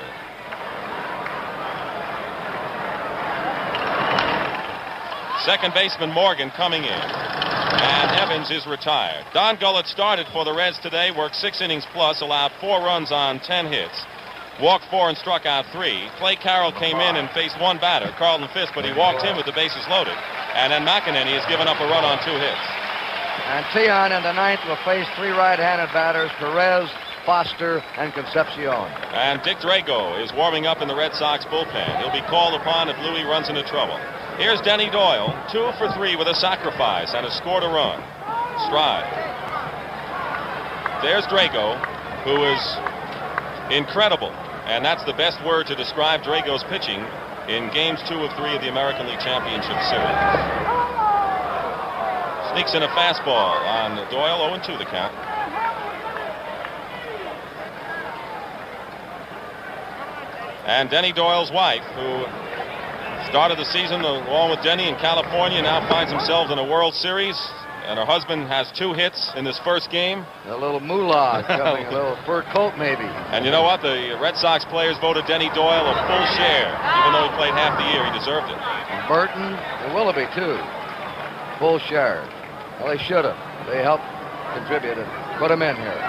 Second baseman Morgan coming in. And Evans is retired. Don Gullett started for the Reds today, worked 6 innings plus, allowed 4 runs on 10 hits. Walked 4 and struck out 3. Clay Carroll came in and faced 1 batter, Carlton Fisk, but he walked him with the bases loaded. And then McEnany has given up a run on 2 hits. And Tiant in the 9th will face 3 right-handed batters, Perez, Foster, and Concepcion. And Dick Drago is warming up in the Red Sox bullpen. He'll be called upon if Louis runs into trouble. Here's Denny Doyle, 2 for 3 with a sacrifice and has scored a run. Stride. There's Drago, who is incredible. And that's the best word to describe Drago's pitching in games 2 of 3 of the American League Championship Series. Sneaks in a fastball on Doyle, 0-2 the count. And Denny Doyle's wife, who started the season along with Denny in California, now finds himself in a World Series. And her husband has 2 hits in this first game. A little moolah coming, a little fur coat maybe. And you know what? The Red Sox players voted Denny Doyle a full share. Even though he played half the year, he deserved it. And Burton and Willoughby, too. Full share. Well, they should have. they helped contribute and put them in here.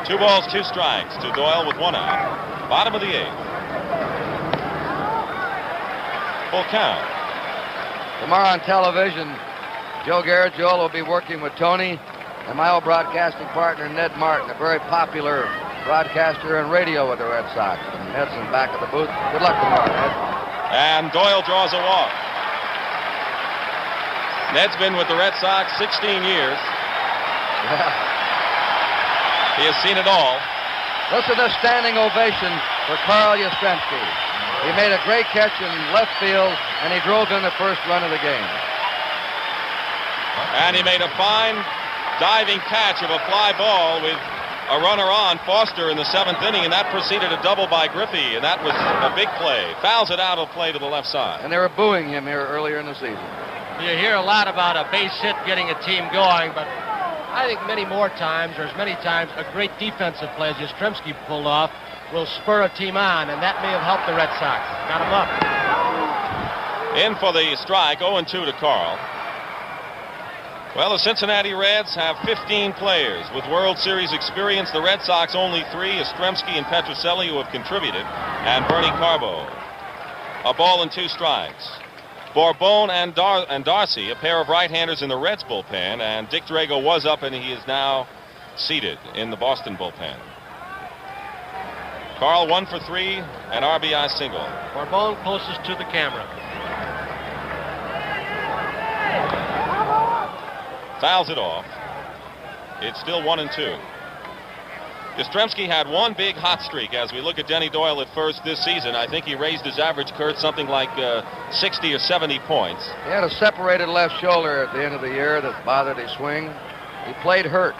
2 balls, 2 strikes to Doyle with 1 out. Bottom of the 8th. Full count. Tomorrow on television, Joe Garagiola will be working with Tony and my old broadcasting partner, Ned Martin, a very popular broadcaster and radio with the Red Sox. And Ned's in back of the booth. Good luck tomorrow, Ned. And Doyle draws a walk. Ned's been with the Red Sox 16 years. Yeah. He has seen it all. Listen to the standing ovation for Carl Yastrzemski. He made a great catch in left field, and he drove in the first run of the game. And he made a fine diving catch of a fly ball with a runner on, Foster, in the 7th inning, and that preceded a double by Griffey, and that was a big play. Fouls it out of play to the left side. And they were booing him here earlier in the season. You hear a lot about a base hit getting a team going, but I think many more times, or as many times, a great defensive play as Yastrzemski pulled off will spur a team on, and that may have helped the Red Sox. Got him up. In for the strike, 0-2 to Carl. Well, the Cincinnati Reds have 15 players. With World Series experience, the Red Sox only 3, Yastrzemski and Petrocelli, who have contributed, and Bernie Carbo. A ball and 2 strikes. Bourbon and Darcy, a pair of right-handers in the Reds bullpen, and Dick Drago was up, and he is now seated in the Boston bullpen. Carl 1 for 3, an RBI single. Bourbon closest to the camera. Fouls it off. It's still 1-2. Yastrzemski had one big hot streak. As we look at Denny Doyle at first this season, I think he raised his average, Kurt, something like 60 or 70 points. He had a separated left shoulder at the end of the year that bothered his swing. He played hurt.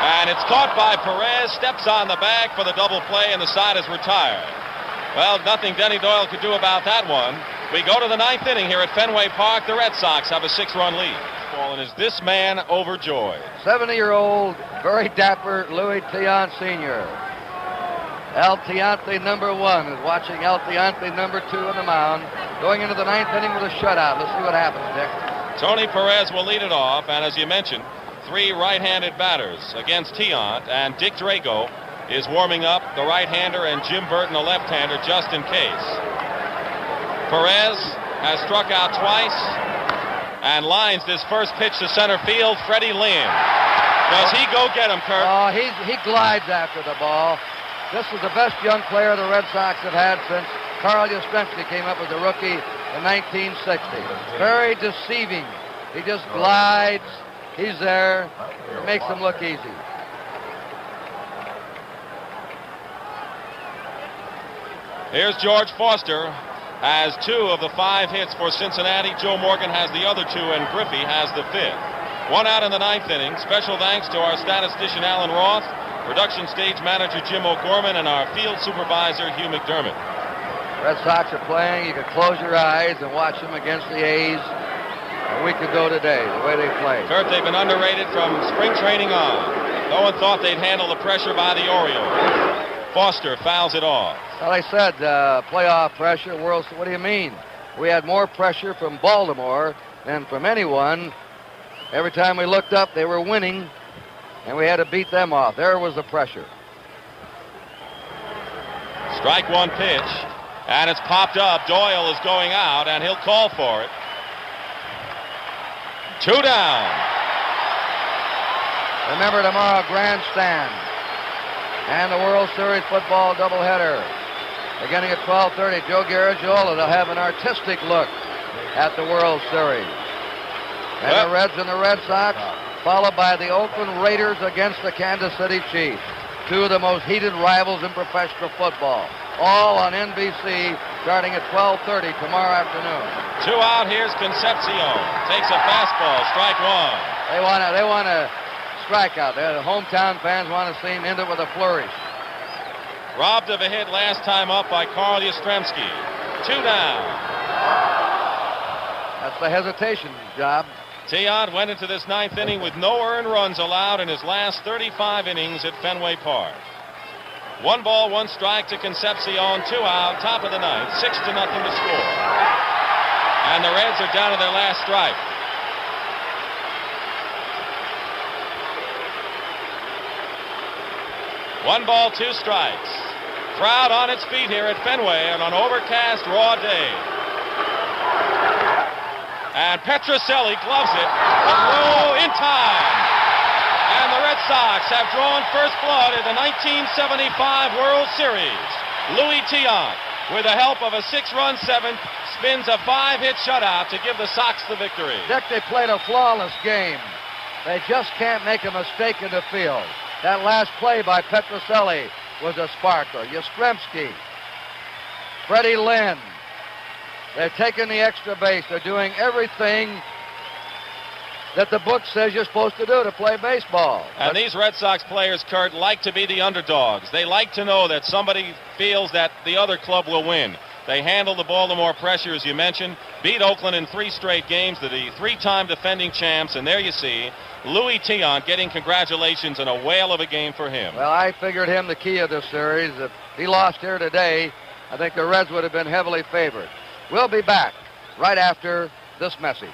And it's caught by Perez, steps on the bag for the double play, and the side is retired. Well, nothing Denny Doyle could do about that one. We go to the 9th inning here at Fenway Park. The Red Sox have a 6-run lead. And is this man overjoyed? 70-year-old, very dapper Louis Tiant Sr. El Tiante number 1 is watching El Tiante number 2 on the mound. Going into the 9th inning with a shutout. Let's see what happens, Dick. Tony Perez will lead it off, and as you mentioned, 3 right-handed batters against Tiant, and Dick Drago is warming up, the right-hander, and Jim Burton, a left-hander, just in case. Perez has struck out twice and lines this first pitch to center field. Freddie Lynn. Does he go get him, Kurt? Oh, he glides after the ball. This is the best young player the Red Sox have had since Carl Yastrzemski came up as a rookie in 1960. Very deceiving. He just glides. He's there. It makes him look easy. Here's George Foster. Has 2 of the 5 hits for Cincinnati. Joe Morgan has the other 2, and Griffey has the 5th. 1 out in the 9th inning. Special thanks to our statistician Alan Roth, production stage manager Jim O'Gorman, and our field supervisor Hugh McDermott. Red Sox are playing. You could close your eyes and watch them against the A's a week ago today, the way they played. Kurt, they've been underrated from spring training on. No one thought they'd handle the pressure by the Orioles. Foster fouls it off. Well, they said playoff pressure, what do you mean? We had more pressure from Baltimore than from anyone. Every time we looked up, they were winning, and we had to beat them off. There was the pressure. Strike 1 pitch, and it's popped up. Doyle is going out, and he'll call for it. 2 down. Remember tomorrow, grandstand. And the World Series football doubleheader. Beginning at 12:30, Joe Garagiola will have an artistic look at the World Series. And the Reds and the Red Sox, followed by the Oakland Raiders against the Kansas City Chiefs. 2 of the most heated rivals in professional football. All on NBC, starting at 12:30 tomorrow afternoon. 2 out, here's Concepcion. Takes a fastball, strike 1. They want to strikeout. The hometown fans want to see him end it with a flourish. Robbed of a hit last time up by Carl Yastrzemski. 2 down. That's the hesitation job. Tiant went into this 9th inning with no earned runs allowed in his last 35 innings at Fenway Park. 1 ball, 1 strike to Concepcion. 2 out, top of the 9th. 6-0 to score. And the Reds are down to their last strike. 1 ball, 2 strikes. Crowd on its feet here at Fenway on an overcast, raw day. And Petrocelli gloves it. Oh, in time. And the Red Sox have drawn first blood in the 1975 World Series. Louis Tiant, with the help of a 6-run seventh, spins a 5-hit shutout to give the Sox the victory. Dick, they played a flawless game. They just can't make a mistake in the field. That last play by Petrocelli was a sparkler. Yastrzemski, Freddie Lynn. They're taking the extra base. They're doing everything that the book says you're supposed to do to play baseball. And these Red Sox players, Kurt, like to be the underdogs. They like to know that somebody feels that the other club will win. They handle the Baltimore pressure, as you mentioned, beat Oakland in 3 straight games. They're the 3-time defending champs, and there you see Louis Tiant getting congratulations in a whale of a game for him. Well, I figured him the key of this series. If he lost here today, I think the Reds would have been heavily favored. We'll be back right after this message.